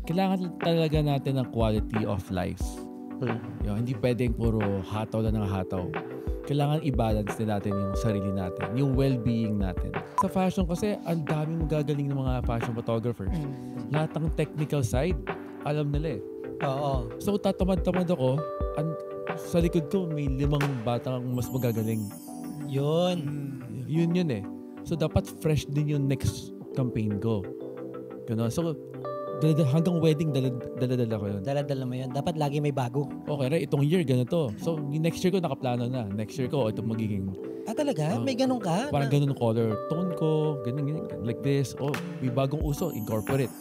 kailangan talaga natin ng quality of life. Yung, hindi pwedeng puro hataw lang ng hataw. Kailangan i-balance din natin yung sarili natin, yung well-being natin. Sa fashion kasi, ang daming magagaling ng mga fashion photographers. Lahat ng technical side, alam nila eh. Oo. So, tatamad-tamad ako, sa likod ko, may 5 batang mas magagaling. Yun eh. So, dapat fresh din yung next campaign ko. Ganun. So, hanggang wedding, dala-dala ko yun. Dala-dala mo yun. Dapat lagi may bago. Okay, right? Itong year, ganito. So, next year ko nakaplano na. Next year ko, ito magiging... Talaga? May ganun ka? Parang ganun color tone ko, ganun, like this. May bagong uso, incorporate.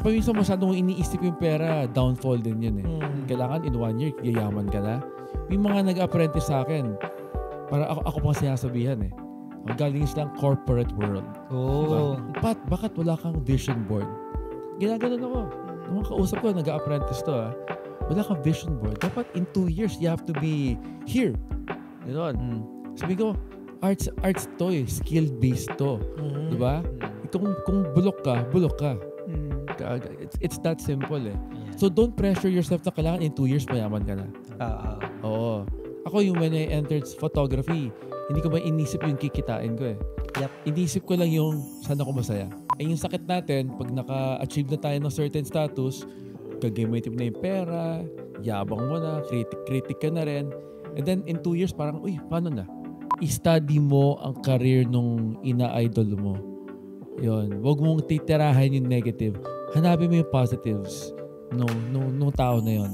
Paminsan masyadong iniisip yung pera, downfall din yun eh. Kailangan in 1 year, yayaman ka na. May mga nag-apprentice sa akin, para ako pang sinasabihan eh. Galing silang corporate world. Oh. Diba? Bakit wala kang vision board? Ginaganon ako. Nung kausap ko, nag-apprentice to wala kang vision board. Dapat in 2 years, you have to be here. Ganon. Sabi ko, arts to eh. Skill-based to. Diba? Kung bulok ka. It's that simple eh. Yeah. So don't pressure yourself na kailangan in 2 years mayaman ka na. Oo. Ako yung when I entered photography, hindi ko ba inisip yung kikitain ko eh. Inisip ko lang yung saan ako masaya. Yung sakit natin, pag naka-achieve na tayo ng certain status, gagamitin na yung pera, yabang mo na, critic ka na rin. And then in 2 years, parang, paano na? I-study mo ang career nung ina-idol mo. Yun. Huwag mong titirahin yung negative. Hanapin mo yung positives nung tao na yun.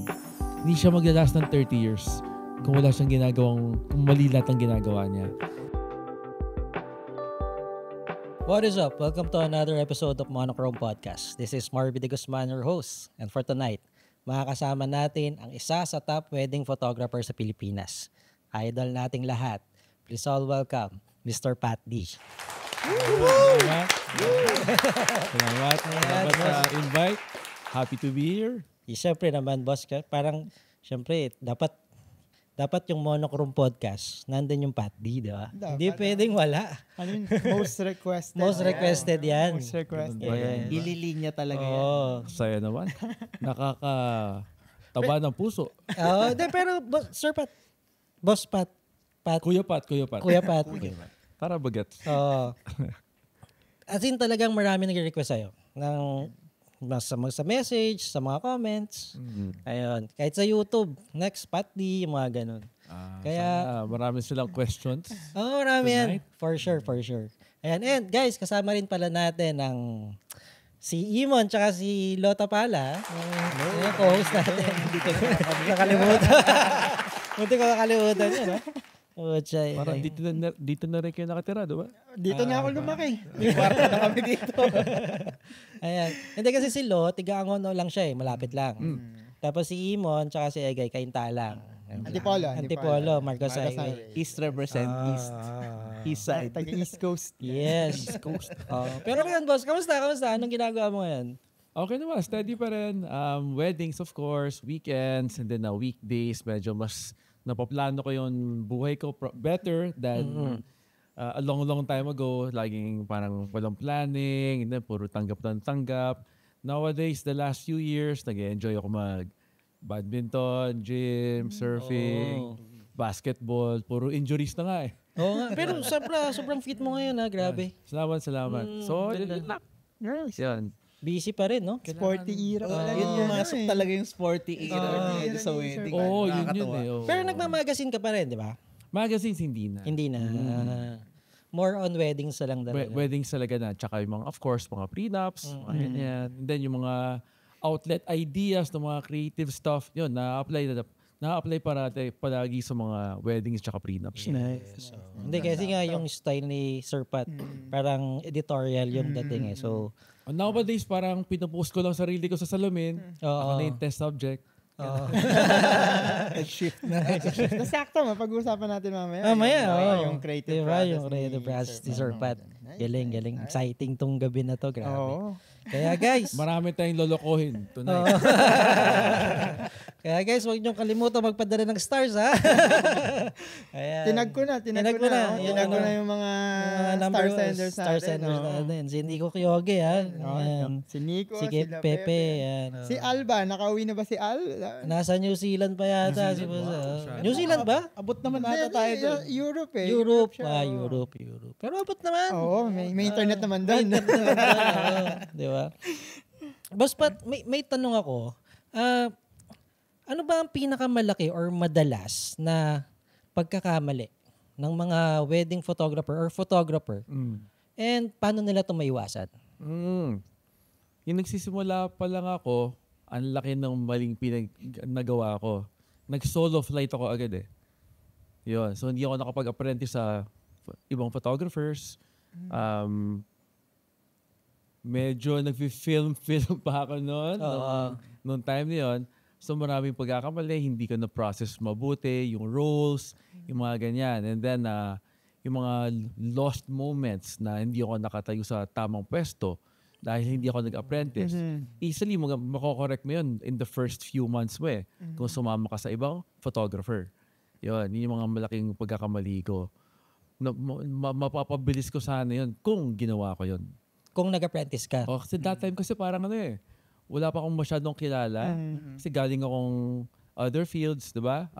Hindi siya maglalast ng 30 years kung wala siyang ginagawang, kung mali lahat ang ginagawa niya. What is up? Welcome to another episode of Monochrome Podcast. This is Marvin de Guzman, your host. And for tonight, makakasama natin ang isa sa top wedding photographer sa Pilipinas. Idol nating lahat. Please all welcome, Mr. Pat D. Salamat sa invite. Happy to be here. Siyempre naman, boss, parang siyempre dapat yung Monochrome Podcast, nandun yung Pat D, di ba? Hindi pwedeng wala. Ano yun? Most requested. Most requested yan. Most requested. Ililinya talaga yan. Saya naman. Nakakataba ng puso. Pero Sir Pat, Boss Pat. Kuya Pat. Para bagat. As in talagang marami nag-request sa'yo. Sa message, sa mga comments. Ayun. Kahit sa YouTube, next Pat D, yung mga ganun. Kaya marami silang questions. Marami yan. For sure. Ayan. And guys, kasama rin pala natin ang si Imon tsaka si Lota pala. Yung co-host natin. Hindi ko nakalimutan. Hindi ko nakalimutan yun, ha? Parang dito na rin kayo nakatira, diba? Dito na ako lumaki. May kwarto na kami dito. Ayan. Hindi kasi si Lo, tiga-Angono lang siya eh. Malapit lang. Tapos si Imon, tsaka si Egay, Kainta lang. Antipolo, Marcos Highway. East represent East. East side. Taga-East Coast. Yes. East Coast. Pero ngayon, boss, kamusta? Anong ginagawa mo ngayon? Okay naman, steady pa rin. Weddings, of course, weekends, and then weekdays, medyo mas napaplano ko yung buhay ko better than a long time ago. Laging parang walang planning, and then puro tanggap. Nowadays, the last few years, nag-enjoy ako badminton, gym, surfing, basketball. Puro injuries na nga eh. Oo nga. Pero sobrang fit mo ngayon ha. Grabe. Salamat. So, yun. Busy pa rin, no? Sporty era. Yun pumasok talaga yung sporty era sa wedding. Yun eh. Pero nagmamagazine ka pa rin, di ba? Magazines, hindi na. Hindi na. More on weddings na lang talaga. Weddings talaga na. Tsaka yung mga, of course, mga prenups. And then yung mga outlet ideas, ng mga creative stuff, yun, na-apply palagi sa mga weddings tsaka prenups. Nice. Hindi, kasi nga yung style ni Sir Pat, parang editorial yung dating eh. So, nowadays, parang pinupost ko lang sarili ko sa salamin. Ako na yung test subject. Shift na. Sakto, mapag-uusapan natin mamaya. Yung creative diba, process. Yung creative process ni Sir Pat. Galing. Exciting tong gabi na to. Grabe. Kaya guys, Marami tayong lolokohin tonight. Kaya guys, huwag niyong kalimutan magpadala ng stars, ha? Ayan. Tinag ko na. Tinag ko na yung mga number star senders natin. Si Nico Kyoge, ha? Ayan. Si Nico, si Pepe. Ayan. Si Al ba? Nakauwi na ba si Al? Nasa New Zealand pa yata. New Zealand ba? Abot naman ata tayo doon. Europe eh. Europe. siya. Europe. Pero abot naman. Oo, may internet naman doon. Di ba? Boss Pat, may tanong ako. Ano ba ang pinakamalaki or madalas na pagkakamali ng mga wedding photographer or photographer? And paano nila ito maiwasan? Yung nagsisimula pa lang ako, ang laki ng maling nagawa ko. Nag-solo flight ako agad eh. Yun. So hindi ako nakapag-apprentice sa ibang photographers. Medyo nag-film pa ako noon. Noong time na yun. So maraming pagkakamali, hindi ko na-process mabuti, yung roles, yung mga ganyan. And then, yung mga lost moments na hindi ako nakatayo sa tamang pwesto dahil hindi ako nag-apprentice. Easily, mako-correct mo yun in the first few months mo eh. Kung sumama ka sa ibang photographer. Yun yung mga malaking pagkakamali ko. Mapapabilis ko sana yun kung ginawa ko yun. Kung nag-apprentice ka? Kasi that time kasi parang wala pa akong masyadong kilala. Kasi galing akong other fields, di ba?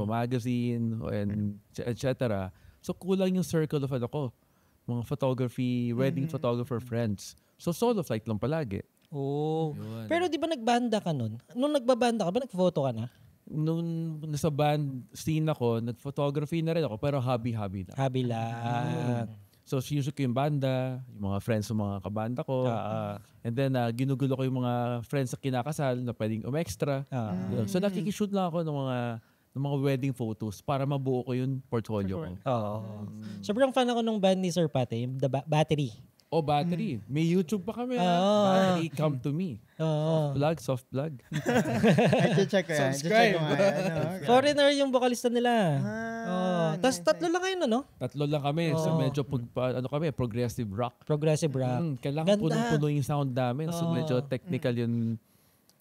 Magazine, and et cetera. So, kulang yung circle of mga photography, wedding photographer friends. So, solo flight lang palagi. Oh. Pero di ba nagbanda ka nun? Nung nagbabanda ka ba, nag-photo ka na? Nung nasa band scene ako, nag-photography na rin ako, pero hobby-hobby na. Hobby lang. So, sinusok ko yung banda, yung mga friends ng mga kabanda ko. And then, ginugulo ko yung mga friends sa kinakasal na pwedeng umextra. So, nakikishoot lang ako ng mga wedding photos para mabuo ko yung portfolio ko. Sobrang fan ako nung band ni Sir Pate, The Battery. Battery. May YouTube pa kami. Battery, come to me. Soft plug. Check ko yan. Subscribe. Foreigner yung vocalista nila. Tapos 3 lang kayo, no? 3 lang kami. So medyo progressive rock. Progressive rock. Kailangan punong-puno yung sound namin. So medyo technical yung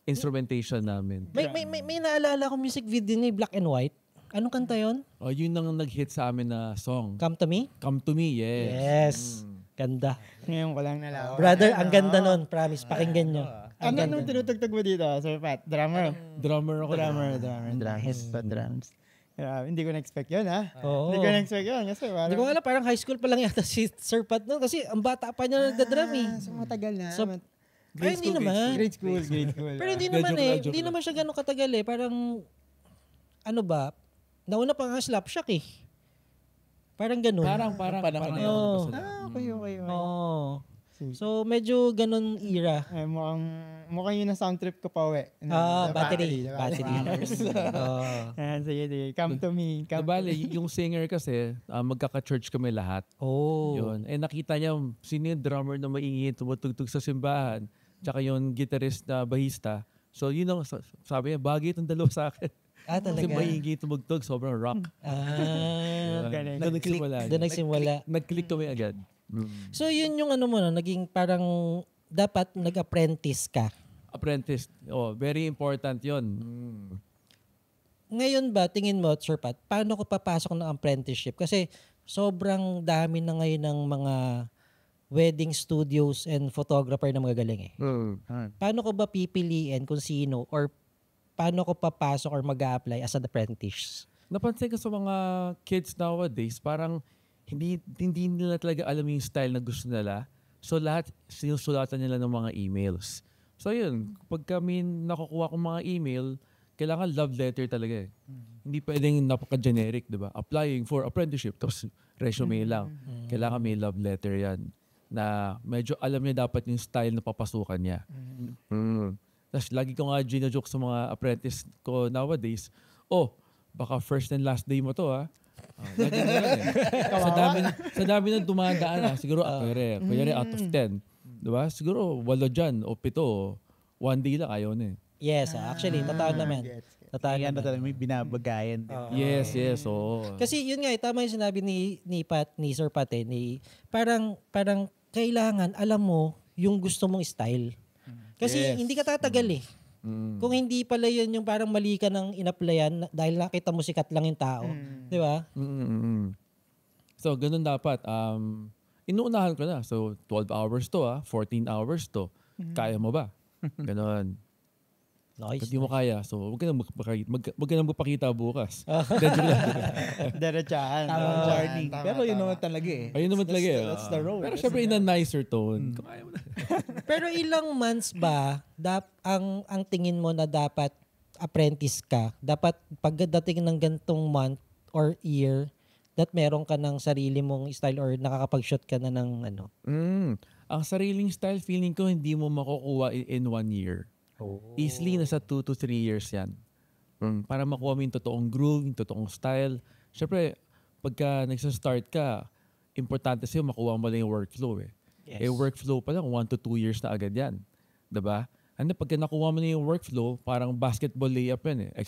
instrumentation namin. May naalala ko music video ni Black and White. Anong kanta yun? Yun ang nag-hit sa amin na song. Come to Me? Come to Me, yes. Yes. Ganda. Ngayon ko lang nalaman. Brother, ang ganda nun. Promise, pakinggan nyo. Ano nung tinutugtog mo dito, Sir Pat? Drummer? Drummer ako. Drums. Hindi ko na-expect yun, ha? Oo. Hindi ko na-expect yun. Kasi Hindi ko alam, parang high school pa lang yata si Sir Pat nun. Kasi ang bata pa niya nagdadrum eh. So matagal na. So, hindi naman. Grade school. Pero hindi naman eh. Hindi naman siya ganun katagal eh. Parang, ano ba, nauna pa nga Slapshock eh. Parang ganun. Parang Okay. Oo. So, medyo ganun era. Mukhang yun ang sound trip ko pa uwi. Battery. Sige. Come to me. Yung singer kasi, magkaka-church kami lahat. Yun. Nakita niya, sino yung drummer na maingit, tumutugtog sa simbahan, tsaka yung guitarist na bahista. So, yun ang sabi niya, bagay itong dalawa sa akin. Talaga? Kasi maingit tumugtog, sobrang rock. Doon nagsimula. Nag-click kami agad. So, yun yung ano mo, naging parang dapat nag-apprentice ka. Apprentice. Very important yun. Ngayon ba, tingin mo, Sir Pat, paano ko papasok ng apprenticeship? Kasi sobrang dami na ngayon ng mga wedding studios and photographer na magagaling eh. Paano ko ba pipiliin kung sino or paano ko papasok or mag-a-apply as an apprentice? Napansin ko sa mga kids nowadays, parang hindi nila talaga alam yung style na gusto nila. So lahat sinusulatan nila ng mga emails. So yun, pag kami nakukuha kong mga email, kailangan love letter talaga eh. Hindi pwedeng napaka-generic, di ba? Applying for apprenticeship, tapos resume lang. Kailangan may love letter yan. Na medyo alam niya dapat yung style na papasukan niya. Tapos lagi ko nga gina-joke sa mga apprentice ko nowadays, baka first and last day mo to ha. Sa dami na dumadaan siguro kunyari out of 10. Diba? Siguro 8 dyan o 7 o 1 day lang ayaw na eh. Yes, actually, totoo naman. Kaya na talaga may binabagayan. Yes, oo. Kasi yun nga, tama yung sinabi ni Sir Pat parang kailangan alam mo yung gusto mong style. Kasi hindi ka tatagal eh. Kung hindi pala yun yung parang mali ka ng in-applyan dahil nakita mo sikat lang yung tao. Di ba? So, ganun dapat. Inuunahan ko na. So, 12 hours to 14 hours to. Kaya mo ba? Ganun. Nice. Hindi mo kaya. So, wag ka na magpakita bukas. Diretsahan. Tamang warning. Pero yun naman talaga eh. Ayun naman talaga eh. That's the road. Pero syempre in a nicer tone. Kung kaya mo na. Pero ilang months ba ang tingin mo na dapat apprentice ka? Dapat pagdating ng gantong month or year that meron ka ng sarili mong style or nakakapag-shoot ka na ng ano? Ang sariling style, feeling ko hindi mo makukuha in 1 year. Easily, nasa 2 to 3 years yan. Para makuha mo yung totoong groove, yung totoong style. Siyempre, pagka nagsa-start ka, importante sa'yo makuha mo lang yung workflow eh. Yes. Workflow pa lang, 1 to 2 years na agad yan. Diba? And then, pagka nakuha mo na yung workflow, parang basketball layup yan eh.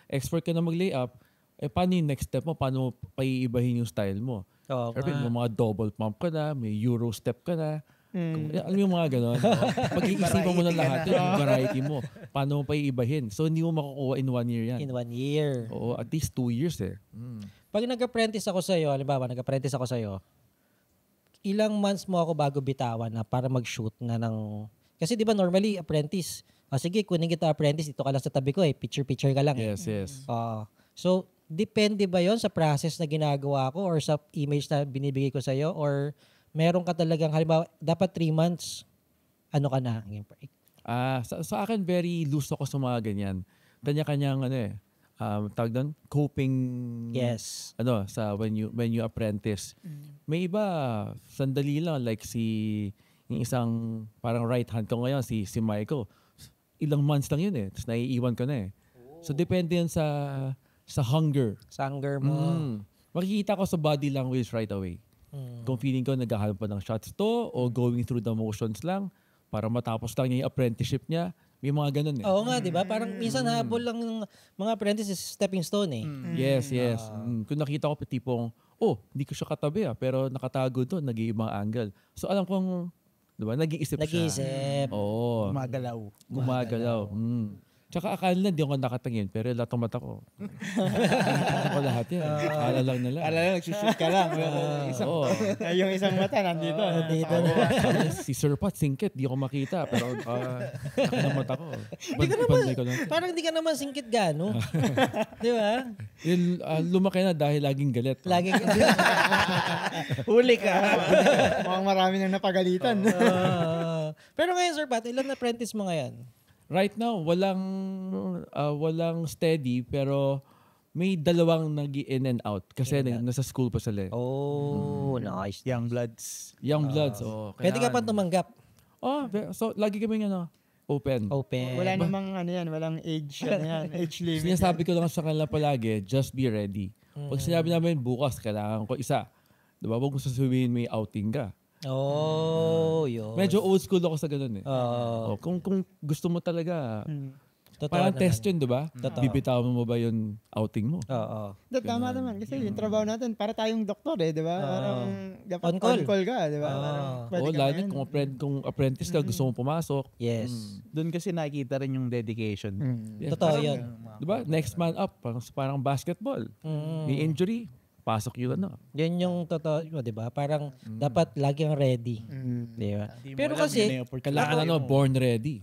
Expert ka na mag-layup, paano yung next step mo? Paano mo paiibahin yung style mo? Siyempre, may mga double pump ka na, may Euro step ka na. Alam mo yung mga gano'n? Pag-iisipan mo na lahat yun, yung variety mo. Paano mo paiibahin? So, hindi mo makukuha in 1 year yan. In 1 year. Oo, at least 2 years eh. Pag nag-apprentice ako sa'yo, halimbawa, nag-apprentice ako sa'yo, ilang months mo ako bago bitawan na para mag-shoot na ng... Kasi di ba normally, apprentice, sige, kunin kita apprentice, ito ka lang sa tabi ko eh, picture-picture ka lang eh. Yes. So, depende ba yon sa process na ginagawa ko or sa image na binibigay ko sa'yo or meron ka talagang, halimbawa, dapat 3 months, ano ka na? Sa akin, very loose ako sa mga ganyan. Kanya-kanyang, tawag doon, coping, yes. Sa when you apprentice. May iba, sandali lang, like yung isang, parang right hand ko ngayon, si Michael. Ilang months lang yun eh. Tapos naiiwan ko na eh. So, depende yan sa hunger. Sa hunger mo. Makikita ko sa body language right away. Kung feeling ko naghahanap pa ng shots to o going through the motions lang para matapos lang niya yung apprenticeship niya. May mga ganun eh. Oo nga, di ba? Parang minsan habol lang ng mga apprentice is stepping stone eh. Yes. Kung nakita ko tipong, hindi ko siya katabi pero nakatago doon, nag-iibang angle. So alam kong, di ba, nag-iisip siya. Oo. Gumagalaw. Tsaka akala na hindi ako nakatingin, pero lahat ng mata ko. Ako lahat yan. Akala lang nila. Alala, nagsushoot ka lang. Yung isang mata nandito. Si Sir Pat, singkit. Di ako makita. Pero laki ng mata ko. Parang di ka naman singkit gano. Di ba? Lumaki na dahil laging galit. Huli ka. Mukhang marami nang napagalitan. Pero ngayon, Sir Pat, ilan na apprentice mo ngayon? Right now, walang steady pero may dalawang nag-in and out kasi nasa school pa sila. Nice. Young Bloods. Pwede ka pa tumanggap. So lagi kami open. Wala namang walang age age limit. Sinasabi ko lang sa kanila palagi, just be ready. Pag sinabi namin bukas, kailangan ko isa. Diba? Huwag mo sasabihin may outing ka. Yun. Medyo old school ako sa ganun eh. Kung gusto mo talaga, parang test yun, diba? Bibitawan mo ba yung outing mo? Tama naman. Kasi yung trabaho natin, para tayong doktor eh, diba? Dapat on call ka, diba? Lalo kung apprentice ka, gusto mo pumasok. Yes. Doon kasi nakikita rin yung dedication. Totoo yun. Diba? Next man up, parang basketball. May injury, pasok yun Yan yung totoo, di ba? Parang dapat laging ready. Di ba? Pero kasi, kailangan born ready.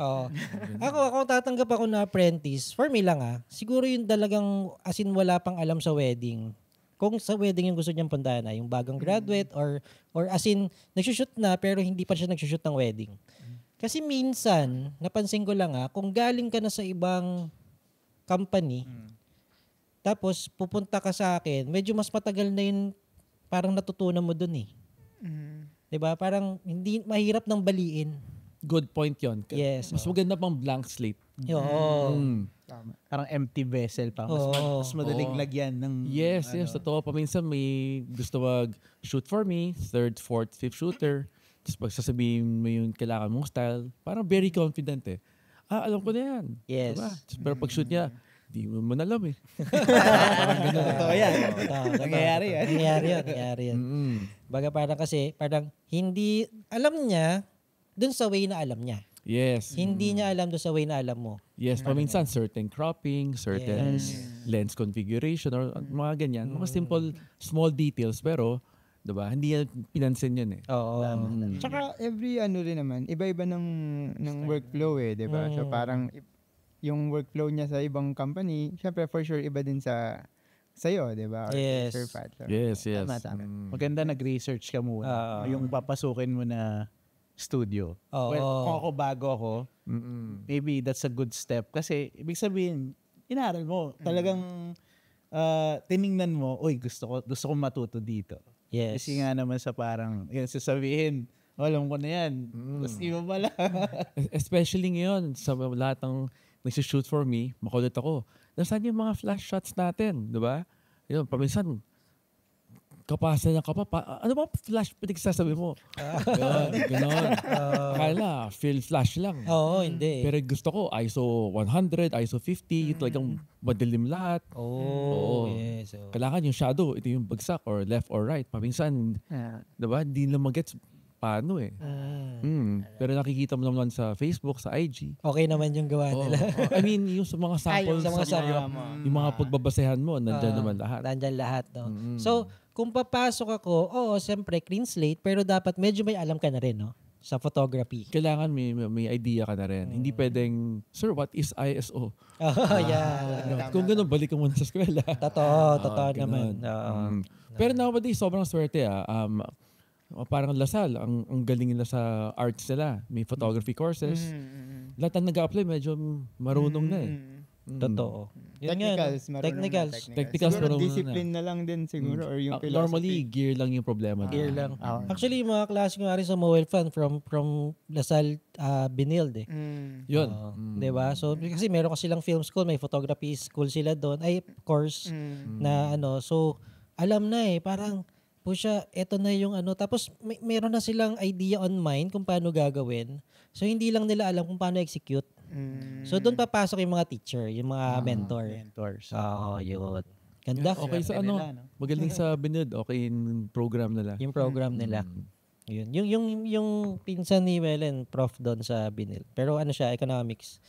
Ako tatanggap ako na apprentice, for me lang siguro yung talagang as in wala pang alam sa wedding. Kung sa wedding yung gusto niyang puntahan na, yung bagong graduate or as in, nagsushoot na pero hindi pa siya nagsushoot ng wedding. Kasi minsan, napansin ko lang kung galing ka na sa ibang company, tapos, pupunta ka sa akin, medyo mas matagal na yun, parang natutunan mo dun eh. Diba? Parang hindi mahirap nang baliin. Good point yon. Yes. Mas maganda pang blank slate. Parang empty vessel pa. Mas madaling lagyan ng... Yes. Totoo. Paminsan may gusto mag-shoot for me, 3rd, 4th, 5th shooter. Tapos pag sasabihin mo yung kailangan mong style, parang very confident eh. Alam ko na yan. Yes. Diba? Pero pag shoot niya, di mo alam eh. Parang gano'n. Totoo yan. Nangyayari yan. Nangyayari yan. Baga parang kasi, parang hindi, alam niya, dun sa way na alam niya. Yes. Hindi niya alam dun sa way na alam mo. Yes, paminsan certain cropping, certain lens configuration or mga ganyan. Mga simple small details pero 'di ba? Hindi yan pinansin yun eh. Oo. Tsaka every rin naman, iba-iba ng workflow eh, 'di ba? So parang yung workflow niya sa ibang company, syempre for sure iba din sa'yo, 'di ba? Yes. Sir Pat. So, Yes. Tama. Maganda nag-research ka muna. Yung papasukin mo na studio. Oo. Well, kung ako bago ako, maybe that's a good step. Kasi ibig sabihin, inaral mo. Talagang tiningnan mo, uy, gusto ko matuto dito. Yes. Kasi nga naman sa parang, yun, sasabihin, alam ko na yan. Tapos di mo pala. Especially ngayon sa lahat ng nagsi-shoot for me, makulit ako. Nasaan yung mga flash shots natin, 'di ba? Yun, paminsan kapasa niya ka pa. Ano ba flash pinagsasabi mo? Ganon. Kala, fill flash lang. Oo, hindi. Pero gusto ko ISO 100, ISO 50, talagang madilim lahat. Oo. Yes. So. Kailangan yung shadow, ito yung bagsak or left or right. Paminsan, diba, hindi lang mag-gets paano eh. Pero nakikita mo naman sa Facebook, sa IG. Okay naman yung gawa nila. I mean, yung sa mga samples, sa mga sample. yung mga pagbabasehan mo, nandyan naman lahat. Nandyan lahat, no? So, kung papasok ako, siyempre, clean slate, pero dapat medyo may alam ka na rin, no? Sa photography. Kailangan may idea ka na rin. Hindi pwedeng, sir, what is ISO? Yeah. Kung gano'n, balik ka muna sa eskwela. Totoo naman. Pero nowadays, sobrang swerte parang Lasal, ang galing nila sa arts nila. May photography courses. Lahat na nag-a-apply, medyo marunong na eh. Totoo. Technicals. Technicals siguro marunong discipline na lang din siguro or yung philosophy. Normally, gear lang yung problema. Gear lang. Actually, yung mga klase ko nga rin sa Mobile Fan from Lasal Binild eh. Yun. Diba? So, kasi meron kasi silang film school, may photography school sila doon. Ay, course na So, alam na eh, parang pusha, eto na yung tapos meron na silang idea on mind kung paano gagawin. So, hindi lang nila alam kung paano execute. So, doon papasok yung mga teacher, yung mga mentors. Oo, yun. Ganda. Okay sa magaling sa Binid, okay yung program nila. Yung program nila. Yun. Yung pinsan ni Melen, prof doon sa Binil. Pero siya, economics.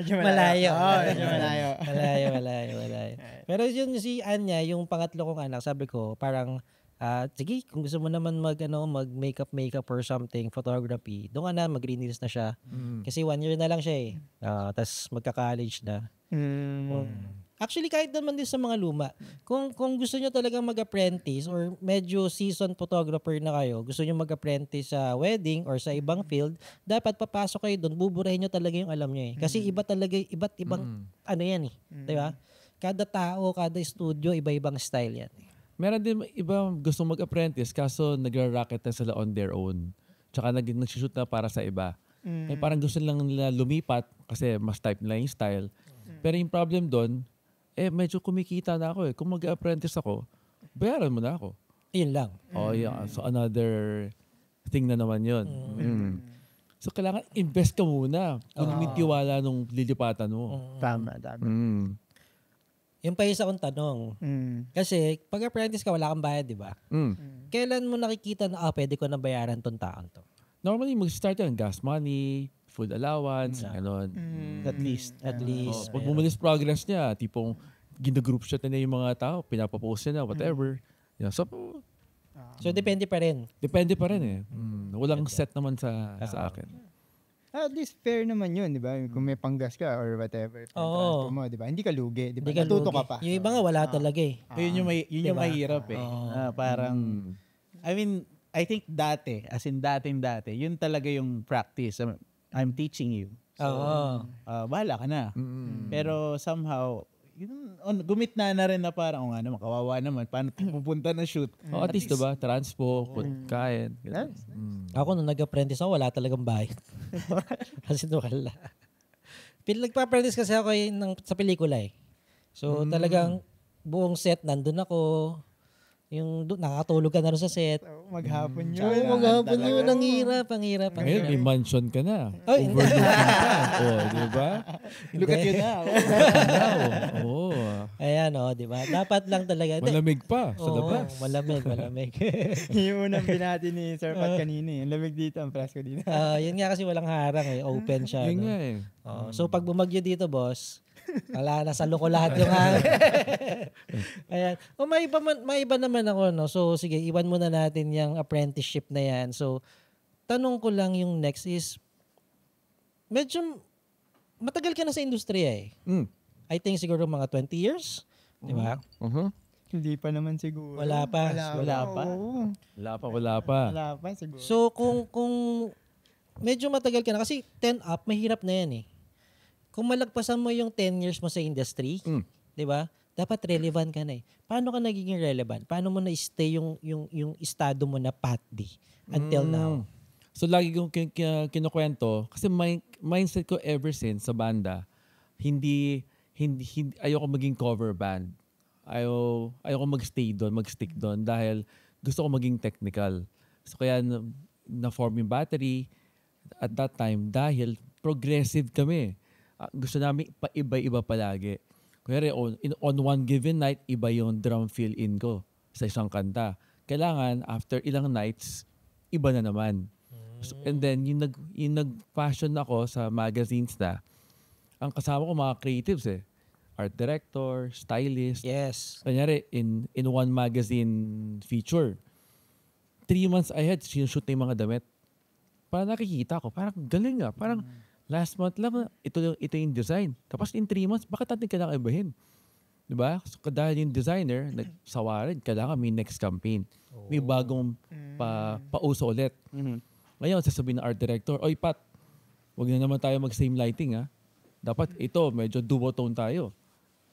Malayo. Malayo. Pero yun si Anya, yung pangatlo kong anak, sabi ko, parang, sige, kung gusto mo naman mag-makeup or something, photography, doon ka na, mag-renews na siya. Kasi 1 year na lang siya eh. Tapos magka-college na. Actually, kahit naman din sa mga luma, kung gusto nyo talagang mag-apprentice or medyo seasoned photographer na kayo, gusto nyo mag-apprentice sa wedding or sa ibang field, dapat papasok kayo doon, buburahin nyo talaga yung alam nyo eh. Kasi iba talaga, iba't ibang yan eh. Diba? Kada tao, kada studio, iba-ibang style yan. Meron din iba gusto mag-apprentice kaso nagra-racket na sila on their own. Tsaka nag-shoot na para sa iba. Eh, parang gusto lang nila lumipat kasi mas type nila yung style. Pero yung problem doon, medyo kumikita na ako eh. Kung mag-apprentice ako, bayaran mo na ako. Yun lang. Yeah. So another thing na naman yun. So kailangan invest ka muna kung may tiwala nung lilipatan mo. Tama. Yung pa isa kong tanong. Kasi pag apprentice ka, wala kang bayad, di ba? Kailan mo nakikita na pwede ko na bayaran tong taon to? Normally, mag-start yan. Gas money, food allowance, gano'n. At least. Pag bumulis progress niya, tipong ginagroup shot na yung mga tao, pinapapost niya na, whatever. Yeah, so depende pa rin. Depende pa rin eh. Walang set naman sa akin. At least fair naman yun, di ba? Kung may panggas ka or whatever, pang-transfer mo, di ba? Hindi ka lugi, di ba? Natuto ka pa. Yung iba nga wala talaga eh. Yun yung mahirap eh. Parang, I mean, I think dati, yun talaga yung practice. I'm teaching you. So, bahala ka na. Pero somehow, gumitna na rin na parang, naman, kawawa naman. Paano pupunta na shoot? At least, diba? Transpo, kain. Ako, nung nag-apprentice ako, wala talagang bayad. Kasi wala. Nagpa-apprentice kasi ako sa pelikula eh. So, talagang buong set, nandun ako. Yung nakakatulog ka na rin sa set. Maghapon yun. Oo, maghapon yun. Ang hirap. Ngayon, may mansion ka na. Ay, Overlooking pa. Di ba? Look at you now. Oo. Ayan, di ba? Dapat lang talaga. Malamig pa sa labas. Malamig. Yung unang binati ni Sir Pat kanina. Yung lamig dito, ang presko dito. Yun nga kasi walang harang open siya. Yun nga eh. So pag bumagyo dito, boss, wala na sa loko lahat yung hangin. Ayan. May iba naman ako, no? So, sige, iwan muna natin yung apprenticeship na yan. So, tanong ko lang yung next is, medyo matagal ka na sa industriya eh. I think siguro mga 20 years. Di ba? Hindi pa naman siguro. Wala pa. Oo. Wala pa. Wala pa siguro. So, kung medyo matagal ka na, kasi 10 up, mahirap na yan eh. Kung malagpasan mo yung 10 years mo sa industry, di ba? Dapat relevant ka na eh. Paano ka nagiging relevant? Paano mo na-stay yung estado mo na path D until now? So lagi kong kinukwento kasi mindset ko ever since sa banda, hindi ayoko maging cover band. Ayoko mag-stick doon dahil gusto ko maging technical. So kaya na-form yung battery at that time dahil progressive kami. Gusto namin paiba-iba palagi. Kaya on one given night, iba yung drum fill-in ko sa isang kanta. Kailangan, after ilang nights, iba na naman. So, and then, yung nag-passion ako sa magazines na, ang kasama ko mga creatives eh. Art director, stylist. Yes. Kanyari, in one magazine feature, 3 months ahead, sinushoot na yung mga damit. Parang nakikita ko, parang galing ah. Parang, last month lang, ito yung design. Tapos in 3 months, bakit natin kailangan ibahin? Diba? So, dahil yung designer, nagsawarin, kailangan may next campaign. May bagong pauso ulit. Ngayon, sasabihin ng art director, oy Pat, wag na naman tayo mag-same lighting ha. Dapat ito, medyo duotone tayo.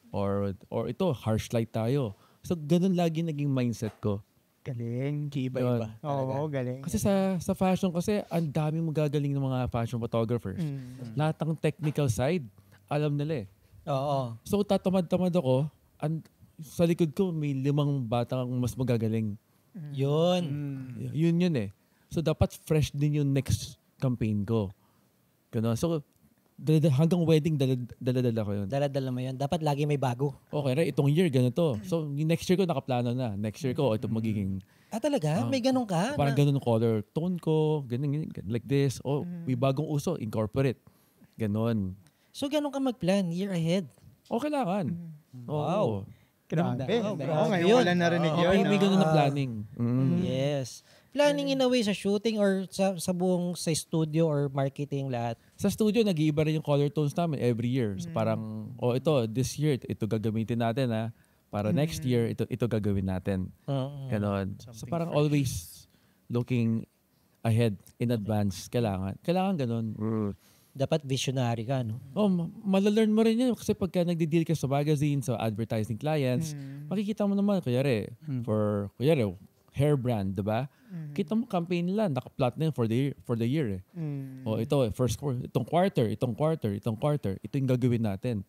Or ito, harsh light tayo. So, ganun lagi naging mindset ko. Galing. Iba-iba. Oo, galing. Kasi sa fashion kasi, ang daming magagaling ng mga fashion photographers. Lahat ng technical side, alam nila eh. Oo. So tatamad-tamad ako, sa likod ko may 5 batang mas magagaling. Yun. Yun eh. So dapat fresh din yung next campaign ko. Ganun. So hanggang wedding, dala-dala ko yun. Dala-dala mo yun. Dapat lagi may bago. Okay, right? Itong year, ganito. So yung next year ko nakaplano na. Next year ko, ito magiging... Talaga? May ganun ka? Parang ganun color tone ko, ganun, like this. May bagong uso, incorporate. Ganun. So ganun ka mag-plan, year ahead? O, kailangan. Wow. Grabe. Grabe ngayon yun. wala narinig yun. May ganun na planning. Yes. Planning in a way sa shooting or sa buong sa studio or marketing lahat? Sa studio, nag-iiba rin yung color tones namin every year. So parang, ito, this year, ito gagamitin natin ha. Para next year, ito gagawin natin. Ganon. So parang always looking ahead in advance. Kailangan ganon. Dapat visionary ka, no? Malalearn mo rin yan kasi pagka nagdi-deal ka sa magazine, sa advertising clients, makikita mo naman, kunyari, hair brand, diba? Kita mo campaign nila, naka-plot na yun for the year eh. Ito, itong quarter, ito yung gagawin natin.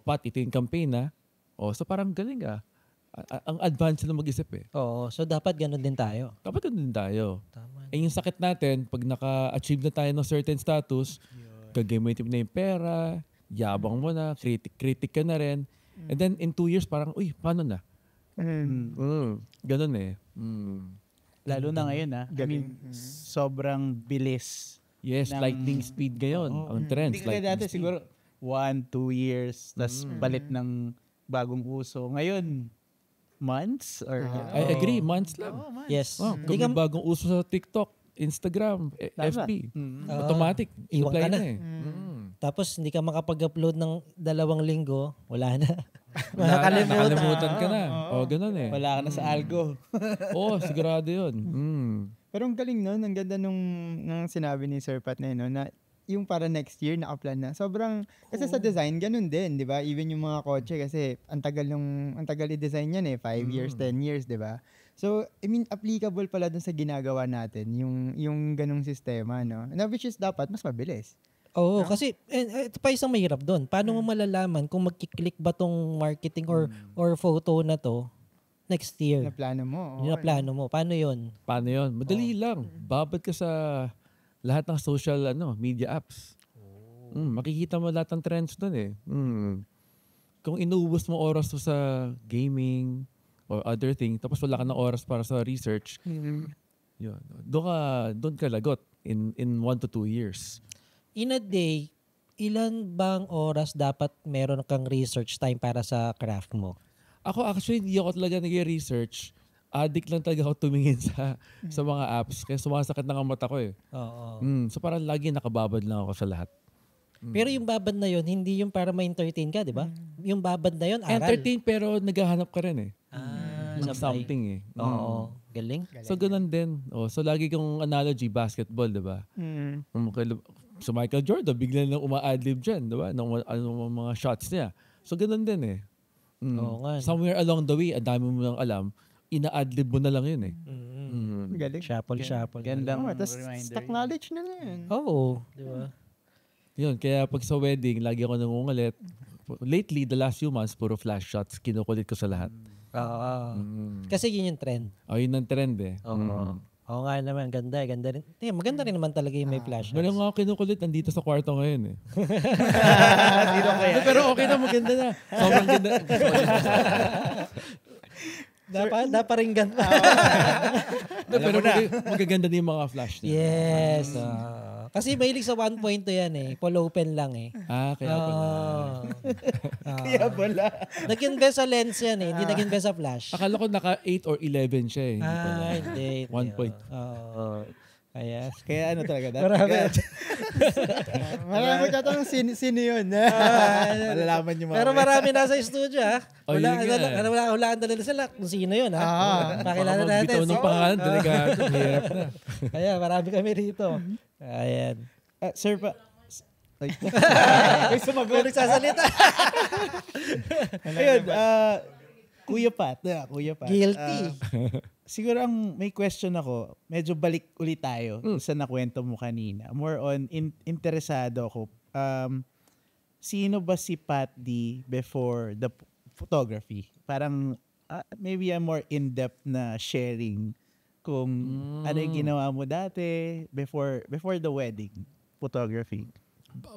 Pat, ito yung campaign na. So parang galing ah. Ang advance na mag-isip eh. Oo, so dapat ganun din tayo. Dapat ganun din tayo. Tama. Yung sakit natin, pag naka-achieve na tayo ng certain status, gagamitin mo na yung pera, yabang mo na, critic ka na rin. And then in 2 years, parang, paano na? Ganun eh. Lalo na ngayon I mean, sobrang bilis. Yes, lightning speed ngayon. Ang trends. Hindi kaya dati siguro 1-2 years, tas balit ng bagong uso. Ngayon, months? Or I agree, months lang. months. Yes. Kung may bagong uso sa TikTok, Instagram, FB, automatic. Iwan ka apply na. eh. Tapos hindi ka makapag-upload ng 2 linggo, wala na. Nakalimutan ka na. Ganun eh. Wala ka na sa algo. Sigurado yun. Pero ang galing nun, ang ganda nung sinabi ni Sir Pat na yun, no, na yung para next year naka-plan na. Sobrang, kasi sa design, ganun din, di ba? Even yung mga kotse, kasi ang tagal i-design yan 5 years, 10 years, di ba? So, I mean, applicable pala dun sa ginagawa natin, yung ganung sistema, no? Na which is dapat mas mabilis. Oo, kasi ito pa isang mahirap doon. Paano mo malalaman kung magkiklik ba tong marketing or photo na to next year. Na plano mo. Yung plano mo. Paano yun? Madali lang. Babad ka sa lahat ng social media apps. Makikita mo lahat ng trends doon eh. Kung inuubos mo oras mo sa gaming or other thing, tapos wala ka ng oras para sa research, yun. Doon ka lagot in 1 to 2 years. In a day, ilan bang oras dapat meron kang research time para sa craft mo? Ako actually, hindi ako talaga nag-research. Addict lang talaga ako tumingin sa mga apps. Kaya sumasakit na ang mata ko eh. Oo. So parang lagi nakababad lang ako sa lahat. Pero yung babad na yun, hindi yung para ma-entertain ka, di ba? Yung babad na yun, aral. Entertain pero naghahanap ka rin eh. Ng sabay. something eh. Oo. Galing. So ganun din. So lagi kong analogy, basketball, di ba? So Michael Jordan, bigla lang uma-adlib dyan, di ba? Mga shots niya. So ganun din eh. Oo nga. Somewhere along the way, ang dami mo nang alam, ina-adlib mo na lang yun eh. Galing. Shuffle. Gandang Tapos reminder. stock knowledge na yun. Oo. Di ba? Yun, kaya pag sa wedding, lagi ako nangungalit. Lately, the last few months, puro flash shots. Kinukulit ko sa lahat. Oo. Kasi yun yung trend. Yun ang trend eh. Oo nga naman. Ganda rin. Maganda rin naman talaga yung may flash. Ganun nga ako kinukulit nandito sa kwarto ngayon eh. Sino kaya? Pero okay na, maganda na. Sobrang ganda. Naparinggan pa. Pero magaganda na yung mga flash niya. Yes. Kasi mahilig sa 1.2 yan eh. Full open lang eh. Kaya pala. Kaya pala. Nag-invest sa lens yan eh. Hindi nag-invest sa flash. Akala ko naka 8 or 11 siya eh. Hindi pala. Hindi. 1 point. Kaya ano talaga? Marami magtatanong sino yun. Malalaman nyo mga. Pero marami nasa studio ha. Wala ang dalala sila kung sino yun ha. Pakilala natin. Bitaw ng pangalan, delegado. Hirap na. Kaya marami kami rito. Ayan. Sir pa. May sumagot. Nagsasalita. Ayun, Kuya Pat. Guilty. Siguro ang may question ako, medyo balik ulit tayo sa nakwento mo kanina. More on, interesado ako. Sino ba si Pat D before the photography? Parang maybe a more in-depth na sharing kung ano yung ginawa mo dati before the wedding photography.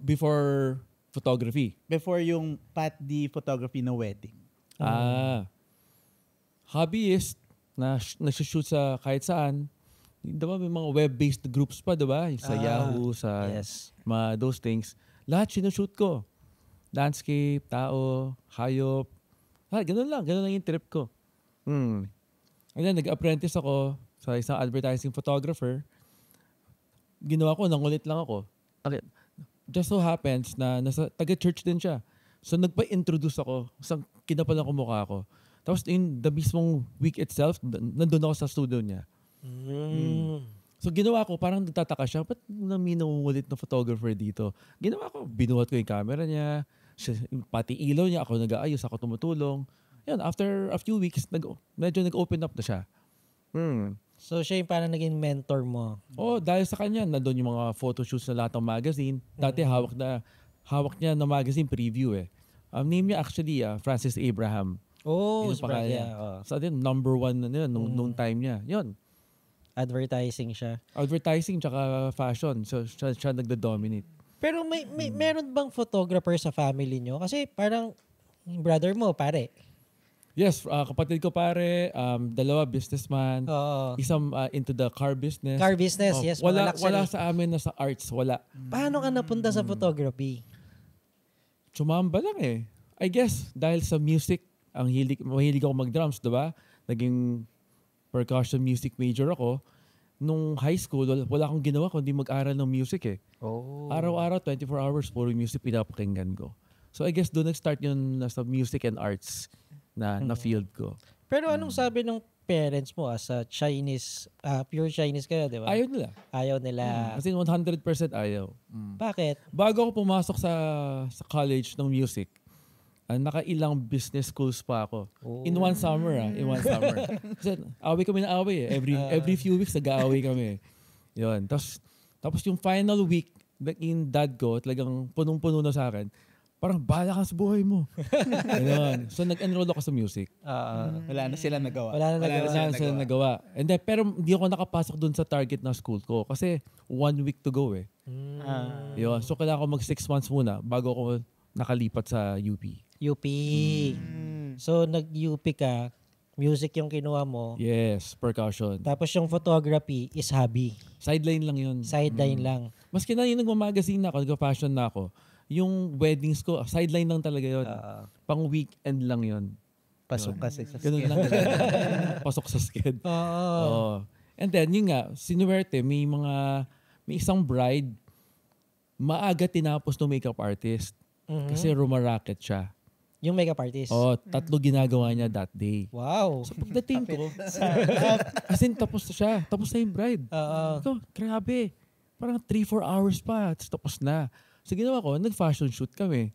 Before photography? Before yung Pat D photography na wedding. Hobbyist na nagsushoot sa kahit saan. Diba may mga web-based groups pa, diba? Sa Yahoo, sa mga those things. Lahat sinushoot ko. Landscape, tao, hayop. Ganun lang yung trip ko. And then, nag-apprentice ako sa isang advertising photographer. Ginawa ko, nangulit lang ako. Okay. Just so happens na nasa taga-church din siya. So, nagpa-introduce ako. Kinapalan ko mukha ko. Tapos in the mismong week itself, nandun ako sa studio niya. So ginawa ko, parang nagtataka siya, ba't may nangungulit na photographer dito? Ginawa ko, binuhat ko yung camera niya, pati ilaw niya, ako nag-aayos, ako tumutulong. Yan, after a few weeks, medyo nag-open up na siya. So siya yung parang naging mentor mo? Dahil sa kanya, nandun yung mga photoshoots na lahat ng magazine. Dati hawak niya na magazine preview eh. Name niya actually, Francis Abraham. So din, number 1 na yun, nung time niya. Yun. Advertising siya. Advertising tsaka fashion. So siya nagdo-dominate. Pero meron bang photographer sa family nyo? Kasi parang brother mo, pare. Yes, kapatid ko pare, dalawa businessman. Isang into the car business. Car business, yes. Wala sa amin na sa arts, wala. Paano ka napunta sa photography? Tsumamba lang eh. I guess dahil sa music, mahilig ako mag-drums, diba? Naging percussion music major ako. Nung high school, wala akong ginawa kundi mag-aral ng music eh. Araw-araw, 24 hours, puro music pinapakinggan ko. So I guess doon nag-start yun sa music and arts na field ko. Pero anong sabi ng parents mo as a Chinese, pure Chinese kayo, di ba? Ayaw nila. As in 100% ayaw. Bakit? Bago ako pumasok sa college ng music, nakailang business schools pa ako. In one summer. Kasi away kami na away eh. Every few weeks nag-aaway kami. Yun. Tapos yung final week, in dad ko, talagang punong-puno na sa akin, parang bahala ka sa buhay mo. Ganun. So nag-enroll ako sa music. Wala na sila nagawa. Wala na Sila nagawa. And then, pero hindi ako nakapasok dun sa target ng school ko kasi 1 week to go eh. Yun. So kailangan ko mag 6 months muna bago ako nakalipat sa UP. UP. So nag-UP ka, music yung kinuha mo. Yes, percussion. Tapos yung photography is hobby. Sideline lang yun. Sideline lang. Maski na yung nagmamagazine na ako, nag-fashion na ako, yung weddings ko, sideline lang talaga yun. Pang weekend lang yun. Pasok kasi sa Ganun lang. Pasok sa sked. Oo. And then, yun nga, sinuwerte, may isang bride, maaga tinapos ng makeup artist. Kasi rumaraket siya. Yung makeup artist. Oh, 3 ginagawa niya that day. Wow. So pagdating ko, as in tapos na siya. Tapos na yung bride. So, grabe. Parang 3-4 hours pa. Tapos na. So ginawa ko, nag-fashion shoot kami.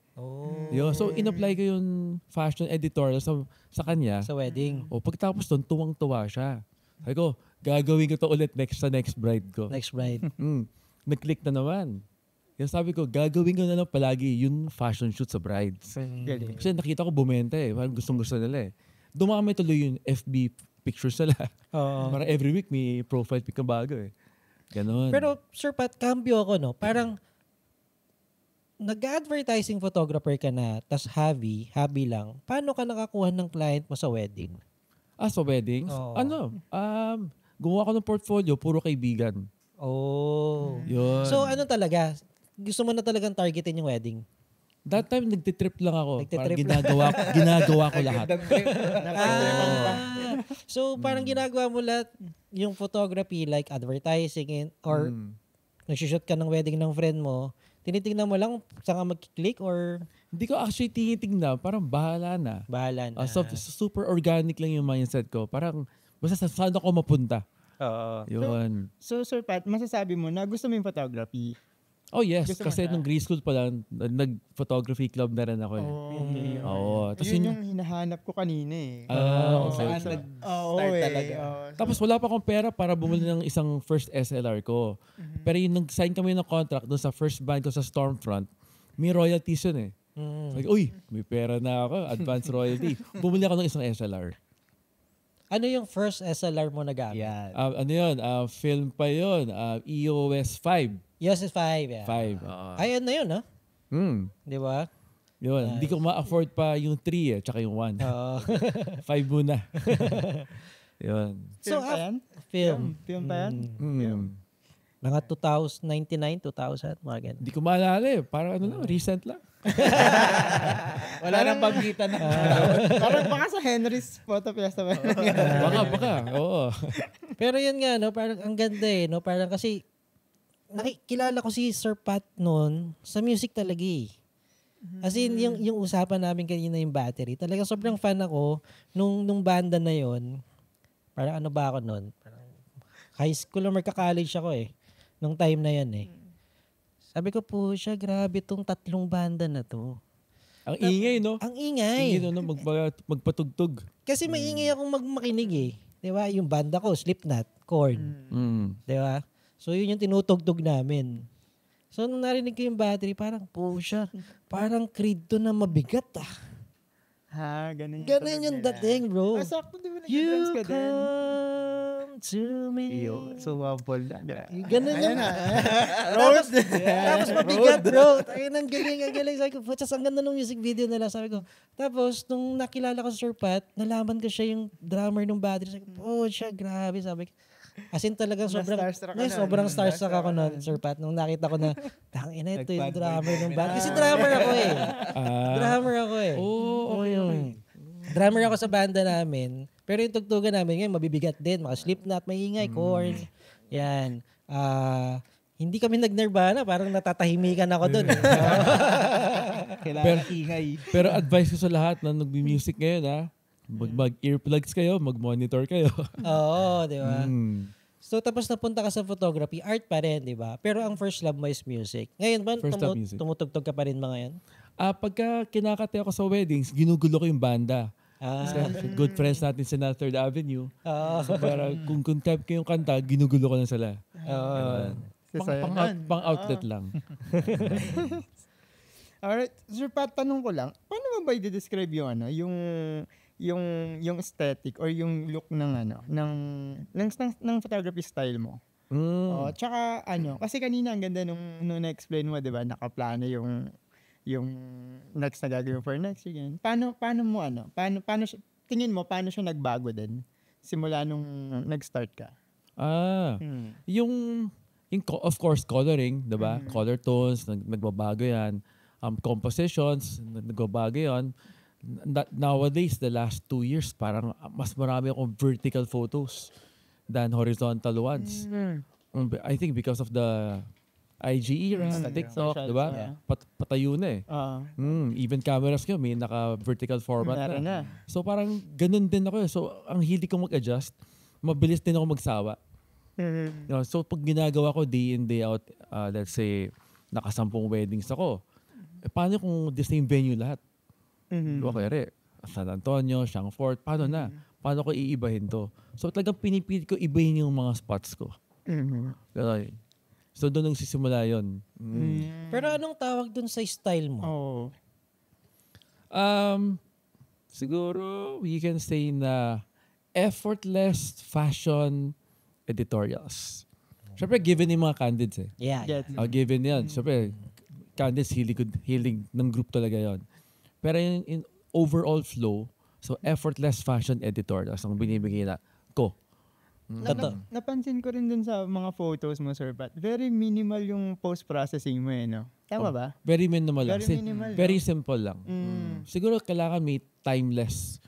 Yun. So in-apply ko yung fashion editorial sa kanya. Sa wedding. Pagtapos doon, tuwang-tuwa siya. Sabi ko, gagawin ko to ulit sa next bride ko. Next bride. Nag-click na naman. Kaya sabi ko, gagawin ko na lang palagi yung fashion shoot sa brides. Kasi nakita ko bumenta eh. Parang gustong-gusto nila eh. Dumami tuloy yung FB pictures nila. Parang every week may profile pic na bago eh. Ganon. Pero Sir Pat, cambio ako no. Parang nag-advertising photographer ka na, tas hobby lang. Paano ka nakakuha ng client mo sa wedding? Sa weddings? Gumawa ko ng portfolio, puro kaibigan. Yun. So ano talaga? Gusto mo na talagang targetin yung wedding? That time, nagtitrip lang ako. Parang ginagawa ko lahat. So parang ginagawa mo lahat yung photography like advertising or nagsushoot ka ng wedding ng friend mo, tinitingnan mo lang saan ka mag-click or... Hindi ko actually tinitingnan. Parang bahala na. So, super organic lang yung mindset ko. Parang basta saan ako mapunta. Yun. So, Sir Pat, masasabi mo na gusto mo yung photography? Oh yes, kasi nung grade school pa lang, nag-photography club na rin ako eh. Tapos yun yung hinahanap ko kanina eh. Okay. Start talaga. Tapos wala pa akong pera para bumili ng isang first SLR ko. Pero yung nag-sign kami ng contract doon sa first band ko sa Stormfront, may royalties yun eh. Like, uy, may pera na ako, advance royalty. Bumili ako ng isang SLR. Ano yung first SLR mo na gamit? Yan. Ano yun? Film pa yun. EOS 5. EOS 5, yeah. 5. Ayan na yun, ha? Di ba? Yun. Hindi ko ma-afford pa yung 3 tsaka yung 1. 5 muna. Yun. So, Film pa yan? Film pa yan? Mga 2099, 2000, mga ganun. Hindi ko maalala eh. Parang recent lang. Wala nang pagkita na. Parang baka sa Henry's Photo Fiesta ba? Baka. Oo. Pero yun nga, no, parang ang ganda eh. No? Parang kasi, nakikilala ko si Sir Pat noon sa music talaga eh. As in, yung usapan namin kanina yung battery, talaga sobrang fan ako nung banda na yon. Parang ano ba ako noon? Parang high school or magka-college ako eh. Nung time na yan eh. Sabi ko po siya, grabe tong 3 banda na to. Ang ingay, no? Ang ingay. Ingay, no? Magpatugtog. Kasi maingay akong makinig eh. Di ba? Yung banda ko, Slipknot, Korn. Di ba? So yun yung tinutugtog namin. So nung narinig ko yung battery, parang po siya, parang Creed to na mabigat ah. Ganun yung dating, bro. Sakto, di ba nag-drums ka din? Come to me. Sumabol na. Ganun yung... Tapos mabigat, bro. Ayun, ang galing. Sabi ko, putsas, ang ganda ng music video nila. Sabi ko, tapos, nung nakilala ko si Sir Pat, nalaman ko siya yung drummer ng battery. Sabi ko, siya, grabe. Sabi ko, as in talagang sobrang starstruck ako nun, Sir Pat. Nung nakita ko na, tangina, ito yung drummer ng band. Kasi drummer ako eh. Drummer ako sa banda namin. Pero yung tugtugan namin ngayon, mabibigat din. Mga Slipknot, maingay, Korn. Yan. Hindi kami nag-Nirvana. Parang natatahimikan ako dun. Kailangan ingay. Pero advice ko sa lahat na nag-music ngayon, mag-earplugs kayo, mag-monitor kayo. Oo, di ba? So, tapos napunta ka sa photography, art pa rin, di ba? Pero ang first love mo is music. Ngayon ba, tumutugtog ka pa rin ba ngayon? Pagka kinakate ako sa weddings, ginugulo ko yung banda. Good friends natin sa Third Avenue. So, para kung type ko yung kanta, ginugulo ko lang sila. Pang-outlet lang. Alright, Sir Pat, tanong ko lang, paano mo ba i-describe yung ano, yung aesthetic or yung look ng ng photography style mo? Tsaka kasi kanina ang ganda nung na-explain mo, 'di ba? Nakaplano yung next na gagawin for next year. Paano tingin mo paano siya nagbago din simula nung nag-start ka? Yung of course coloring, 'di ba? Color tones nagbabago 'yan. Compositions nagbabago 'yan. Nowadays, the last 2 years, parang mas marami akong vertical photos than horizontal ones. I think because of the IG era, TikTok, di ba? Patayo na eh. Even cameras ko, may naka-vertical format na. So parang ganun din ako eh. So ang hilig kong mag-adjust, mabilis din ako magsawa. So pag ginagawa ko day in, day out, let's say, nakasampung weddings ako, paano kung the same venue lahat? Diba kaya San Antonio, Siangfort, paano na? Paano ko iibahin to? So talagang pinipilit ko ibahin yung mga spots ko. Ganun. So doon nang sisimula yun. Pero anong tawag dun sa style mo? Siguro we can say na effortless fashion editorials. Siyempre given yung mga candids eh. Yeah. Given yan. Siyempre candids hilig ng group talaga yon. Pero in overall flow, so effortless fashion editorials ang binibigay na ko. Napansin ko rin dun sa mga photos mo, Sir Pat. Very minimal yung post-processing mo no? Tama ba? Very minimal lang. Very simple lang. Siguro kailangan may timeless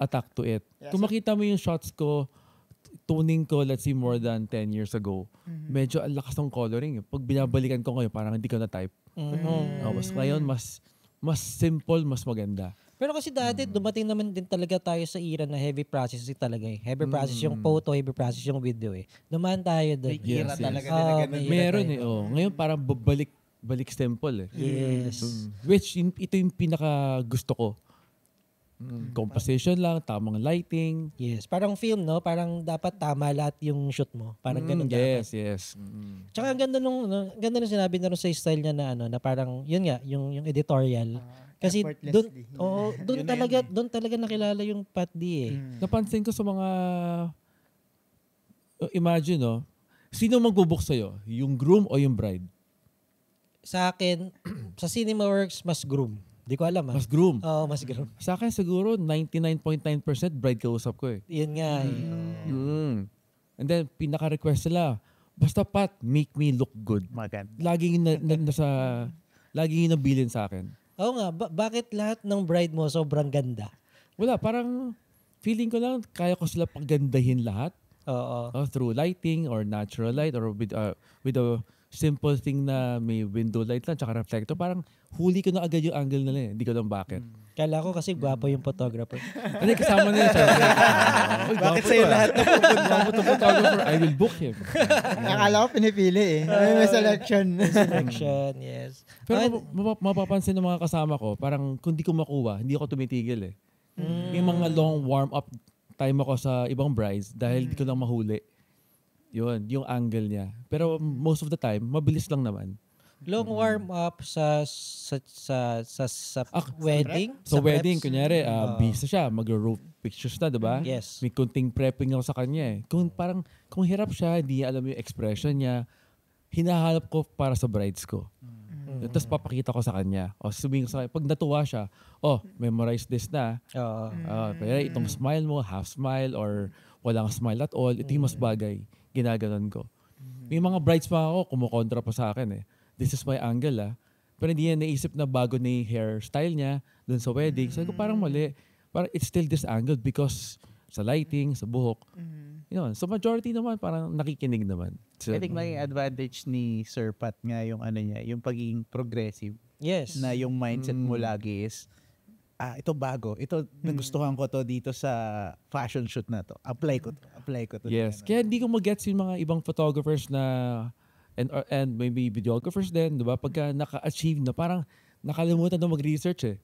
attack to it. Kung makita mo yung shots ko, toning ko, let's say more than 10 years ago, medyo ang lakas ng coloring. Pag binabalikan ko ngayon, parang hindi ko na-type. Mas ngayon, mas simple, mas maganda. Pero kasi dati, dumating naman din talaga tayo sa era na heavy processing talaga eh. Heavy process yung photo, heavy process yung video eh. Dumaan tayo doon. May era talaga din na ganun. Meron eh. Ngayon parang balik simple eh. Yes. Which, ito yung pinaka gusto ko. Composition lang, tamang lighting. Yes. Parang film, no? Parang dapat tama lahat yung shoot mo. Parang ganun dapat. Yes. Tsaka ang ganda nung sinabi na rin sa style niya na parang, yun nga, yung editorial. Kasi doon talaga nakilala yung Pat D eh. Napansin ko sa mga, imagine sino magbubook sa'yo? Yung groom o yung bride? Sa akin, sa Cinemaworks, mas groom. Di ko alam Mas groom? Oo, mas groom. Sa akin siguro 99.9% bride kausap ko eh. Yun nga eh. And then pinaka-request nila, basta Pat, make me look good. Maganda. Laging laging nabilin sa akin. Oo nga, bakit lahat ng bride mo sobrang ganda? Wala, parang feeling ko lang kaya ko sila paggandahin lahat. Oo. Through lighting or natural light or with a simple thing na may window light lang tsaka reflector. Parang huli ko na agad yung angle nila eh. Hindi ko lang bakit. Kala ko kasi gwapo yung photographer. Hindi, kasama na yun. Bakit sa'yo lahat na gwapo to photographer? I will book him. Akala ko pinipili eh. May selection. Yes. Pero mapapansin ng mga kasama ko, parang kung di ko makuha, hindi ako tumitigil eh. May mga long warm-up time ako sa ibang brides dahil di ko lang mahuli. Yun, yung angle niya. Pero most of the time, mabilis lang naman. Long warm-up sa wedding? Sa wedding, kunyari, bisa siya, mag-rope pictures na, diba? Yes. May kunting prepping ako sa kanya eh. Kung hirap siya, hindi alam yung expression niya, hinahanap ko para sa brides ko. Tapos papakita ko sa kanya. Sabihin ko sa kanya, pag natuwa siya, memorize this na. Kaya itong smile mo, half smile, or walang smile at all, ito yung mas bagay. Ginaganon ko. May mga brides pa ako, kumukontra pa sa akin eh. This is my angle Pero hindi niya naisip na bago na yung hairstyle niya dun sa wedding. Sabi ko parang mali. Parang it's still this angle because sa lighting, sa buhok. Yun. So majority naman parang nakikinig naman. So, I think may advantage ni Sir Pat nga yung yung pagiging progressive. Yes. Na yung mindset mo lagi is, ito bago. Ito, nagustuhan ko to dito sa fashion shoot na to. Apply ko to. Yes. Kaya hindi ko mag-gets yung mga ibang photographers na and maybe videographers din, di ba? Pagka naka-achieve na, parang nakalimutan na mag-research eh.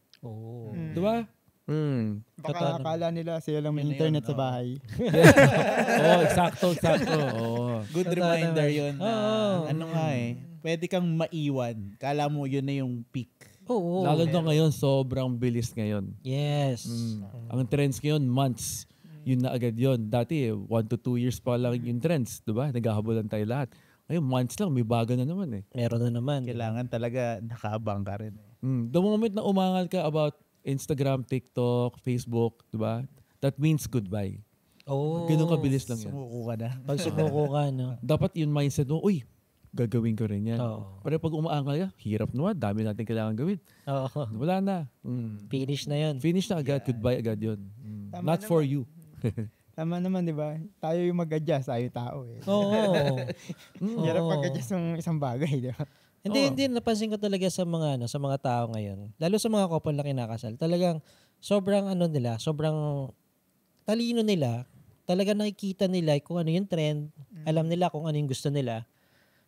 Di ba? Baka akala nila sila lang may internet sa bahay. Eksakto. Good reminder yun. Ano nga eh. pwede kang maiwan. Kala mo yun na yung peak. Oo. Lalo na ngayon, sobrang bilis ngayon. Yes. Ang trends ngayon, months. Yun na agad yun. Dati, 1 to 2 years pa lang yung trends. Diba? Naghahabulan tayo lahat. Ngayon, months lang, may bago na naman eh. Meron na naman. Kailangan talaga nakaabang ka rin. The moment na umangal ka about Instagram, TikTok, Facebook, diba? That means goodbye. Oh. Ganun kabilis lang yan. Sumuko ka na. Pag sumuko ka, no? Dapat yung mindset mo, uy, gagawin ko rin yan. Oo. Pero pag umaangal ka, hirap naman, dami natin kailangan gawin. Oo. Wala na. Finish na yun. Finish na agad, goodbye agad yun. Tama Not for you. Tama naman, di ba? Tayo yung mag-adjust, tayo tao eh. Oo. Hirap mag-adjust ng isang bagay, di ba? Hindi, napansin ko talaga sa mga sa mga tao ngayon. Lalo sa mga couple na kinakasal. Talagang sobrang sobrang talino nila. Talagang nakikita nila kung ano yung trend. Alam nila kung ano yung gusto nila.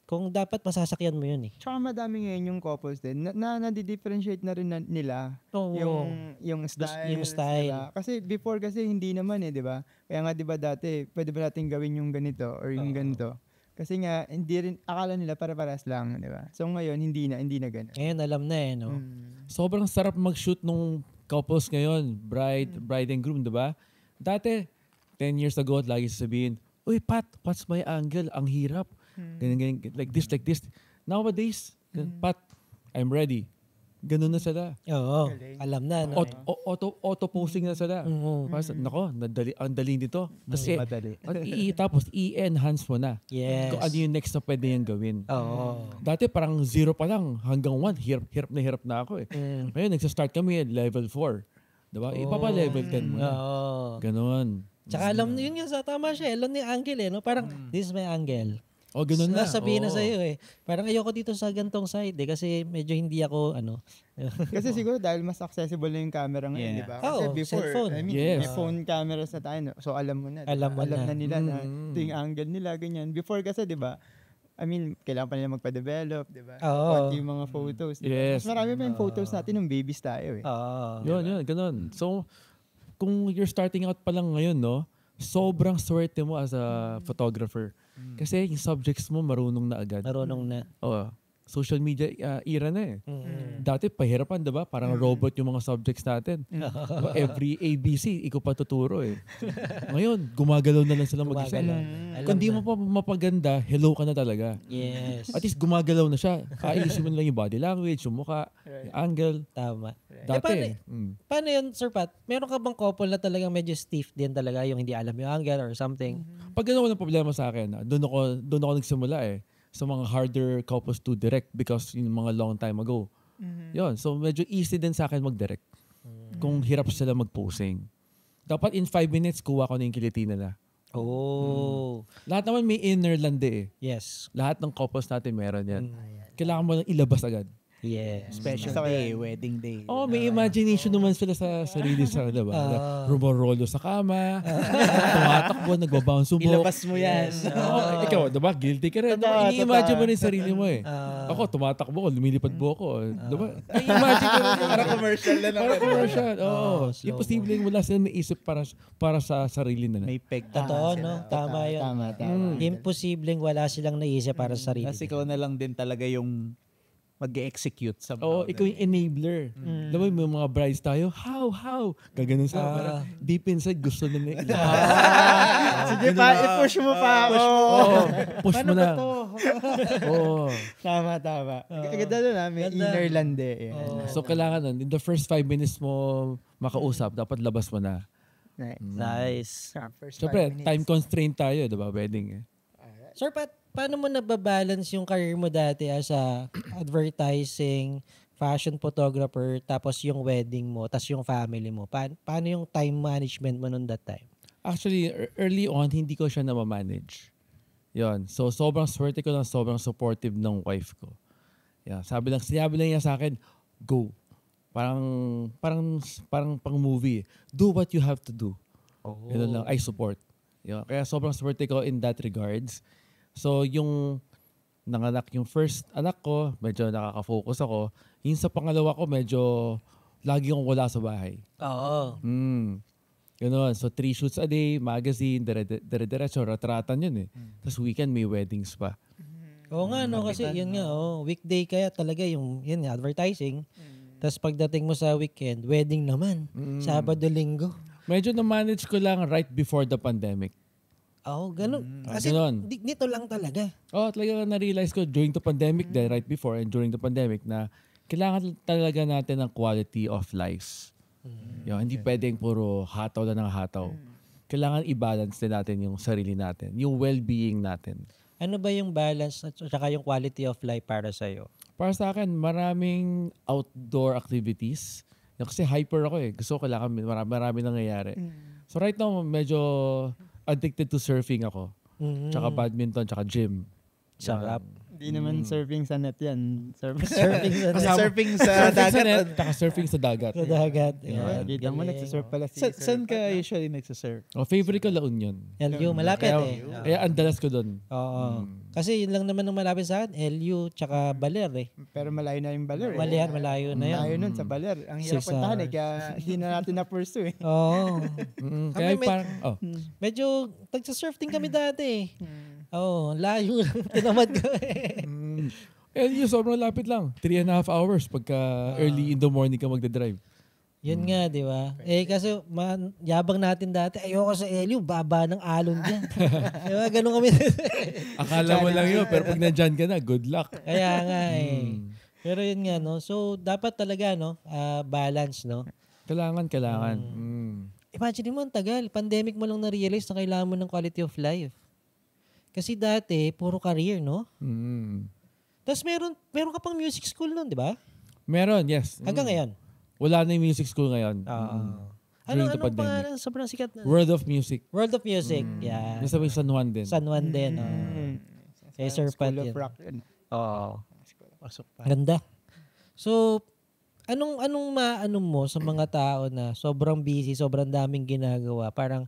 Kung dapat masasakyan mo yun eh. Tsaka madami ngayon yung couples din na nadi-differentiate na rin nila Oo. yung style. Yung style. Nila. Kasi before kasi hindi naman eh, di ba? Kaya nga di ba dati, pwede ba natin gawin yung ganito or yung ganito? Kasi nga, hindi rin, akala nila para-paras lang, di ba? So ngayon, hindi na ganun. Ngayon alam na eh, no? Sobrang sarap mag-shoot nung couples ngayon, bride and groom, diba? Dati, 10 years ago, lagi sasabihin, uy, Pat's my angle, ang hirap. Ganyan, like this. Nowadays, Pat, I'm ready. Ganun na sila. Oo. Alam na, no? Auto-posing na sila. Nako, ang dali nito. Madali. Tapos i-enhance mo na. Yes. Kung ano yung next na pwede niyang gawin. Oo. Dati parang 0 pa lang hanggang 1. Hirap na ako eh. Ngayon, nagsa-start kami at level 4. Diba? Ipapa level 10 mo na. Oo. Ganon. Tsaka alam niyo yun nga, tama siya. Alam ni angle eh, no? Parang, this is my angle. Ganon na. Sabihin na Oo. sa'yo eh. Parang ayoko dito sa gantong side eh. Kasi medyo hindi ako, Kasi siguro dahil mas accessible na yung camera ngayon, Yeah. di ba? Kasi Oo, before, cellphone. I mean, Yes. may phone cameras na tayo. So alam mo na. Diba? Alam mo na. nila na ito yung angle nila, ganyan. Before kasi, di ba? I mean, kailangan pa nila magpa-develop, di ba? Oo. Pati yung mga photos. Diba? Yes. Mas marami pa yung photos natin nung babies tayo eh. Oo. Yun, ganon. So, kung you're starting out pa lang ngayon, no, sobrang swerte mo as a photographer. Kasi yung subjects mo marunong na agad. Marunong na. Oo. Social media era na eh. Dati pahirapan, diba? Parang robot yung mga subjects natin. Diba? Every ABC, ikaw pa tuturo eh. Ngayon, gumagalaw na lang sila mag-isa. Gumagalaw. Kung di mo pa mapaganda, hello ka na talaga. Yes. At least gumagalaw na siya. Ayusin mo na lang yung body language, yung mukha, yung angle. Tama. Dati. Paano yun, Sir Pat? Meron ka bang couple na talagang medyo stiff din talaga, yung hindi alam yung angle or something? Pag gano'n walang problema sa akin, doon ako nagsimula eh. Sa mga harder couples to direct because yung mga long time ago. Yun. So medyo easy din sa akin mag-direct. Kung hirap sila mag-posing. Dapat in 5 minutes, kuha ko na yung kiliti nila. Oh. Lahat naman may inner lande eh. Yes. Lahat ng couples natin meron yan. Kailangan mo lang ilabas agad. Yes. Special day, wedding day. May imagination naman sila sa sarili sa, diba? Rumorolo sa kama, tumatakbo, nagbabounce yung buhok. Ilabas mo yan. Ikaw, diba? Guilty ka rin. Diba? Ini-imagine mo rin sarili mo eh. Ako, tumatakbo ko, lumilipad buhok ko. Diba? I-imagine ko rin. Parang commercial na Parang commercial. Oo. slow Imposible yung wala silang naisip para sa sarili nila. May peg. Totoo, no? Tama yun. Tama. Imposibleng wala silang naisip para sa sarili. Kasi ikaw na lang din talaga yung mag-execute sa Oo, ikaw yung enabler. Diba may mga brides tayo, how? Gaganon sa parang deep inside gusto nila. Sige pa, i-push mo pa ako. Push mo na. Oo. Tama. Ganda doon may inner lande. So kailangan nun, in the first 5 minutes mo makausap, dapat labas mo na. Nice. First Siyempre, 5 minutes. time constraint tayo, diba? Wedding eh. Sir Pat, paano mo nababalance yung career mo dati as a advertising, fashion photographer, tapos yung wedding mo, tapos yung family mo? Paano yung time management mo noon that time? Actually, early on, hindi ko siya na-manage. Yun. So, sobrang swerte ko lang, sobrang supportive ng wife ko. Yeah. Sinabi lang niya sa akin, go. Parang pang movie. Do what you have to do. Yun lang, I support. Yeah. Kaya sobrang swerte ko in that regards. So, yung nanganak yung first anak ko, medyo nakaka-focus ako. Yung sa pangalawa ko, medyo lagi akong wala sa bahay. Oo. Ganun. So, 3 shoots a day, magazine, dire-diretso, ratratan yun eh. Tapos weekend, may weddings pa. Oo nga, no, kasi yun nga, weekday kaya talaga yung advertising. Tapos pagdating mo sa weekend, wedding naman. Sabado, linggo. Medyo na-manage ko lang right before the pandemic. Ganun. Kasi nito lang talaga. Talaga na-realize ko during the pandemic right before and during the pandemic na kailangan talaga natin ng quality of life. Hindi pwedeng puro hataw lang ng hataw. Kailangan i-balance din natin yung sarili natin, yung well-being natin. Ano ba yung balance at saka yung quality of life para sa'yo? Para sa akin, maraming outdoor activities. Kasi hyper ako eh. Gusto ko kailangan marami nangyayari. So right now, medyo addicted to surfing ako. Tsaka badminton, tsaka gym. Sarap. Hindi naman surfing sa net yan. Surfing sa dagat. Tsaka surfing sa dagat. Sa dagat. Kita mo, nagsasurf pala si Saan ka usually nagsasurf? Favorite ko La Union. LU, malapit Kaya ang dalas ko doon. Oo. Kasi yun lang naman ang malapit sa akin, LU tsaka Baler eh. Pero malayo na yung Baler. Malayo na yun. Malayo nun sa Baler. Ang hirap puntahan kaya hindi na natin na-pursue eh. Oo. Kaya parang, medyo nagsasurf din kami dati eh. Layo lang. Tinamad ko eh. LU, sobrang lapit lang. 3.5 hours pagka early in the morning ka magdadrive. Yun nga, di ba? Kasi yabang natin dati, ayoko sa LU, baba ng alon dyan. Di ba? Ganun kami. Akala mo lang yun, pero pag nandyan ka na, good luck. Kaya nga eh. Pero yun nga, no? So, dapat talaga, no? Balance, no? Kailangan. Imagine mo, ang tagal. Pandemic mo lang na-realize na kailangan mo ng quality of life. Kasi dati, puro career, no? Tapos meron ka pang music school nun, di ba? Meron, yes. Hanggang ngayon? Wala na yung music school ngayon. Anong pangalan? Sobrang sikat na. World of Music. World of Music, yeah. Nasa may San Juan din. San Juan din. Kay Sir Pat School yun. of Rock yun. Pasok pa. Ganda. So, anong maano mo sa mga tao na sobrang busy, sobrang daming ginagawa, parang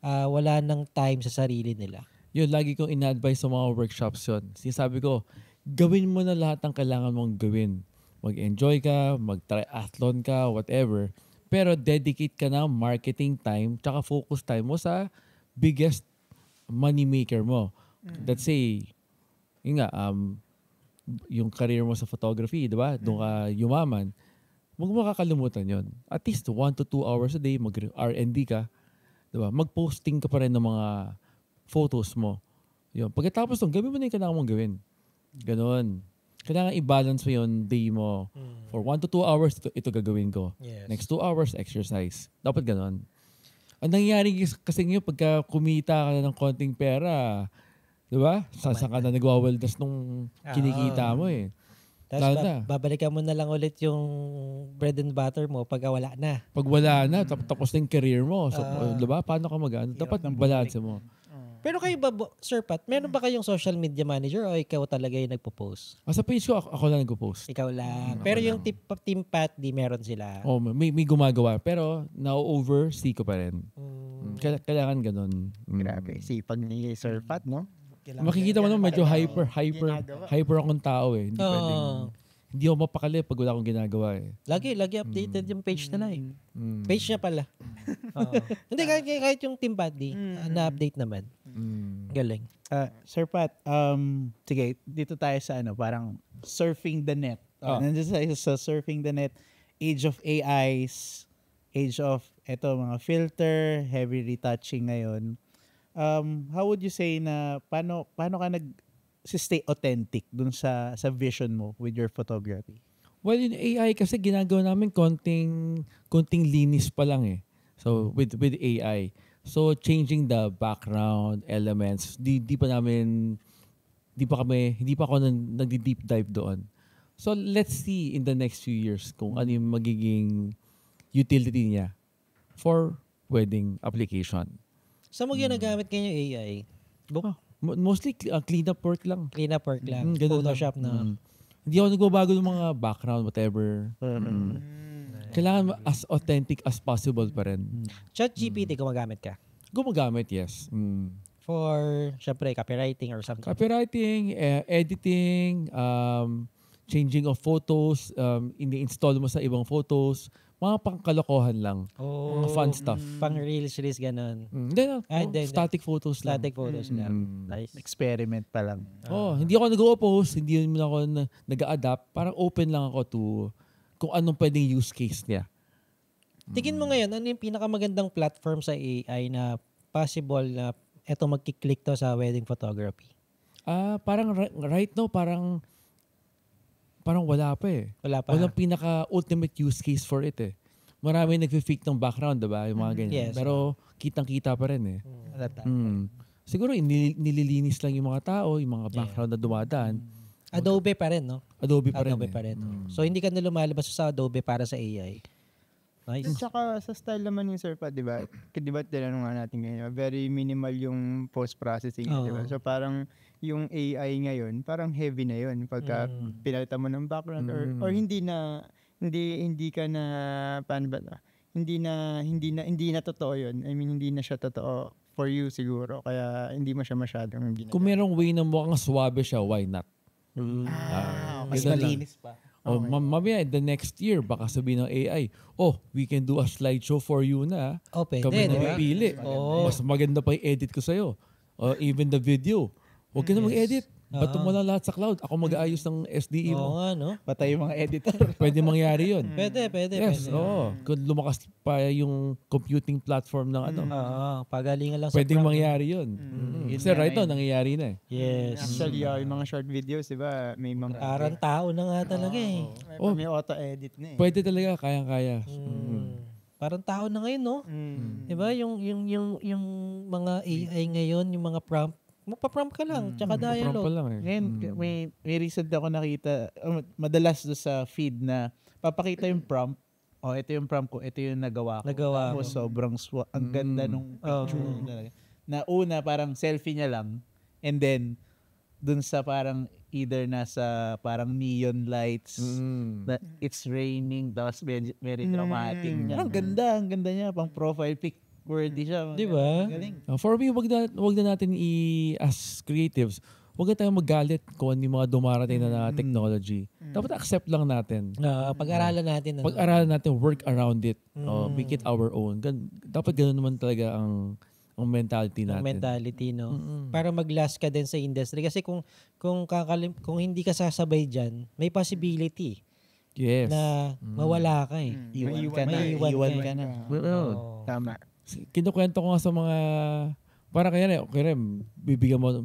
wala nang time sa sarili nila? Yun, lagi kong ina-advise sa mga workshops yun. Sinasabi ko, gawin mo na lahat ng kailangan mong gawin. Mag-enjoy ka, mag-triathlon ka, whatever. Pero dedicate ka na marketing time tsaka focus time mo sa biggest money maker mo. Let's say, yung career mo sa photography, di ba? Doon ka yumaman. Huwag mo kakalimutan yun. At least 1 to 2 hours a day, mag-R&D ka. Di ba? Mag-posting ka pa rin ng mga photos mo. Yun. Pagkatapos nung, gawin mo na yung kailangan mong gawin. Ganon. Kailangan i-balance mo yung day mo. For 1 to 2 hours, ito gagawin ko. Yes. Next 2 hours, exercise. Dapat ganon. Ang nangyayari kasi ngayon, pagka kumita ka na ng konting pera, di ba? Saan ka na nagwawaldas nung kinikita mo eh. Tapos babalikan mo na lang ulit yung bread and butter mo pag wala na. Pag wala na, tapos na yung career mo. So, di ba? Paano ka mag-ano? Dapat balance mo. Pero kayo ba, Sir Pat, meron ba kayong social media manager o ikaw talaga yung nagpo-post? Sa page ko, ako lang nagpo-post. Ikaw lang. Pero yung Team Pat, di meron sila. May gumagawa. Pero na-oversee ko pa rin. Kailangan ganun. Grabe. Sipag ni Sir Pat, no? Makikita mo naman medyo hyper akong tao eh. Hindi pwedeng, hindi ako mapakali pag wala akong ginagawa eh. Lagi updated yung page na eh. Page niya pala. Hindi, kahit yung Team Pat, na-update naman. Galing. Sir Pat, sige, dito tayo sa parang surfing the net. Nandiyan tayo sa surfing the net, age of AIs, age of mga filter, heavy retouching ngayon. How would you say na paano ka stay authentic dun sa vision mo with your photography? Well, in AI kasi ginagawa namin konting linis pa lang eh. So with AI. So changing the background elements, hindi pa ako nagdi-deep dive doon. So let's see in the next few years kung ano yung magiging utility niya for wedding application. Saan mo ginagamit kayo yung AI? Mostly clean up work lang. Clean up work lang. Photoshop na. Hindi ako nagbabago ng mga background, whatever. Kailangan as authentic as possible pa rin. ChatGPT, gumagamit ka? Gumagamit, yes. For, syempre, copywriting or something? Copywriting, editing, changing of photos, ini-install mo sa ibang photos, mga pangkalokohan lang. Mga fun stuff. Pang reels, ganun. Hindi na. Static photos lang. Static photos lang. Nice. Experiment pa lang. Hindi ako nag-o-post, hindi naman ako nag-a-adapt. Parang open lang ako to kung anong pwedeng use case niya. Tingin mo ngayon, ano yung pinakamagandang platform sa AI na possible na eto magkiklik to sa wedding photography? Parang right now, parang wala pa eh. Wala pa. Walang pinaka-ultimate use case for it eh. Marami nag-fake ng background, diba? Yung mga ganyan. Yes. Pero kitang-kita pa rin eh. Siguro nililinis lang yung mga tao, yung mga background na dumadaan. Adobe pa rin, no? Adobe pa rin. So, hindi ka na lumalabas sa Adobe para sa AI. Nice. At saka sa style naman yung Sir Pat, di ba? Di ba tinanong nga natin ngayon, very minimal yung post-processing, di ba? So parang yung AI ngayon, parang heavy na yun pagka pinalitan mo ng background or hindi ka na paano ba? Hindi na totoo yun. I mean, hindi na siya totoo for you siguro. Kaya hindi mo siya masyadong ginagamit. Kung merong way na mukhang swabe siya, why not? Mas malinis pa. Mamaya, the next year, baka sabihin ng AI, we can do a slideshow for you na. Pwede, kami na diba? pipili. Mas maganda pa yung edit ko sa'yo. Even the video. Huwag ka na mag-edit. Bato mo lang lahat sa cloud. Ako mag-aayos ng SDE mo. No? Patay yung mga editor. Pwede mangyari yun. Pwede. Yes, kung lumakas pa yung computing platform ng ano. Pagalingan lang sa Pwedeng mangyari yun. Kasi right now, nangyayari na eh. Yes. Actually, yung mga short videos, di ba? May mga... Parang tao na nga talaga eh. May auto-edit na eh. Pwede talaga, kayang-kaya. Parang tao na ngayon, no? Diba? Yung mga AI ngayon, yung mga prompt, magpa-prompt ka lang, tsaka dialogue. Lang eh. Ngayon, may recent ako nakita, madalas do sa feed na papakita yung prompt. Ito yung prompt ko, ito yung nagawa ko. Tapos sobrang ang ganda nung picture. Na una, parang selfie niya lang. And then, dun sa parang either nasa parang neon lights, na it's raining, tapos very dramatic. Ang ganda niya, pang profile pic. Worthy siya. Di ba? For me, wag na natin as creatives, wag na tayong magalit kung ano yung mga dumarating na technology. Dapat accept lang natin. Pag-aralan natin. Pag-aralan natin, work around it. Make it our own. Dapat ganoon naman talaga ang mentality natin. Ang mentality, no? Para mag-last ka din sa industry. Kasi kung hindi ka sasabay dyan, may possibility. Yes. Na mawala ka eh. Iwan ka na. Tama. Kinukwento ko nga sa mga, para kaya bibigyan mo,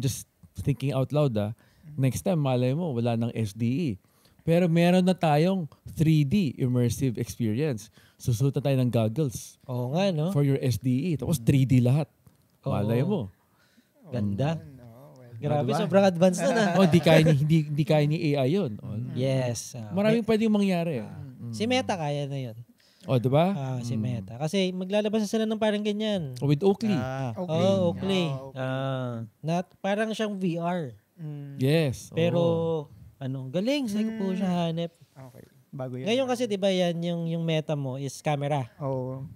just thinking out loud next time, malay mo, wala ng SDE. Pero meron na tayong 3D immersive experience. Susutan tayo ng goggles. Oo nga, no? For your SDE. Tapos 3D lahat. Malay mo. Ganda. Grabe, sobrang advanced na. Di kaya ni AI yun. Yes. Maraming pwedeng mangyari. Si Meta kaya na yun. Diba? Si Meta. Kasi maglalabas na sila ng parang ganyan. With Oakley. Oakley. Parang siyang VR. Yes. Pero, galing. Sige po siya hanep. Okay. Bago yan. Ngayon kasi 'di ba yan yung Meta mo is camera.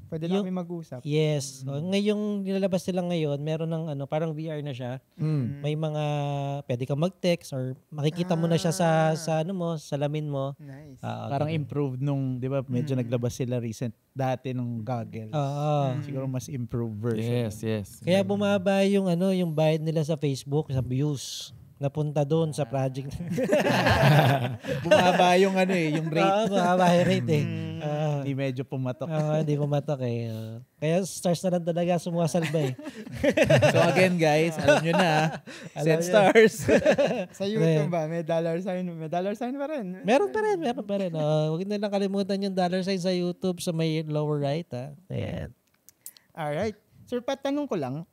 Pwede lang kami mag-usap. Yes. Ngayong nilalabas nila ngayon, meron ng parang VR na siya. May mga pwede kang mag-text or makikita mo na siya sa salamin mo. Nice. Parang improved nung, 'di ba, medyo naglabas sila recent dati nung goggles. Siguro mas improved version. Yes. Kaya bumaba yung yung bayad nila sa Facebook, sa views. Napunta doon sa project. Bumaba yung yung rate. Bumaba yung rate eh. Hindi medyo pumatok. Hindi pumatok eh. Kaya stars na lang talaga sumusalba eh. So again guys, alam nyo na. Send stars. Sa YouTube ba? May dollar sign? May dollar sign pa rin? Meron pa rin. Huwag na lang kalimutan yung dollar sign sa YouTube sa may lower right. Ayan. Alright. Sir Pat, tanong ko lang,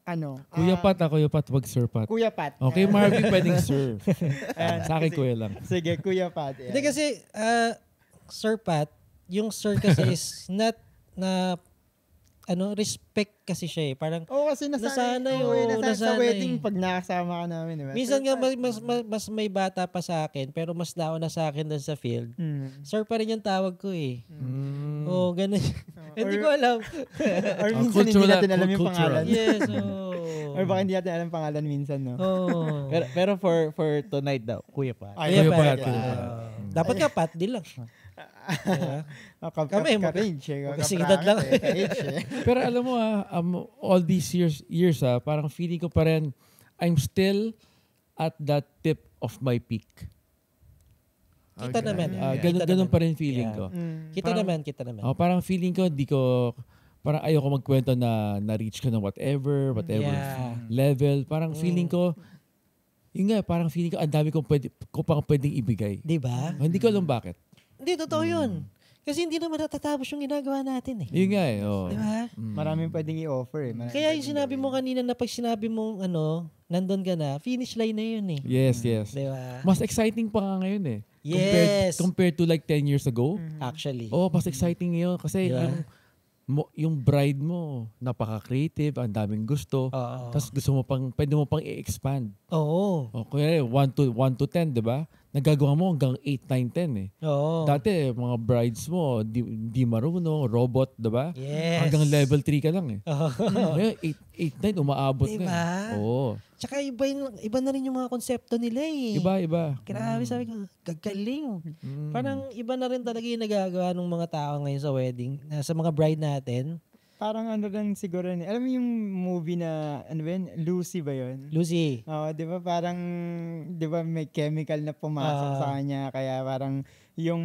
Kuya Pat, wag Sir Pat. Kuya Pat. Okay, Marvin, pwedeng Sir. Sa akin, Kuya lang. Sige, Kuya Pat. Hindi kasi, Sir Pat, yung Sir kasi is not na, respect kasi siya eh. Parang, kasi nasanay sa wedding pag nakasama ka namin. Diba? Minsan nga, mas may bata pa sa akin, pero mas nauna sa akin doon sa field. Sir pa rin yung tawag ko eh. Ganun. Hindi ko alam. Or minsan hindi natin alam yung pangalan. Yes. Or baka hindi natin alam pangalan minsan, no? Pero for tonight daw, Kuya Pat. Kuya Pat. Dapat ka Pat, di lang. Diba? Kami, magkasidad lang. Pero alam mo all these years parang feeling ko pa rin, I'm still at that tip of my peak. Kita naman. Ganun pa rin feeling ko. Kita naman. Parang feeling ko, parang ayoko magkwento na na-reach ko ng whatever level. Parang feeling ko, parang feeling ko, ang dami ko pang pwedeng ibigay. Diba? Hindi ko alam bakit. Hindi, totoo yun. Kasi hindi naman natatapos yung ginagawa natin eh. Yun nga eh. Oh. Diba? Maraming pwedeng i-offer eh. Kaya yung sinabi mo kanina na pag sinabi mong nandun ka na, finish line na yun eh. Yes. Diba? Mas exciting pa nga ngayon eh. Yes. Compared to like 10 years ago. Actually. Mas exciting yun. Kasi yung bride mo, napaka-creative, ang daming gusto. Tapos pwede mo pang i-expand. Oo. Kaya 1 to 10, di ba? Nagagawa mo hanggang 8, 9, 10 eh. Oo. Dati, mga brides mo, di marunong, robot, di ba? Yes. Hanggang level 3 ka lang eh. Ngayon, 8, 9, umaabot diba? na eh. Oo. Tsaka iba na rin yung mga konsepto nila eh. Iba. Grabe, sabi ko, gagaling. Parang iba na rin talaga yung nagagawa ng mga tao ngayon sa wedding, sa mga bride natin. Parang rin siguro, alam mo yung movie na, Lucy ba yun? Lucy. Di ba parang, may chemical na pumasok sa kanya, kaya parang yung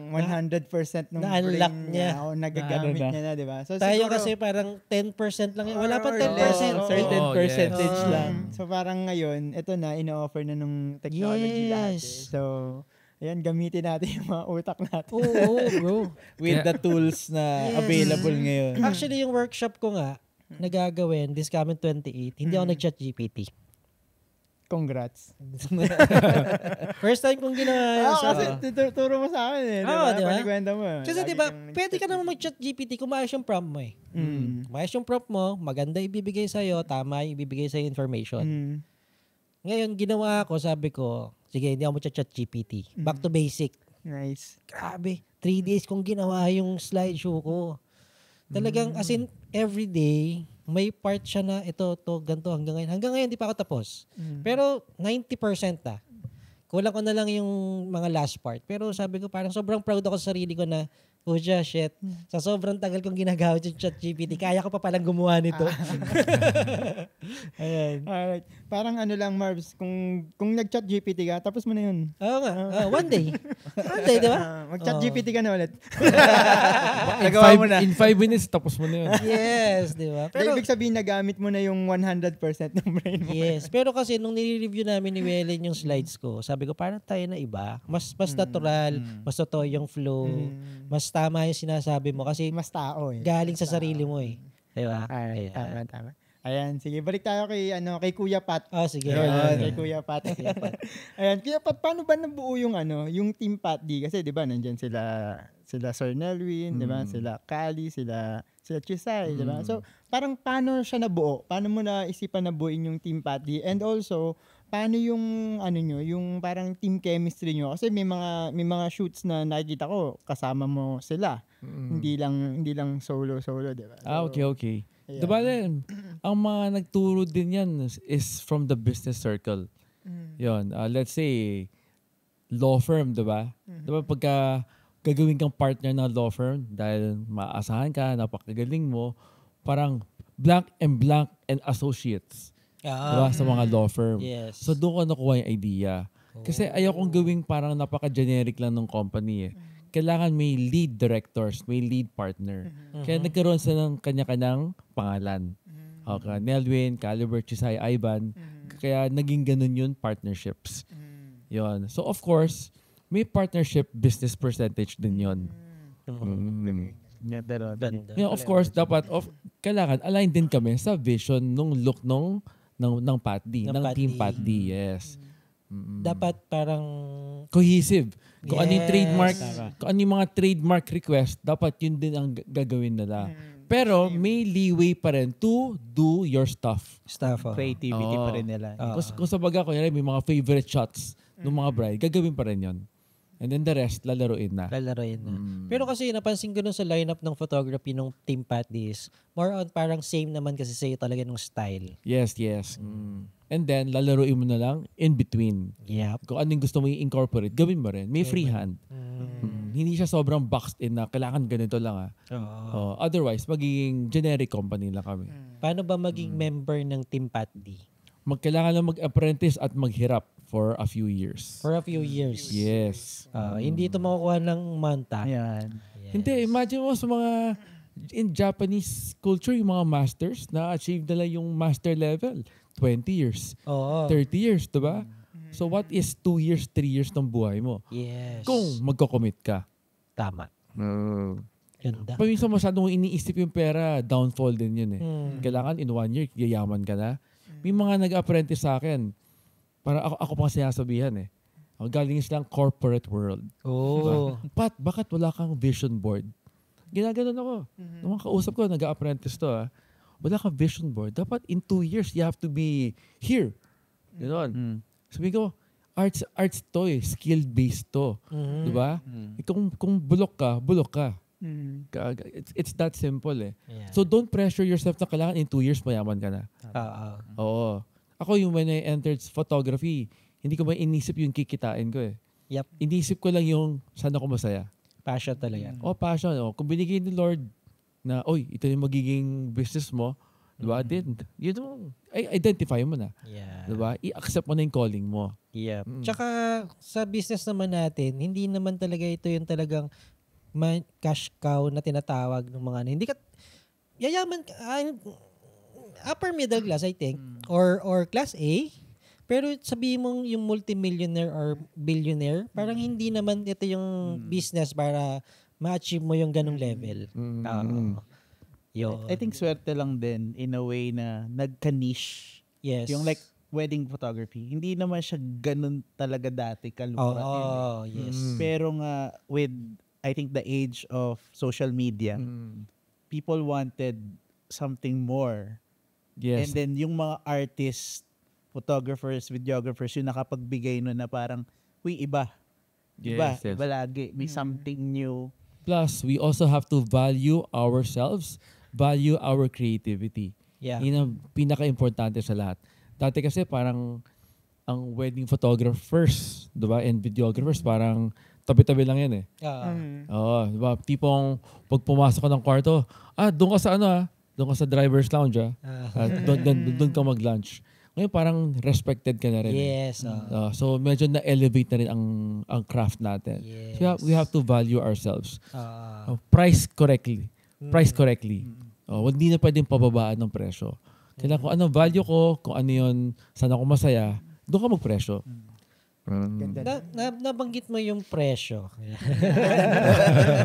100% ng na-unlock brain niya. Nagagamit niya na, di ba? So, tayo siguro, kasi parang 10% lang. Wala pa 10%. Certain percentage lang. So parang ngayon, ito na, ino-offer na nung technology dati. So, ayan, gamitin natin yung mga utak natin. Oo, bro. With the tools na available ngayon. Actually, yung workshop ko nga, nagagawin this coming 28, hindi ako nag-chat GPT. Congrats. First time kong ginawa yun. Kasi turo mo sa akin eh. Diba? Panikwenta mo. Kasi diba, pwede ka naman mag-chat GPT kung maayos yung prompt mo eh. Maayos yung prompt mo, maganda ibibigay sa'yo, tama ibibigay sa'yo information. Ngayon, ginawa ko, sabi ko, sige, hindi ako mag-chat GPT. Back to basic. Nice. Grabe. 3 days kong ginawa yung slideshow ko. Talagang, as in, everyday, may part siya na ito, ganito, hanggang ngayon. Hanggang ngayon, di pa ako tapos. Pero, 90% na. Kulang ko na lang yung mga last part. Pero sabi ko, parang sobrang proud ako sa sarili ko na, shit. Sa sobrang tagal kong ginagawa yung chat GPT, kaya ko pa palang gumawa nito. Ayan. Alright. Parang lang, Marbs, kung nag-chat GPT ka, tapos mo na yun. Oo nga. One day. One day, di ba? Mag-chat GPT ka na ulit. Nagawa mo na. In 5 minutes, tapos mo na yun. Yes, di ba? Pero ibig sabihin, nagamit mo na yung 100% ng brain mo. Yes. Pero kasi, nung nire-review namin ni Wellen yung slides ko, sabi ko, parang tayo na iba. Mas natural, mas totoo yung flow, mas tama yung sinasabi mo kasi mas tao eh. Galing sa sarili mo eh. Diba? Tama. Ayan, sige, balik tayo kay Kuya Pat. Sige. Kay Kuya Pat. Ayan, Kuya Pat, paano ba nabuo yung yung Team Pat D? Kasi 'di ba, nandiyan sila Sir Nelwin, 'di ba? Sila Kali, sila Chisay, 'di ba? So, parang paano siya nabuo? Paano mo na isipan na buuin yung Team Pat D? And also, paano yung yung parang team chemistry nyo? Kasi may mga shoots na nakikita ko kasama mo sila. Hindi lang solo, 'di ba? So, Okay. Yeah. Diba din, ang mga nagturo din yan is from the business circle. Yun, let's say, law firm, diba? Diba pagka gagawin kang partner ng law firm, dahil maasahan ka, napakagaling mo, parang blank and associates. Diba? Sa mga law firm. Yes. So doon ko nakuha yung idea. Kasi ayokong gawing parang napaka-generic lang ng company eh. Kailangan may lead directors, may lead partner. Kaya nagkaroon sila ng kanya-kanyang pangalan. Okay, Nelwin, Caliber, Chisay, Ivan. Kaya naging ganun yun, partnerships. Yun. So of course, may partnership business percentage din yun. Of course, dapat kailangan align din kami sa vision nung look ng Pat D, ng Team Pat D. Yes. Dapat parang cohesive. Kung ano yung trademark, kung ano yung mga trademark request, dapat yun din ang gagawin nila. Pero may leeway pa rin to do your stuff. Creativity pa rin nila. Kung sa baga ko, may mga favorite shots ng mga bride, gagawin pa rin yun. And then the rest, lalaroin na. Pero kasi napansin ko nun sa lineup ng photography ng Team Pat D is more on parang same naman kasi sa'yo talaga ng style. Yes. And then, lalaruin mo na lang in between. Yep. Kung anong gusto mo i-incorporate, gawin mo rin. May free hand. Hindi siya sobrang boxed in na kailangan ganito lang. Otherwise, magiging generic company lang kami. Paano ba maging member ng Team Pat D? Kailangan lang mag-apprentice at maghirap for a few years. For a few years. Yes. Hindi ito makukuha ng monta. Yan. Yes. Hindi, imagine mo sa mga in Japanese culture, yung mga masters na-achieve nila yung master level. 20 years. Oo. 30 years, diba? So what is 2 years, 3 years ng buhay mo? Yes. Kung magko-commit ka. Tama. Ganda. Paminsan masyadong iniisip yung pera, downfall din yun eh. Kailangan in 1 year, yayaman ka na. May mga nag-apprentice sa akin, para ako pang sinasabihan eh. Galing silang corporate world. Oh. Pat, bakit wala kang vision board? Ginaganon ako. Nung kausap ko, nag-apprentice to wala kang vision board. Dapat in 2 years, you have to be here. Ganon. Sabi ko, arts to eh. Skill-based to. Diba? Kung bulok ka. It's that simple eh. Yeah. So don't pressure yourself na kailangan in 2 years mayaman ka na. Oo. Ako when I entered photography, hindi ko ba inisip yung kikitain ko eh. Yep. Inisip ko lang yung saan ako masaya. Passion talaga. Passion. Kung binigay ni Lord na, ito yung magiging business mo, diba? Then, identify mo na. Yeah. Diba? I-accept mo na yung calling mo. Yep. Tsaka sa business naman natin, hindi naman talaga ito yung talagang cash cow na tinatawag ng mga hindi ka yayaman upper middle class I think or class A, pero sabihin mong yung multimillionaire or billionaire, parang hindi naman ito yung business para ma-achieve mo yung ganung level. I think swerte lang din in a way na nagka-niche. Yes. Yung like wedding photography. Hindi naman siya ganun talaga dati kaluprat. Yes. Pero nga with I think the age of social media, people wanted something more. Yes. And then yung mga artists, photographers, videographers, yung nakapagbigay nun na parang, iba. Iba lagi. May something new. Plus, we also have to value ourselves, value our creativity. Yeah. Yun ang pinaka-importante sa lahat. Dati kasi parang ang wedding photographers, diba, and videographers, parang tabi-tabi lang yan eh. Diba? Tipong pag pumasok ka ng kwarto, doon ka sa doon ka sa driver's lounge doon ka mag-lunch. Ngayon parang respected ka na rin. Yes. So medyo na-elevate na rin ang craft natin. Yes. So we have to value ourselves. Price correctly. Hindi na pwedeng pababaan ng presyo. Kailangan kung anong value ko, kung ano yun, saan ako masaya, doon ka magpresyo. Nabanggit mo yung presyo.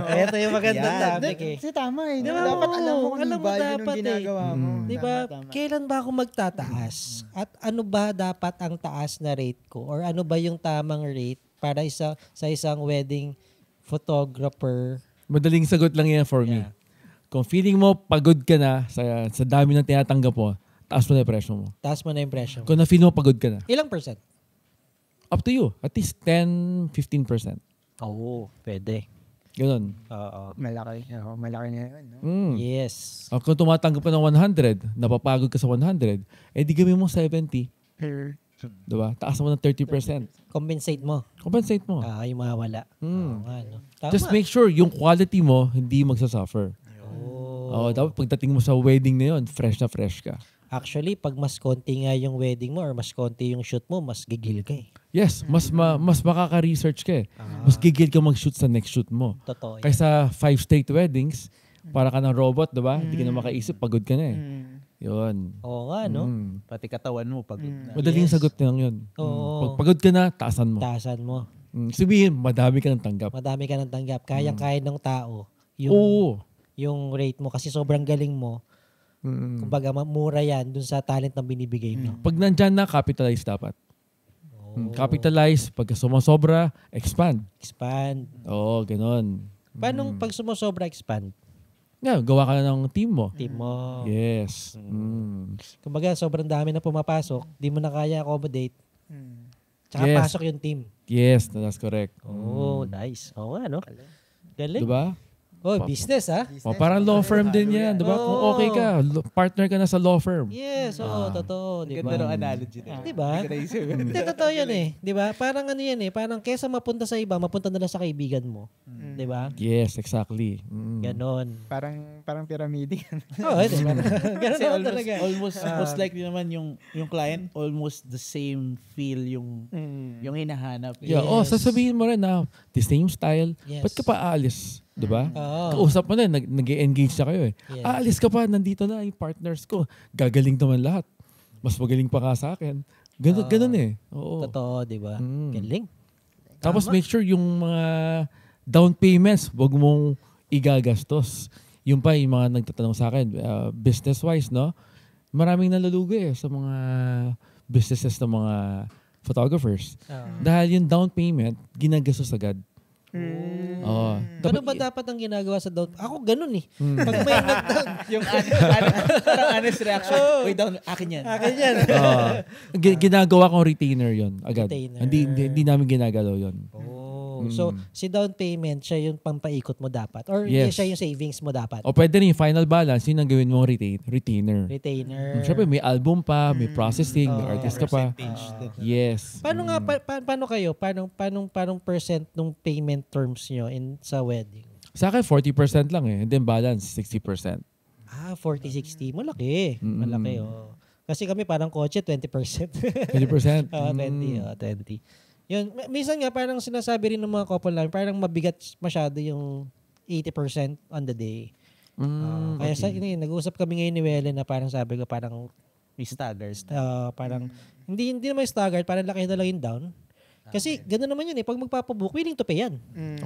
Ito yung magandang topic eh. Kasi tama eh. Diba, dapat alam mo kung alam anong mo value dapat ng ginagawa mo. Diba? Tama. Kailan ba ako magtataas? At ano ba dapat ang taas na rate ko? Or ano ba yung tamang rate para sa isang wedding photographer? Madaling sagot lang yan for me. Kung feeling mo pagod ka na sa dami ng tinatanggap mo, taas mo na yung presyo mo. Taas mo na yung presyo. Kung na-feel mo pagod ka na. Ilang percent? Up to you. At least 10-15%. Oo, pwede. Ganun. Oo. Malaki. Malaki na yun. No? Yes. Kung tumatanggap ka ng 100, napapagod ka sa 100, di gawin mo 70. Diba? Taas mo ng 30%. Compensate mo. Yung mawawala. Oo nga, no? Tama. Just make sure yung quality mo hindi magsasuffer. Dapat pagdating mo sa wedding na yun, fresh na fresh ka. Actually, pag mas konti nga yung wedding mo or mas konti yung shoot mo, mas gigil ka eh. Yes, mas makaka-research ka eh. Mas gigil ka mag-shoot sa next shoot mo. Totoo. Kaysa 5 straight weddings, para ka ng robot, diba? Hindi ka na makaisip, pagod ka na eh. Yun. Oo nga, no? Pati katawan mo pagod na. Madaling sagot na lang yun. Oo. Pag pagod ka na, taasan mo. Taasan mo. Sabihin, madami ka ng tanggap. Kayang-kaya ng tao. Yung rate mo kasi sobrang galing mo. Kumbaga, mura yan dun sa talent na binibigay mo. Pag nandyan na, capitalize dapat. Capitalize, pag sumasobra, expand. Oo, ganun. Paano pag sumasobra, expand? Gawa ka na ng team mo. Yes. Kumbaga, sobrang dami na pumapasok, di mo na kaya accommodate. Tsaka pasok yung team. Yes, that's correct. Nice. Oo nga, no? Galing. Diba? Oh, business Parang law firm din yan, di ba? Kung okay ka, partner ka na sa law firm. Yes, totoo, di ba? Ganda ng analogy na. Di ba? Hindi, totoo yan di ba? Parang ano yan parang kesa mapunta sa iba, mapunta na lang sa kaibigan mo. Di ba? Yes, exactly. Ganon. Parang pyramid. Oo, di ba? Ganon naman talaga. Almost most likely naman yung client almost the same feel yung hinahanap. Yeah, sasabihin mo rin na the same style. Yes. Ba't ka pa aalis? Diba? Oo. Kausap mo na, nag-engage na kayo Yes. Aalis ka pa, nandito na yung partners ko. Gagaling naman lahat. Mas magaling pa ka sa akin. Ganun Oo. Totoo, di ba? Galing. Tapos make sure yung mga down payments, wag mong igagastos. Yung pa, yung mga nagtatanong sa akin, business-wise, no? Maraming nalulugi sa mga businesses ng mga photographers. Dahil yung down payment, ginagastos agad. Ganun ba dapat ang ginagawa sa down? Ako ganun Pag may nag-down. Yung parang honest reaction. Wait down, akin yan. Ginagawa kong retainer yon agad. Retainer. Hindi namin ginagalaw yon. So, si down payment, siya yung pampaikot mo dapat? Or Yes. siya yung savings mo dapat? O pwede rin yung final balance, yun ang gawin mong retainer. Retainer. Siyempre, may album pa, may processing, may artist ka pa. Yes. Paano nga, paano kayo? Paano percent ng payment terms nyo sa wedding? Sa akin, 40% lang And then balance, 60%. 40-60. Malaki. Malaki, Kasi kami parang kotse, 20%. 20%? 20. Yun, minsan nga parang sinasabi rin ng mga couple namin, parang mabigat masyado yung 80% on the day. Kaya nag-uusap kami ngayon ni Wellen na parang sabi ko parang May staggered. parang hindi naman staggered, parang laki na lang yung down. Kasi gano'n naman yun pag magpapabook, willing to pay yan.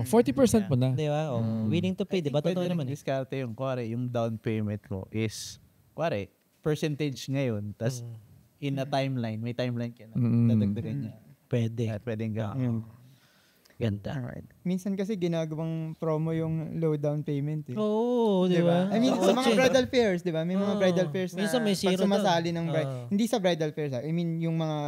40% mo na. Di ba? Willing to pay, di ba? Totoo naman Diskarte yung yung down payment mo is percentage ngayon, tas in a timeline, may timeline ka na. Dadagdagan niya. Pwede. At pwedeng gawin. Ganda. Alright. Minsan kasi ginagawang promo yung low down payment Oo, di ba? I mean, sa mga bridal fairs, di ba? May mga bridal fairs na minsan may pag zero sumasali ng hindi sa bridal fairs. I mean, yung mga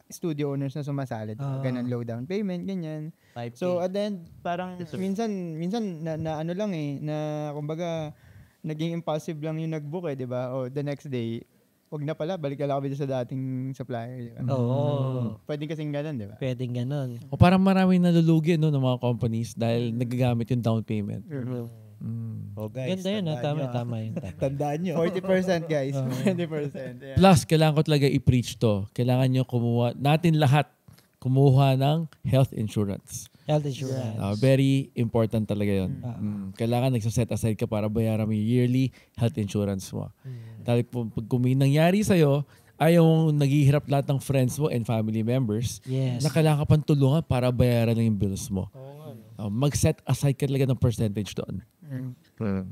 studio owners na sumasali, ganun low down payment, ganyan. So, at the end, parang minsan na ano lang na kumbaga, naging impulsive lang yung nag-book di ba? O the next day, wag na pala, balik ka lang kami sa dating supplier. Diba? Pwedeng kasing ganun, di ba? Pwedeng ganun. O parang maraming nalulugi ng mga companies dahil nagagamit yung down payment. Guys, ganda yun tama yun. Tandaan nyo. 40% guys. 40%. Plus, kailangan ko talaga i-preach to. Kailangan nyo natin lahat kumuha ng health insurance. Health insurance. Very important talaga yun. Kailangan nagsaset aside ka para bayaran mo yung yearly health insurance mo. Dahil pag may nangyari sa'yo, ayaw naghihirap lahat ng friends mo and family members na kailangan ka pang tulungan para bayaran yung bills mo. Mag-set aside ka talaga ng percentage doon.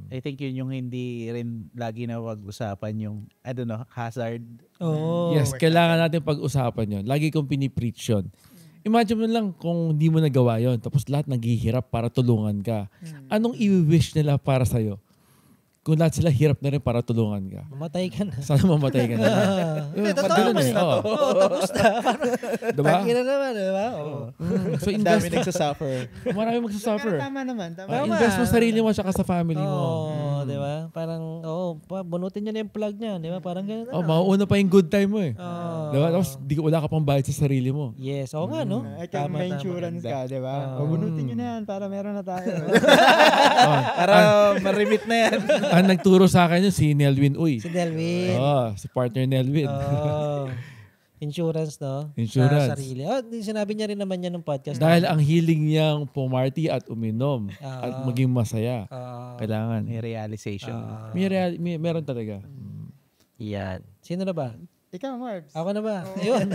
I think yun yung hindi rin lagi na wag-usapan yung, hazard. Yes, kailangan natin pag-usapan yun. Lagi kong pinipreach yun. Imagine mo lang kung hindi mo nagawa yon, tapos lahat naghihirap para tulungan ka. Anong i-wish nila para sa'yo? Kung lahat sila hirap na rin para tulungan ka. Mamatay ka na. Sana mamatay ka na. Totoo naman tapos na. Diba? Tangina naman, diba? So Ang dami nagsasuffer. Marami magsasuffer. Tama naman. Invest mo sarili mo at sa family mo. Diba? Parang, bunutin nyo na yung plug niya. Diba? Parang gano'n. Mauuna pa yung good time mo Diba? Tapos wala ka pang bayad sa sarili mo. Yes. Oo nga, no? Kung may insurance ka, diba? Bunutin nyo na yan para meron na tayo. Para ma-remit na yan. Ang nagturo sa akin yun, si Nelwin Uy. Si Delwin. Si partner Nelwin. Insurance, no? Insurance. Sa sarili. Sinabi niya rin naman yan ng podcast. Dahil ang hiling niyang pumarty at uminom at maging masaya. Kailangan. May realization. Meron talaga. Yan. Sino na ba? Ikaw, Marbs. Ako na ba? Ayun.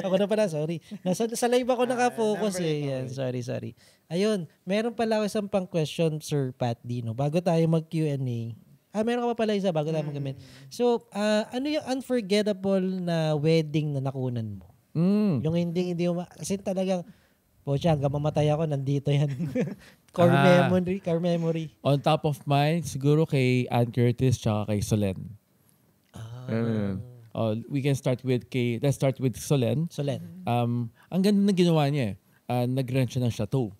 Ako na pala, sorry. Sa live ako nakafocus Yan, sorry. Ayun, meron pala ako isang pang question, Sir Pat Dino. Bago tayo mag-Q&A. Meron ka pa pala isa bago tayo mag-comment. So, ano yung unforgettable na wedding na nakunan mo? Yung hindi mo, kasi talagang, hanggang mamatay ako, nandito yan. Core memory. On top of mind, siguro kay Ann Curtis tsaka kay Solen. We can start with let's start with Solen. Ang ganda na ginawa niya nag-rent siya ng chateau.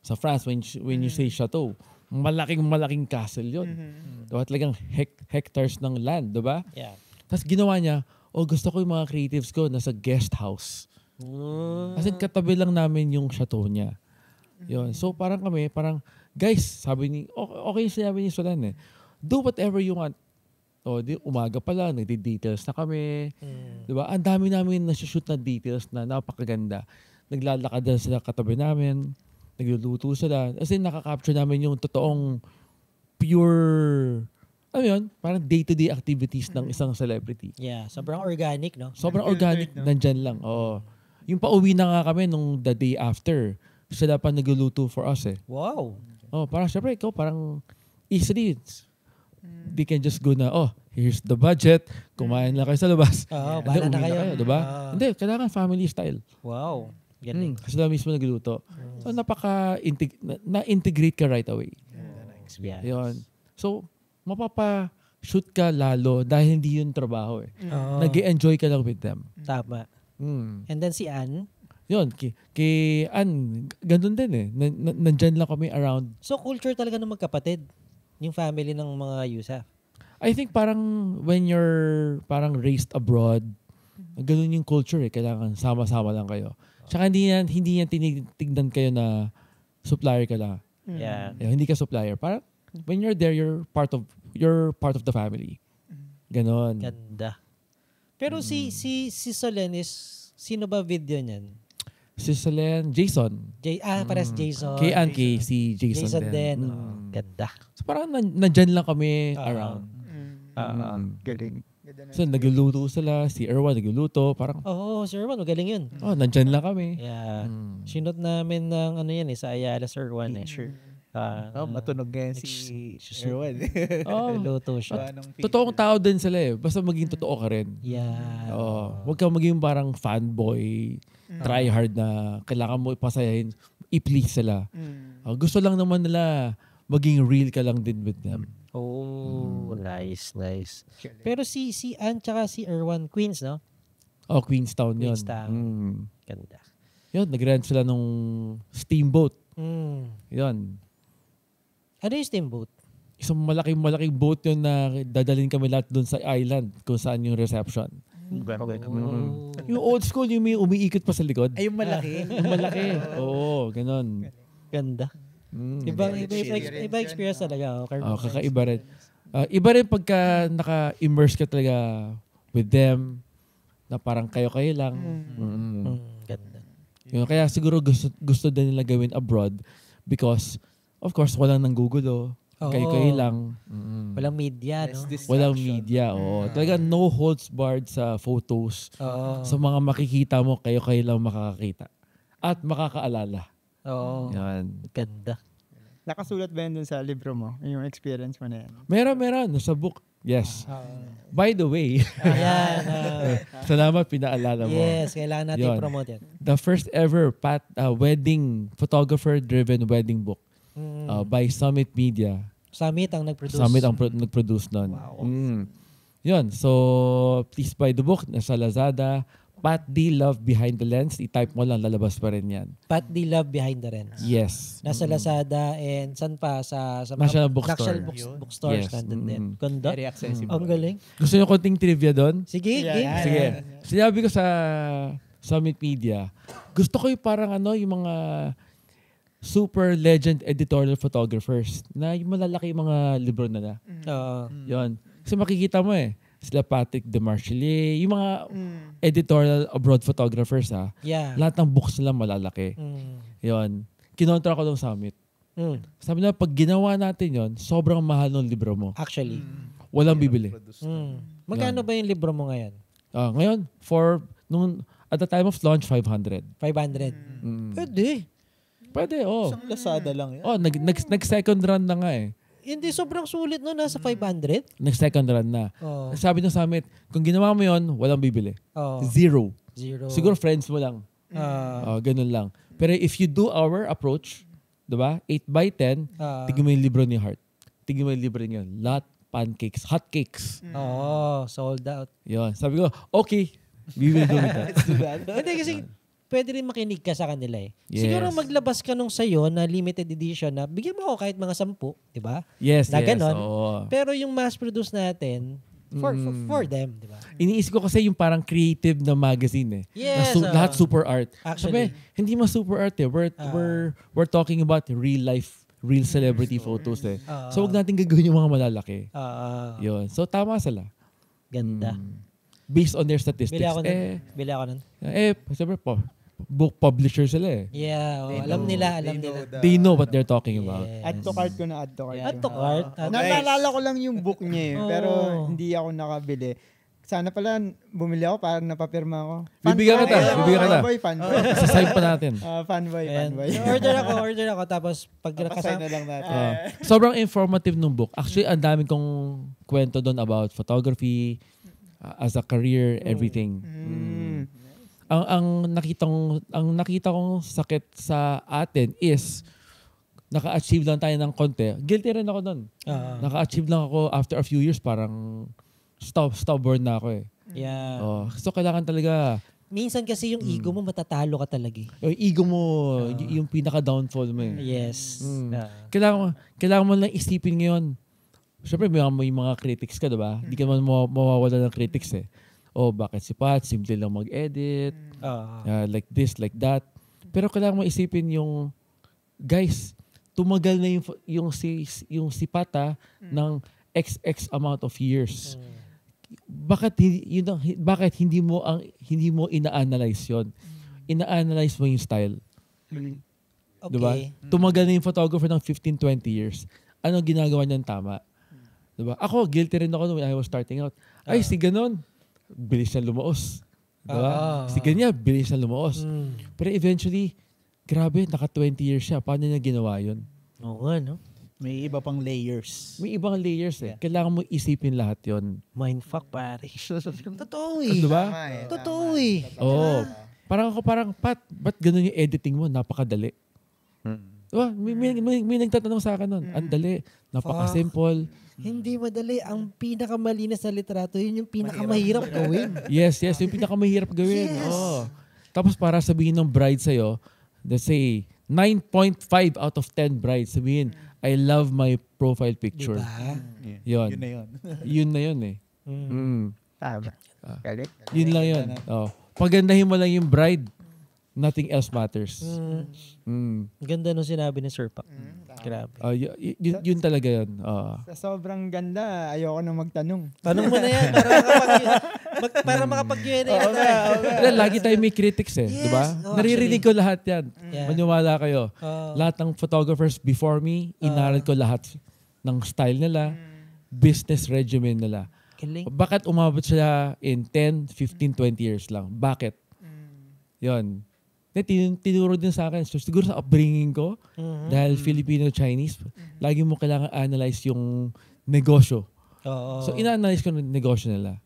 Sa France, when you say chateau, malaking castle yun. Diba? Talagang hectares ng land, diba? Yeah. Tapos ginawa niya, gusto ko yung mga creatives ko nasa guest house. Kasi katabi lang namin yung chateau niya. Yun. So parang kami, guys, sabi ni, okay sinabi ni Solan do whatever you want. Di umaga pa lang, nagdi-details na kami. Diba? Ang dami namin nasushoot na details na napakaganda. Naglalakad na sila katabi namin. Nagluluto sila. Kasi nakaka-capture namin yung totoong pure, parang day-to-day activities ng isang celebrity. Yeah, sobrang organic, no? Sobrang organic, nandyan lang. Oo. Yung pauwi na nga kami nung the day after, sila pa nagluluto for us Wow. Parang syempre ikaw, parang easily, they can just go na, here's the budget, kumain lang kayo sa labas. Bala na kayo. Diba? Hindi, kailangan family style. Wow. Galing. Kasi sila mismo nagluto. So, na-integrate ka right away. Yeah. Yun. So, mapapa-shoot ka lalo dahil hindi yun trabaho Nag-enjoy ka lang with them. Tama. And then si Ann? Yun, kay Ann, ganun din nandyan lang kami around. So, culture talaga ng magkapatid? Yung family ng mga Yusaf? I think parang when you're parang raised abroad, ganun yung culture Kailangan sama-sama lang kayo. Tsaka hindi yan tinitignan kayo na supplier ka lang. Yeah. Hindi ka supplier. Parang when you're there, you're part of the family. Ganon. Ganda. Pero si Solen is, sino ba video niyan? Si Solen, Jason. Pares Jason. Kay Ann, si Jason din. Ganda. So parang nandyan lang kami around. Galing. So nagluluto sila, si Erwan nagluluto, parang si Erwan, magaling yun. nandyan lang kami. Yeah. Sinot namin ng sa Ayala Sir Erwan Sure. Matunog nga si Erwan. Luto siya. Totoong tao din sila Basta maging totoo ka rin. Yeah. Huwag kang maging parang fanboy, try hard na kailangan mo ipasayahin, i-please sila. Gusto lang naman nila maging real ka lang din with them. Nice. Pero si Ann tsaka si Erwan, Queens, no? Queenstown yun. Ganda. Yun, nag-rent sila nung steamboat. Yun. Ano yung steamboat? Isang malaking boat yun na dadalhin kami lahat doon sa island kung saan yung reception. Yung old school, yung may umiikot pa sa likod. Ay, yung malaki? Yung malaki. Oo, ganun. Ganda. Iba experience talaga. Kakaiba rin. Iba rin pagka naka-immerse ka talaga with them na parang kayo-kayo lang. Ganda. Kaya siguro gusto din nila gawin abroad because of course walang nanggugulo. Kayo-kayo lang. Walang media, no? Walang media. Talaga no holds barred sa photos. Sa mga makikita mo, kayo-kayo lang makakakita. At makakaalala. Yan. Ganda. Nakasulat ba yan dun sa libro mo? Yung experience mo na yan? Meron. Sa book. Yes. By the way. Salamat, pinaalala mo. Yes, kailangan natin promote yan. The first ever wedding, photographer-driven wedding book by Summit Media. Summit ang nag-produce. Nag-produce nun. Wow. Yun. So, please buy the book. Nasa Lazada. Pat D. Love Behind the Lens. I-type mo lang, lalabas pa rin yan. Pat D. Love Behind the Lens. Yes. Nasa Lazada and saan pa? Sa National Bookstore. Bookstores. Yes. Nandun din. Ganda. Very accessible. Ang galing. Gusto nyo konting trivia doon? Sige. Sige. Sinabi ko sa Summit Media, gusto ko yung parang yung mga super legend editorial photographers na yung malalaki yung mga libro nila. Yun. Kasi makikita mo sila Patrick Demarchelier, yung mga editorial abroad photographers lahat ng books nila malalaki. Yun. Kinontra ko ng Summit. Sabi nila, pag ginawa natin yon, sobrang mahal ng libro mo. Actually. Walang bibili. Magkano ba yung libro mo ngayon? Ngayon, at the time of launch, 500. 500? Pwede, Isang Lazada lang yan. Nag-second run na nga Hindi, sobrang sulit no, nasa 500. Nag-second run na. Sabi ng Summit, kung ginawa mo yon, walang bibili. Zero. Siguro friends mo lang. Ganun lang. Pero if you do our approach, diba? 8x10, tignan mo yung libro ni Heart. Tignan mo yung libro niya. Lahat pancakes, hotcakes. Sold out. Yun. Sabi ko, okay, we will do that. Hindi kasi pwede rin makinig ka sa kanila eh. Yes. Siguro maglabas ka nung sa'yo na limited edition na bigyan mo ako kahit mga 10, di ba? Yes, Na yes. ganon. Oo. Pero yung mass-produce natin, for them, di ba? Iniisip ko kasi yung parang creative na magazine eh. Yes, Lahat super art. Actually. Sabi, hindi mas super art eh. We're talking about real life, real celebrity photos eh. So wag natin gagawin yung mga malalaki. Yun. So tama sila. Ganda. Based on their statistics. Bili ako nun. Siyempre po, book publisher sila eh. Yeah, alam nila. They know what they're talking about. Add to cart ko na. Add to cart. Naalala ko lang yung book niya eh. Pero hindi ako nakabili. Sana pala bumili ako parang napapirma ako. Bibigyan kita. Fanboy. Sasayip pa natin. Fanboy. Order ako. Tapos pag Pasay na lang natin. Sobrang informative nung book. Actually, ang dami kong kwento doon about photography, as a career, everything. Ang nakita kong sakit sa atin is naka-achieve lang tayo ng konti. Guilty rin ako doon. Naka-achieve lang ako after a few years, parang stubborn na ako eh. Yeah. So kailangan talaga minsan kasi yung ego mo matatalo ka talaga eh. Yung ego mo, yung pinaka-downfall mo eh. Yes. Kailangan mo lang isipin ngayon. Siyempre may mga critics ka, diba? Hindi ka man mawawala ng critics eh. Bakit si Pat? Simple lang mag-edit. Like this, like that. Pero kailangan mo isipin yung, guys, tumagal na yung si Pat ng XX amount of years. Bakit hindi mo ina-analyze yon? Ina-analyze mo yung style. Okay. Diba? Tumagal na yung photographer ng 15-20 years. Ano ginagawa niyan tama? Diba? Ako, guilty rin ako when I was starting out. Si ganon, bilis na lumaos. Diba? Si ganyan, bilis na lumaos. Pero eventually, grabe, naka 20 years siya. Paano niya ginawa yun? Oo nga, no? May iba pang layers. May ibang layers eh. Kailangan mo isipin lahat yon. Mindfuck, pare. Totoo eh. Diba? Totoo eh. Parang, Pat, ba't ganun yung editing mo? Napakadali. Diba? May nagtatanong sa akin nun. Ang dali. Napaka-simple. Hindi madali. Ang pinakamalinis na litrato, yun yung pinakamahirap gawin. Yes. Yung pinakamahirap gawin. Yes. Tapos para sabihin ng bride sa'yo, let's say, 9.5 out of 10 brides, sabihin, I love my profile picture. Diba? Yun. Yun na yun. Yun na yun eh. Tama. Galit. Yun lang yun. Pagandahin mo lang yung bride, nothing else matters. Ganda nung sinabi ni Sir Pak. Grabe. Yun talaga yun. Sa sobrang ganda, ayoko na magtanong. Tanong mo na yan para makapag-Q&A. Lagi tayo may critics eh. Yes. Diba? Naririnig ko lahat yan. Yeah. Maniwala kayo. Lahat ng photographers before me, inaral ko lahat ng style nila, business regimen nila. Galing. Bakit umabot sila in 10, 15, 20 years lang? Bakit? Yun. Tinuro din sa akin. So, siguro sa upbringing ko, dahil Filipino-Chinese, lagi mo kailangan analyze yung negosyo. So, ina-analyze ko yung negosyo nila.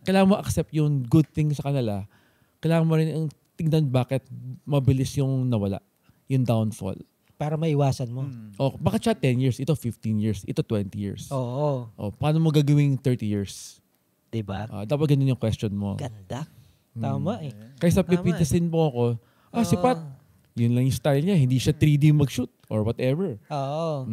Kailangan mo accept yung good thing sa kanila. Kailangan mo rin tingnan bakit mabilis yung nawala. Yung downfall. Para maiwasan mo. Bakit siya 10 years? Ito 15 years. Ito 20 years. Oo. Paano mo gagawing 30 years? Diba? Dapat ganun yung question mo. Ganda. Tama eh. Kaysa pipitasin mo ako, si Pat, yun lang yung style niya. Hindi siya 3D mag-shoot or whatever. Oo.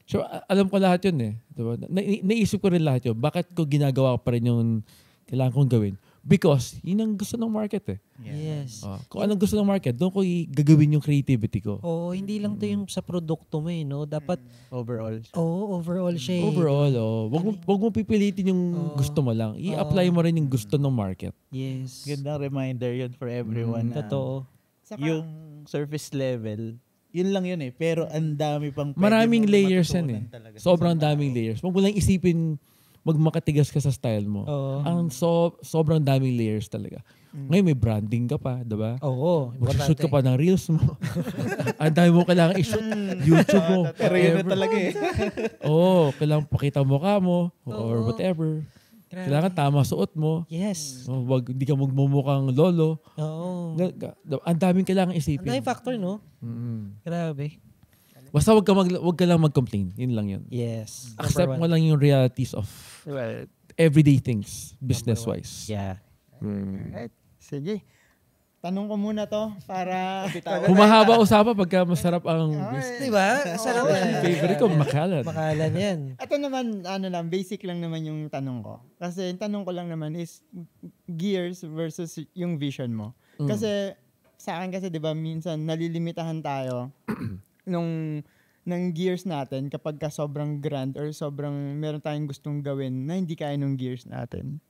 So, alam ko lahat yun eh. Diba? Naisip ko rin lahat yun. Bakit ko ginagawa pa rin yung kailangan kong gawin? Because yun ang gusto ng market eh. Yes. Kung anong gusto ng market, doon ko gagawin yung creativity ko. Hindi lang to yung sa produkto mo eh, no? Dapat overall. Overall siya eh. Overall, wag mo pipilitin yung gusto mo lang. I-apply mo rin yung gusto ng market. Yes. Gandang reminder yun for everyone. Totoo. Yung surface level, yun lang yun eh. Pero ang dami pang maraming layers yan eh. Sobrang daming layers. Wag mo lang isipin magmakatigas ka sa style mo. Ang sobrang daming layers talaga. Ngayon may branding ka pa, diba? Mag-shoot ka pa ng reels mo. Ang dami mo kailangan i-shoot. YouTube mo. Pero yun na talaga eh. Kailangan pakita mo ka mo or whatever. Kailangan tama suot mo. Yes. Hindi ka magmumukhang lolo. Ang daming kailangan isipin. Ang daming factor, no? Grabe. Basta wag ka lang mag-complain. Yun lang yun. Yes. Accept mo lang yung realities of everyday things, business-wise. Yeah. Sige. Tanong ko muna to para... Humahaba usapan pagka masarap ang... Diba? Sarap yan. Favorite ko, makalan. Makalan yan. Ito naman, basic lang naman yung tanong ko. Kasi yung tanong ko lang naman is gears versus yung vision mo. Kasi sa akin kasi, di ba, minsan nalilimitahan tayo ng gears natin kapag ka sobrang grand or sobrang meron tayong gustong gawin na hindi kaya ng gears natin.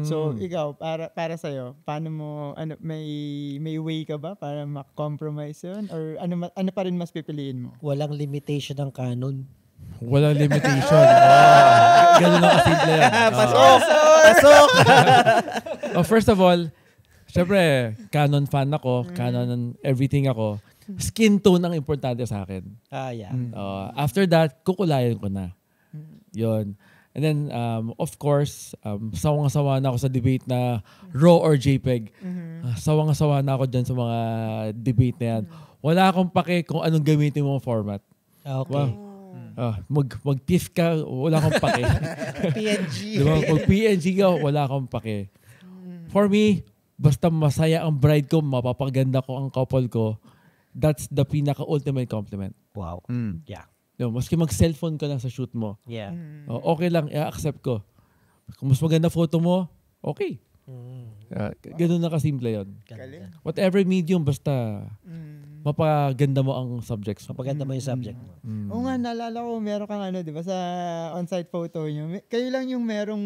So, ikaw, para sa'yo, paano mo, may way ka ba para ma-compromise yun? Or ano pa rin mas pipiliin mo? Walang limitation ng Canon. Walang limitation. Ganun lang kasimple yan. Pasok! First of all, syempre, Canon fan ako. Canon everything ako. Skin tone ang importante sa akin. Yeah. After that, kukulayan ko na. Yun. And then, of course, sawang-sawa na ako sa debate na RAW or JPEG. Sawang-sawa na ako dyan sa mga debate na yan. Wala akong pake kung anong gamitin mong format. Okay. Mag-TIFF ka, wala akong pake. PNG. Diba? Pag PNG ka, wala akong pake. For me, basta masaya ang bride ko, mapapaganda ko ang couple ko, that's the pinaka-ultimate compliment. Wow. Yeah. Maski mag-cellphone ka lang sa shoot mo. Yeah. Okay lang, i-accept ko. Kung mas maganda photo mo, okay. Ganun na kasimple yun. Whatever medium, basta mapaganda mo ang subjects mo. Mapaganda mo yung subject mo. Oo nga, naalala ko, meron kang di ba, sa on-site photo nyo, kayo lang yung merong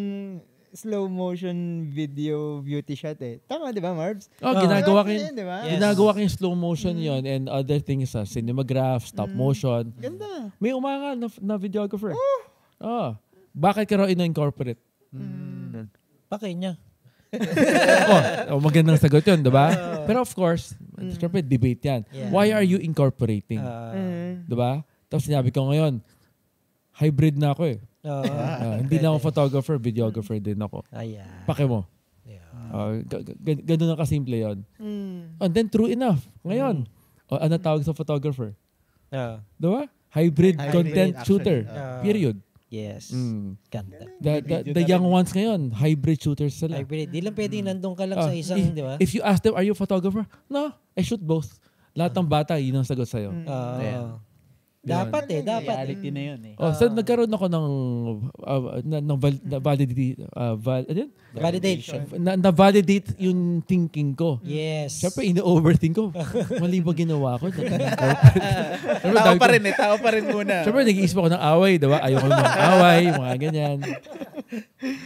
slow motion video beauty shot eh. Tama, di ba, Marbs? Ginagawa ko yun, diba? Yes. Ginagawa ko yung slow motion yon and other things sa cinematograph, stop motion. Ganda. May umanga na videographer. Bakit ka raw ino-incorporate? Pakay niya. Magandang sagot yun, di ba? Pero of course, syempre debate yan. Yeah. Why are you incorporating? Di ba? Tapos sinabi ko ngayon, hybrid na ako eh. Hindi lang ako photographer, videographer din ako. Pake mo. Ganun na kasimple yun. And then true enough, ngayon, ano tawag sa photographer? Diba? Hybrid content shooter. Period. Yes. Ganda. The young ones ngayon, hybrid shooters sila. Hybrid. Di lang pwedeng nandun ka lang sa isang, di ba? If you ask them, are you a photographer? No, I shoot both. Lahat ng bata, yun ang sagot sa'yo. Dapat dapat. Reality na yun eh. So nagkaroon ako ng Validation. Na-validate yung thinking ko. Yes. Siyempre, ino-overthink ko. Mali ba ginawa ko? Tao pa rin muna. Siyempre, nag-iisip ako ng away, diba? Ayoko ng away, mga ganyan.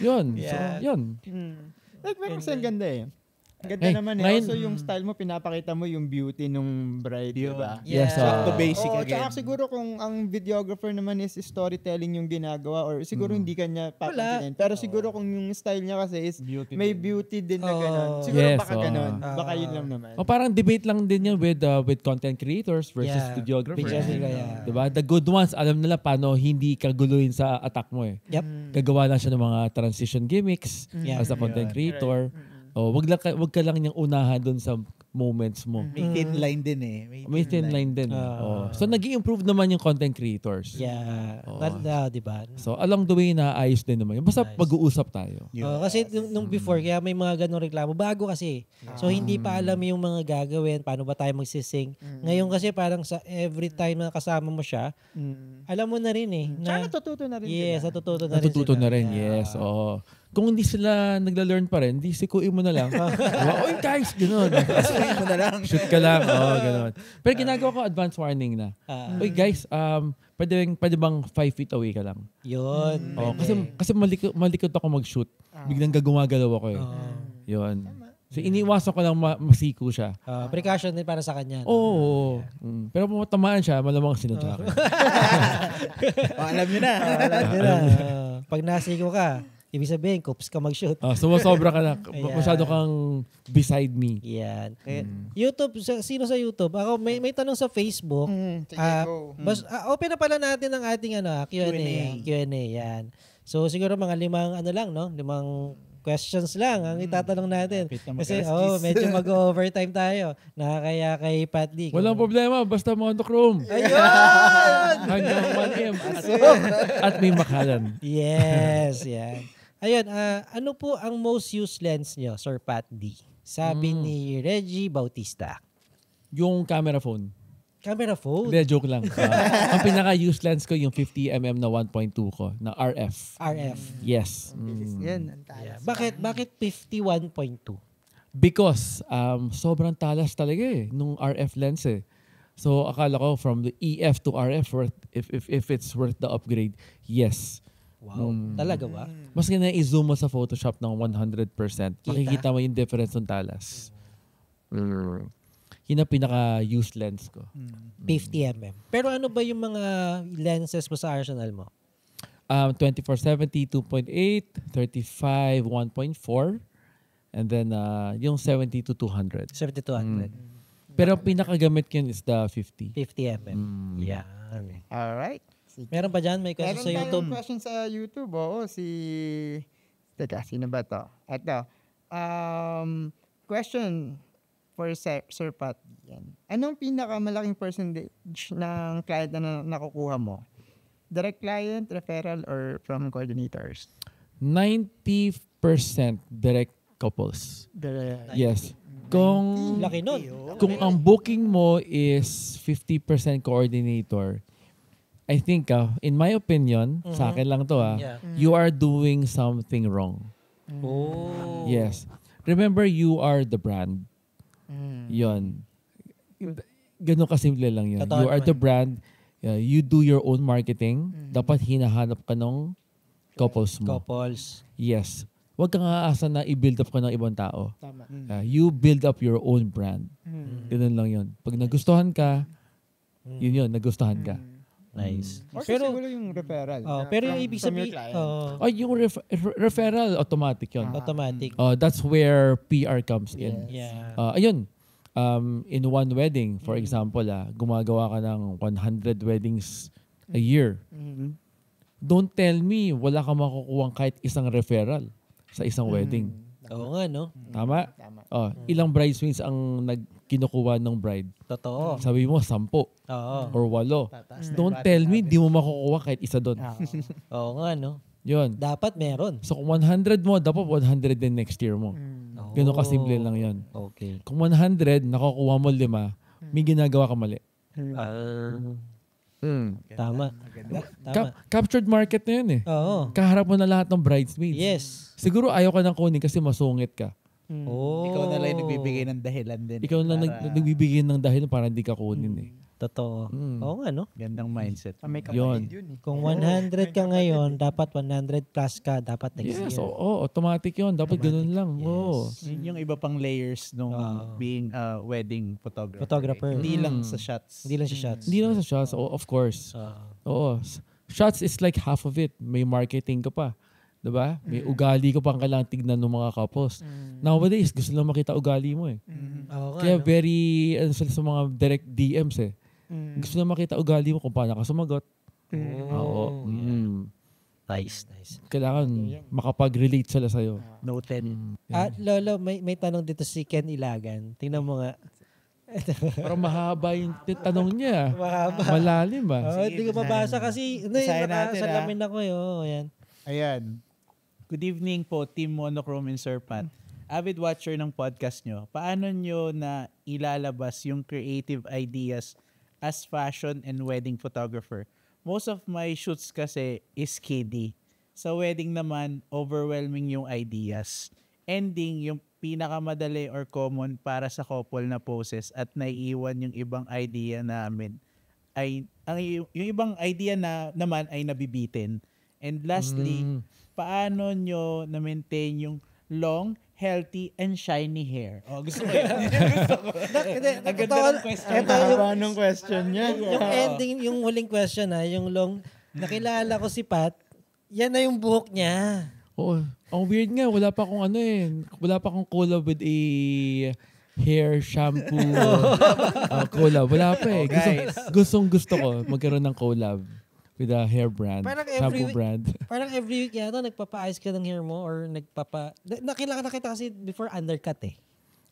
Yun. So, yun. Pero kasi ang ganda eh. Ganda naman eh. Also, yung style mo, pinapakita mo yung beauty nung bride, diba? Yes. Back to basic again. Tsaka siguro kung ang videographer naman is storytelling yung ginagawa or siguro hindi kanya papansinin. Pero siguro kung yung style niya kasi is may beauty din na gano'n. Siguro baka gano'n. Baka yun lang naman. Parang debate lang din yan with content creators versus videographers. Diba? The good ones, alam nila paano hindi kaguluhin sa attack mo eh. Yep. Gagawa lang siya ng mga transition gimmicks as a content creator. Wag ka lang niyang unahan doon sa moments mo. May thin line din eh. May thin line din. So, nag-i-improve naman yung content creators. Yeah. Diba? So, along the way, naayos din naman. Basta pag-uusap tayo. Kasi nung before, kaya may mga ganong reklamo. Bago kasi. So, hindi pa alam yung mga gagawin. Paano ba tayo magsising. Ngayon kasi parang sa every time na kasama mo siya, alam mo na rin eh. Tsaka natututo na rin. Yes, natututo na rin. Natututo na rin, yes. Oo. Kung hindi sila nagla-learn pa rin, hindi sikuin mo na lang. Oy guys, gano'n. Sikuin mo na lang. Shoot ka lang. Gano'n. Pero ginagawa ko advance warning na. Oy guys, pwede bang 5 feet away ka lang? Yun. Kasi malikot ako mag-shoot. Biglang gagumagalaw ako eh. Yun. So iniwasan ko lang masiko siya. Precaution din para sa kanya. Oo. Pero kung matamaan siya, malamang sinunod ako. Alam nyo na. Pag nasiko ka, ibig sabihin, kups ka mag-shoot. Sumasobra ka na. Masyado kang beside me. Yan. YouTube, sino sa YouTube? Ako, may tanong sa Facebook. Open na pala natin ang ating Q&A. Yan. So, siguro mga 5 questions lang ang itatanong natin. Kasi, medyo mag-overtime tayo. Nakakaya kay Pat D. Walang problema. Basta monochrome. Ayun! Hanggang 1M. At may makalan. Yes, yan. Ayun, ano po ang most used lens nyo, Sir Pat D? Sabi ni Reggie Bautista. Yung camera phone. Camera phone? Hindi, joke lang. Ang pinaka-use lens ko yung 50mm na 1.2 ko, na RF. RF. Yes. Yan, ang talas. Bakit 51.2? Because sobrang talas talaga nung RF lens So akala ko from the EF to RF if it's worth the upgrade, yes. Wow. Talaga ba? Mas na i-zoom mo sa Photoshop ng 100%. Makikita mo yung difference ng talas. Yun ang pinaka-use lens ko. 50mm. Pero ano ba yung mga lenses mo sa arsenal mo? 24-70, 2.8, 35, 1.4, and then yung 70 to 200. 70-200. Pero ang pinakagamit ko yun is the 50. 50mm. Yan. Alright. Meron pa dyan? May question Meron sa YouTube? tayong question sa YouTube. Oo, Teka, sino ba to? Ito. Question for Sir Pat. Yan. Anong pinakamalaking percentage ng client na nakukuha mo? Direct client, referral, or from coordinators? 90% direct couples. Yes. Laki nun. Kung ang booking mo is 50% coordinator, I think, in my opinion, sa akin lang to you are doing something wrong. Oh. Yes. Remember, you are the brand. Yon. Ganun kasimple lang yun. Totoo You are naman. the brand. You do your own marketing. Dapat hinahanap ka ng couples mo. Couples. Yes. Huwag kang aasa na i-build up ka ng ibang tao. Tama. You build up your own brand. Ganun lang yun. Pag nagustuhan ka, yun, nagustuhan ka. Nice. Or Pero, siguro yung referral. pero yung ibig from your sabihin, client. Yung referral, automatic yun. automatic. That's where PR comes in. Yeah. Ayun, in one wedding, for example, gumagawa ka ng 100 weddings a year. Don't tell me wala ka makukuha kahit isang referral sa isang wedding. Oo nga, no? Tama? Ilang bridesmaids ang kinukuha ng bride? Totoo. Sabi mo, 10 Oo. or 8. Don't tell me di mo makukuha kahit isa doon. Oo nga, no? Yun. Dapat meron. So kung 100 mo, dapat 100 din next year mo. Ganun kasimple lang yun. Okay. Kung 100, nakukuha mo 5, may ginagawa ka mali. Tama. Captured market na yun Oo. Kaharap mo na lahat ng bridesmaids. Yes. Siguro ayaw ka nang kunin kasi masungit ka. Oh. Ikaw na lang yung nagbibigay ng dahilan din. Ikaw na nagbibigay ng dahil para hindi ka kunin Totoo. Oo nga, no? Gandang mindset. May Yun. kapatid yun eh. Kung 100 ka ngayon, dapat 100 plus ka dapat next Yes, year. automatic yun. Dapat ganun lang. Oo. Yun yung iba pang layers nung being a wedding photographer. Photographer. Hindi lang sa shots. Hindi lang siya shots. Hindi lang sa shots. Of course. Oo. Shots is like half of it. May marketing ka pa. Diba? May ugali ka pang kailangan tignan ng mga couples. Nowadays, gusto lang makita ugali mo Oo nga, Kaya no? very, sa mga direct DMs Gusto lang makita ugali mo kung paano ka sumagot. Oo. Nice. Kailangan makapag-relate sila sa'yo. Noted. Lolo, may tanong dito si Ken Ilagan. Tingnan mo nga. Pero mahaba yung tanong niya. Mahaba. Malalim Hindi ko mabasa kasi Basahin natin, nakasalamin ako Ayan. Ayan. Good evening po, Team Monochrome and Sir Pat. Avid watcher ng podcast nyo. Paano nyo na ilalabas yung creative ideas as fashion and wedding photographer? Most of my shoots kasi is kiddie. Sa wedding naman, overwhelming yung ideas. Ending, yung pinakamadali or common para sa couple na poses at naiiwan yung ibang idea namin. Yung ibang idea naman ay nabibitin. And lastly, paano nyo na-maintain yung long, healthy, and shiny hair? Gusto ko yun. Ang ganda ng question. Anong question niya? Yung ending, yung huling question yung long, nakilala ko si Pat, yan na yung buhok niya. Oo. Ang weird nga, wala pa akong wala pa akong collab with a hair shampoo collab. Wala pa Gusto ko magkaroon ng collab with a hair brand, Parang shampoo brand. Parang every week yata nagpapa-ayos ka ng hair mo or nakilala kita kasi before undercut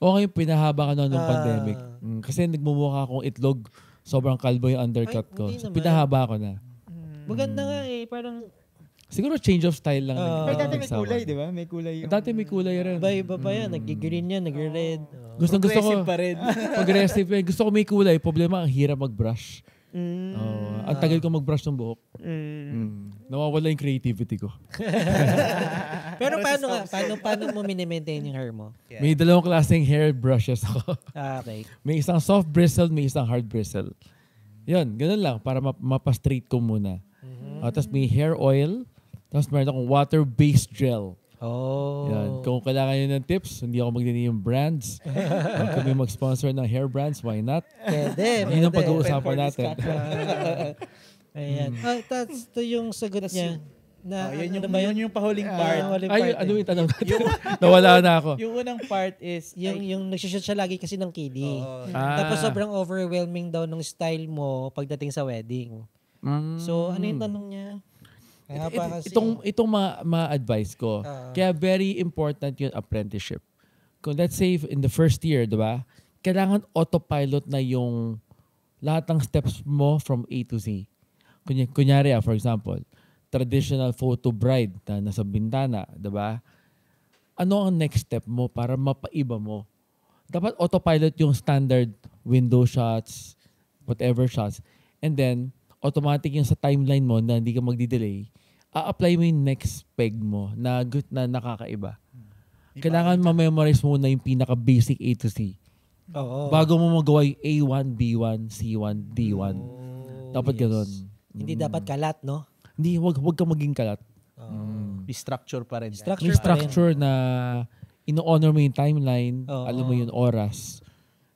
Okay, pinahaba ka nung pandemic. Kasi nagmumukha akong itlog. Sobrang kalbo yung undercut ko. hindi So, naman. pinahaba ko na. Maganda nga parang Siguro change of style lang. Pero dati may kulay, di ba? May kulay yung... Dati may kulay rin. Iba pa yan. Nag-green yan, nag-red. Gusto ko pa rin. progressive. Gusto ko may kulay. Problema, ang hirap mag-brush. Ang tagal ko mag-brush ng buhok. Nawawala yung creativity ko. Pero paano mo mini-maintain yung hair mo? Yeah. May dalawang klaseng hair brushes ako. Okay. May isang soft bristle, may isang hard bristle. Yun, ganun lang. Para mapa-straight ko muna. Tapos may hair oil. Tapos meron akong water-based gel. Yan. Kung kailangan nyo ng tips, hindi ako magdini yung brands. Kung kami mag-sponsor ng hair brands, why not? Pwede. Yun ang pag-uusapan natin. Ayan. That's yung sagot niya. Yun yung pahuling part. Ano yung tanong natin? Nawala na ako. Yung unang part is... Yung nagsushoot siya lagi kasi ng kiddie. Tapos sobrang overwhelming daw ng style mo pagdating sa wedding. So, ano yung tanong niya? Itong ma-advise ko. Kaya very important yung apprenticeship. Kung let's say in the first year, di ba? Kailangan autopilot na yung lahat ng steps mo from A to Z. Kunyari, for example, traditional photo bride na nasa bintana, di ba? Ano ang next step mo para mapaiba mo? Dapat autopilot yung standard window shots, whatever shots. And then, automatic yung sa timeline mo na hindi ka magdi-delay, a-apply mo yung next peg mo na nakakaiba. Kailangan ma-memorize muna yung pinaka-basic A to Z. Bago mo magawa yung A1, B1, C1, D1. Dapat ganun. Hindi dapat kalat, no? Hindi, wag ka maging kalat. May structure pa rin. May structure na ino-honor mo yung timeline, alam mo yung oras.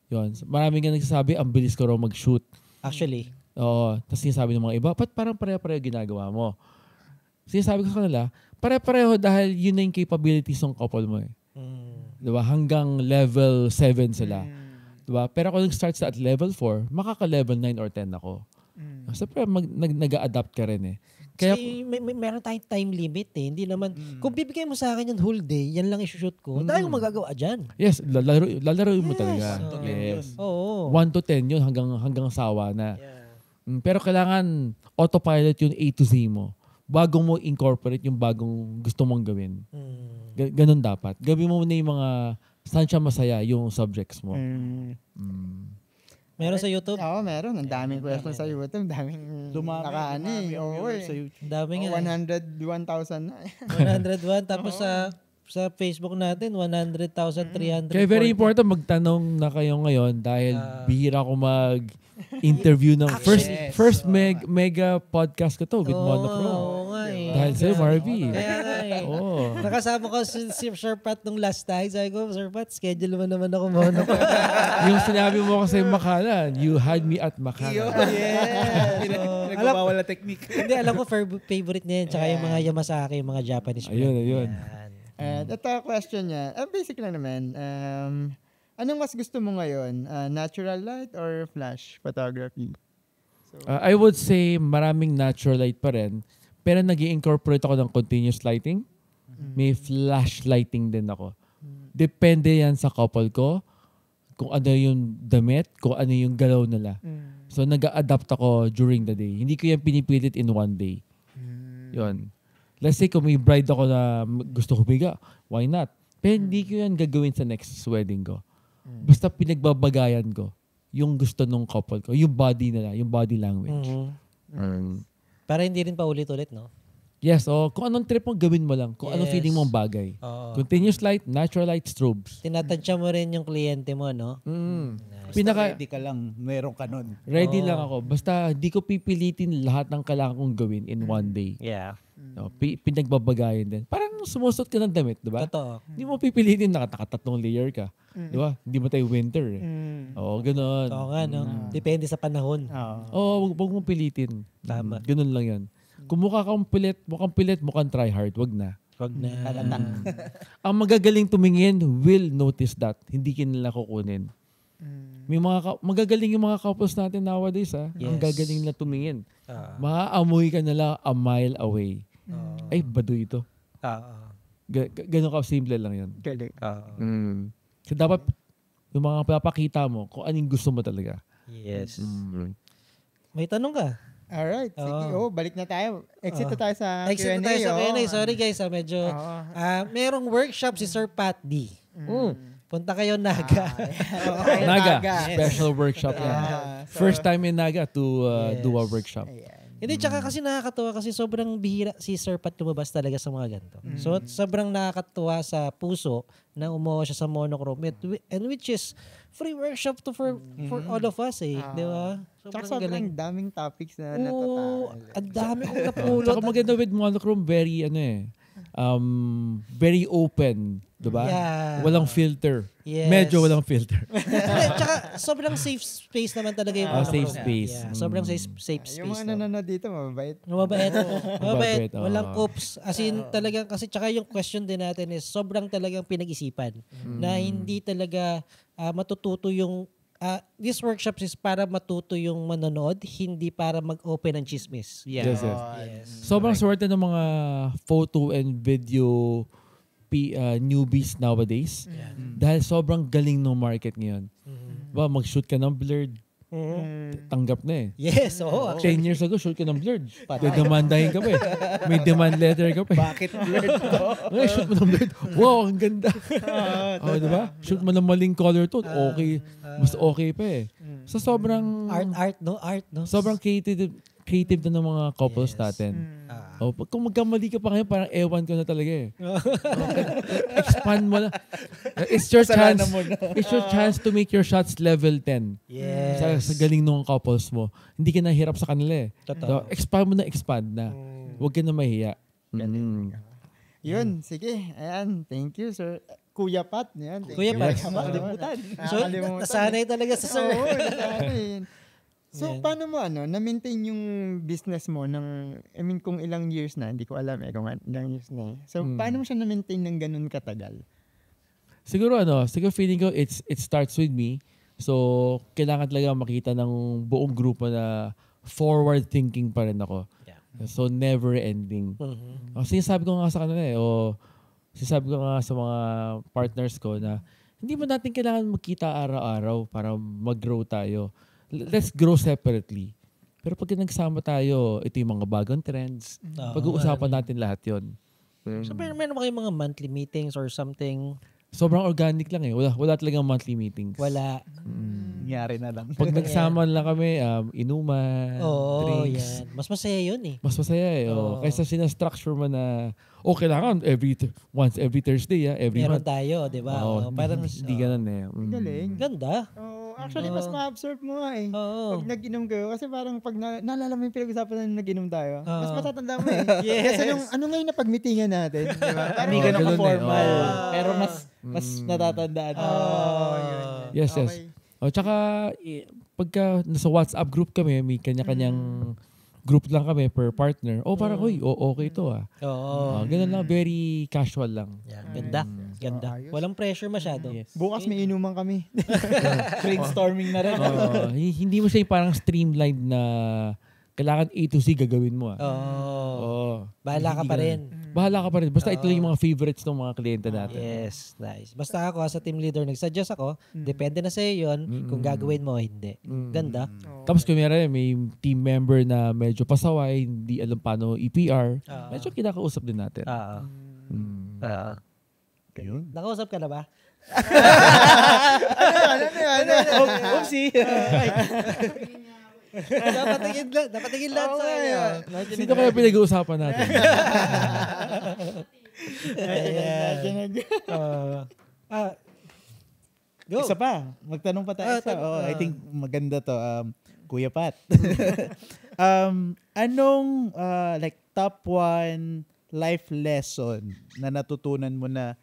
Yun. Maraming nga nagsasabi, ang bilis ko raw mag-shoot. Actually. Oo. Tapos sinasabi ng mga iba, ba't parang pare-pareho ginagawa mo? Sinasabi ko sa kanila, pare-pareho dahil yun na yung capabilities ng couple mo eh. Diba? Hanggang level 7 sila. Diba? Pero kung nag-start sa at level 4, makaka-level 9 or 10 ako. Siyempre, nag-a-adapt ka rin eh. Kaya, meron tayong time limit eh. Hindi naman, kung bibigay mo sa akin yung whole day, yan lang i-shoot ko, dahil yung magagawa dyan. Yes, lalaroin mo talaga. Yes. 1 to 10 yun hanggang sawa na. Pero kailangan autopilot yung A to Z mo bago mo incorporate yung bagong gusto mong gawin. Ganun dapat. Gawin mo na yung mga saan siya masaya yung subjects mo. Meron sa YouTube? Oo, meron. Ang daming questions sa YouTube. Ang daming nakaano eh. Oo eh. Ang dami nga. 101,000 na. 101. Tapos sa Facebook natin, 100,300. Kaya very important magtanong na kayo ngayon dahil bihira ko mag-interview ng first mega podcast ko to with Monochrome. Oo nga eh. Dahil sa'yo, Marvy. Kaya nga eh. Nakasama ko si Sir Pat nung last time. Sabi ko, Sir Pat, schedule mo naman ako Monochrome. Yung sinabi mo kasi Makalan, you had me at Makalan. Yes. Nagpapawala technique. Hindi, alam ko favorite niya yun. Tsaka yung mga Yamasaki, yung mga Japanese. Ayun. Ito question niya. Basic lang naman. Anong mas gusto mo ngayon? Natural light or flash photography? I would say maraming natural light pa rin. Pero nag-i-incorporate ako ng continuous lighting. May flash lighting din ako. Depende yan sa couple ko. Kung ano yung damit, kung ano yung galaw nila. So nag-a-adapt ako during the day. Hindi ko yan pinipilit in one day. Yun. Let's say kung may bride ako na gusto humiga, why not? Pero hindi ko yan gagawin sa next wedding ko. Basta pinagbabagayan ko yung gusto nung couple ko. Yung body nila, yung body language. Para hindi rin paulit-ulit, no? Yes, kung anong trip mo, gawin mo lang. Kung anong feeling mong bagay. Continuous light, natural light, strobes. Tinatansya mo rin yung kliyente mo, no? Ready ka lang, meron ka nun. Ready lang ako. Basta di ko pipilitin lahat ng kailangan kong gawin in one day. Yeah. Pinagbabagayan din. Parang sumusot ka ng damit, di ba? Totoo. Hindi mo pipilitin nakatatlong layer ka. Di ba? Hindi mo tayo winter eh. Oo, ganun. Oo nga, no? Depende sa panahon. Oo, wag mong pilitin. Tama. Ganun lang yan. Kung mukhang pilit, mukhang try hard, wag na. Wag na. Ang magagaling tumingin will notice that. Hindi nila kukunin. May magagaling yung mga couples natin nowadays. Ang gagaling nila tumingin. Maaamoy ka nila a mile away. Ay, baduy ito. Ganun ka simple lang yun. So dapat yung mga papakita mo kung anong gusto mo talaga. Yes. May tanong ka? Alright, sige. Balik na tayo. Exit na tayo sa Exit Q&A. na tayo sa Q&A. Sorry guys, medyo merong workshop si Sir Pat D. Punta kayo Naga. Naga. Special workshop yan. First time in Naga to do a workshop. Hindi, tsaka kasi nakakatuwa kasi sobrang bihira si Sir Pat lumabas talaga sa mga ganito. So, sobrang nakakatuwa sa puso na umuha siya sa monochrome. And which is free workshop to for all of us eh. Di ba? Sobrang daming topics na natataan. Ang dami kong napulot. Tsaka maganda with monochrome, very very open. Diba? Yeah. Walang filter. Yes. Medyo walang filter. Tsaka sobrang safe space naman talaga yung safe space. Yeah. Sobrang safe space. Yung mga nanonood dito, mababait. Mababait. Walang oops. As in talagang, kasi tsaka yung question din natin is sobrang talagang pinag-isipan na hindi talaga matututo yung this workshop is para matuto yung manonood, hindi para mag-open ng chismis. Yeah. Yes. Sobrang swerte ng mga photo and video newbies nowadays. Dahil sobrang galing ng market ngayon. Ba, mag-shoot ka ng blurred. Tanggap na eh. Yes, oo. 10 years ago, shoot ka ng blurred. Demandahin ka pa eh. May demand letter ka pa eh. Bakit blurred to? Ngayon, shoot mo ng blurred. Wow, ang ganda. Diba? Shoot mo ng maling color tone. Okay. Mas okay pa eh. So, sobrang... Art, no? Sobrang creative na ng mga couples natin. Kung magkamali ka pa ngayon, parang ewan ko na talaga eh. Expand mo na. It's your chance. It's your chance to make your shots level 10. Yes. Sa galing ng couples mo. Hindi ka nahirap sa kanila eh. So, expand mo na. Huwag ka na mahiya. Yun, sige. Ayan, thank you, sir. Kuya Pat. Yan, Kuya Pat. Nakalimutan. So, nasanay talaga sa sir. So, paano mo na-maintain yung business mo kung ilang years na, hindi ko alam kung ilang years na. So, paano mo siya na-maintain ng ganun katagal? Siguro feeling ko it starts with me. So, kailangan talaga makita ng buong grupo na forward thinking pa rin ako. Yeah. So, never ending. Sinasabi ko nga sa kanila sinasabi ko nga sa mga partners ko na hindi mo natin kailangan magkita araw-araw para mag-grow tayo. Let's grow separately. Pero pag nagsama tayo, ito yung mga bagong trends. Pag-uusapan natin lahat yon. So, meron ba kayong mga monthly meetings or something? Sobrang organic lang eh. Wala talagang monthly meetings. Wala. Nangyari na lang. Pag nagsama lang kami, inuman, drinks. Yan. Mas masaya yun eh. Mas masaya eh. Kaysa sinastructure mo na, kailangan once every Thursday, every meron month. tayo, di ba? Parang hindi ganun eh. Galing. Ganda. Actually, mas ma-absorb mo nga eh. Pag nag-inom kayo. Kasi parang pag naalala mo yung pinag-usapan na nag-inom tayo, mas matatanda mo eh. Yes. Kasi ano ngayon na pag-meetingan natin? Diba? Hindi ganun ka-formal. Pero mas natatandaan. Yes. Tsaka, pagka nasa WhatsApp group kami, may kanya-kanyang group lang kami per partner. Parang, okay to ganun lang, very casual lang. Yeah, ganda. Walang pressure masyado. Yes. Bukas may inuman kami. Brainstorming na rin. Hindi mo siya parang streamlined na kailangan A to Z gagawin mo. Bahala ka pa rin. Basta ito lang yung mga favorites ng mga kliyente natin. Yes, nice. Basta ako as a team leader, nag-suggest ako, depende na sa'yo yun kung gagawin mo o hindi. Ganda. Tapos kung may team member na medyo pasaway, hindi alam paano EPR, medyo kinakausap din natin. Nakausap ka na ba? Oopsie. Dapatingin lahat sa kanya. Sino kaya pinag-uusapan natin? Go. Isa pa. Magtanong pa tayo. I think maganda to. Kuya Pat. Anong top 1 life lesson na natutunan mo na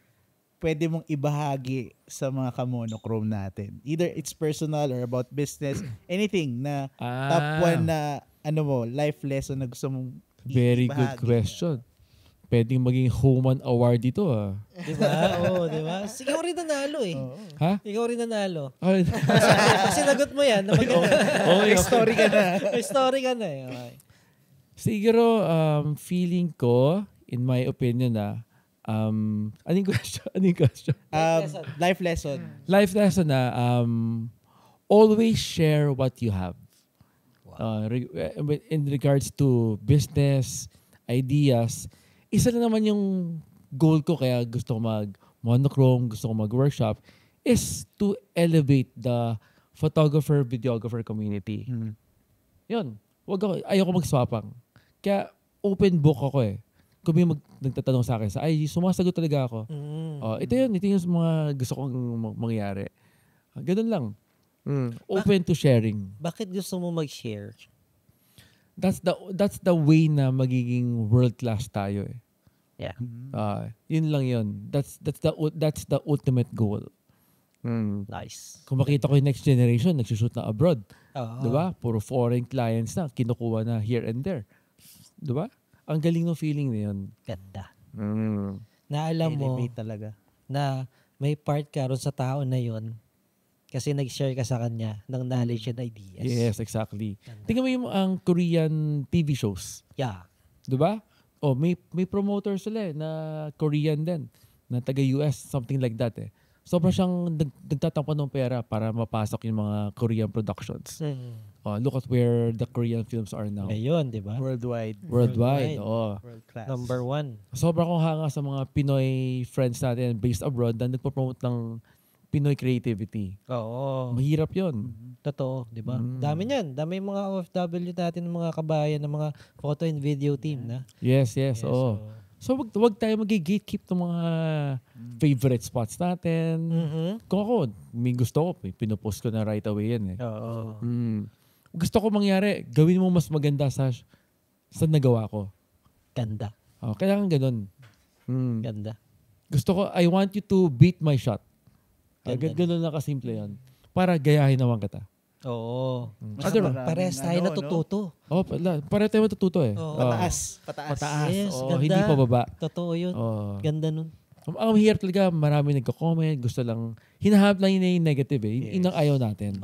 pwede mong ibahagi sa mga ka-monochrome natin? Either it's personal or about business, anything na top 1 na life lesson na gusto mong Very ibahagi. good question. Pwedeng maging Homan Award ito Diba? Diba? Ikaw rin nanalo eh. Ha? Ikaw rin nanalo. Sinagot mo yan. May story ka na. May story ka na eh. Okay. Siguro, feeling ko, in my opinion anong question? Life lesson. Life lesson always share what you have. In regards to business, ideas, isa na naman yung goal ko kaya gusto ko mag-monochrome, gusto ko mag-workshop, is to elevate the photographer, videographer community. Yun. Ayoko mag-swapang. Kaya open book ako eh. Kung may nagtatanong sa akin sa IG, sumasagot talaga ako. Ito yung mga gusto kong mangyari. Ganun lang. Open to sharing. Bakit gusto mo mag-share? That's the way na magiging world class tayo eh. Yeah. Yun lang yun. That's the ultimate goal. Nice. Kung makita ko yung next generation, nagsushoot na abroad. Diba? Puro foreign clients na, kinukuha na here and there. Diba? Ang galing ng feeling na yun. Ganda. Na alam mo talaga na may part ka ron sa tao na yun kasi nag-share ka sa kanya ng knowledge and ideas. Yes, exactly. Tingnan mo yung ang Korean TV shows. Yeah. Diba? May promoter sila na Korean din, na taga-US, something like that eh. Sobrang siyang nagtatampan ng pera para mapasok yung mga Korean productions. Look at where the Korean films are now. Ngayon, di ba? Worldwide. World class. Number 1. Sobrang kong hanga sa mga Pinoy friends natin based abroad na nagpo-promote ng Pinoy creativity. Oo. Mahirap yun. Totoo, di ba? Dami niyan. Dami yung mga OFW natin, mga kabayan, ng mga photo and video team na. Yes. Oo. So wag tayo mag-gatekeep ng mga favorite spots natin. Kung ako, may gusto ko, pinopost ko na right away yan eh. Oo. Gusto ko mangyari, gawin mo mas maganda sa nagawa ko. Ganda. Kailangan ganun. Ganda. Gusto ko, I want you to beat my shot. Ganun na kasimple yan. Para gayahin naman kita. Oo. Parehas tayo natututo. Pareho tayo matututo eh. Pataas. Yes, ganda. Hindi pa baba. Totoo yun. Ganda nun. Ang hirap talaga, marami nagko-comment, gusto lang, hinahanap lang yun yung negative eh. Yun ang ayaw natin.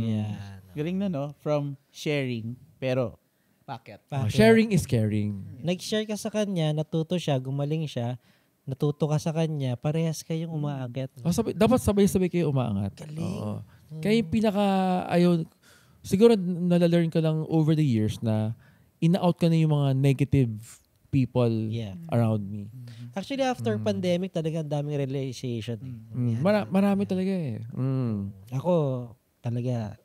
Yan. Galing na no? From sharing, pero packet. Sharing is caring. Nag-share ka sa kanya, natuto siya, gumaling siya, natuto ka sa kanya, parehas kayong umaagat. Dapat sabay-sabay kayo umaangat. Galing. Kaya yung ayaw, siguro nalalearn ko lang over the years na ina-out ka na yung mga negative people around me. Actually, after pandemic, talaga ang daming realization. Marami talaga eh. Ako, talaga,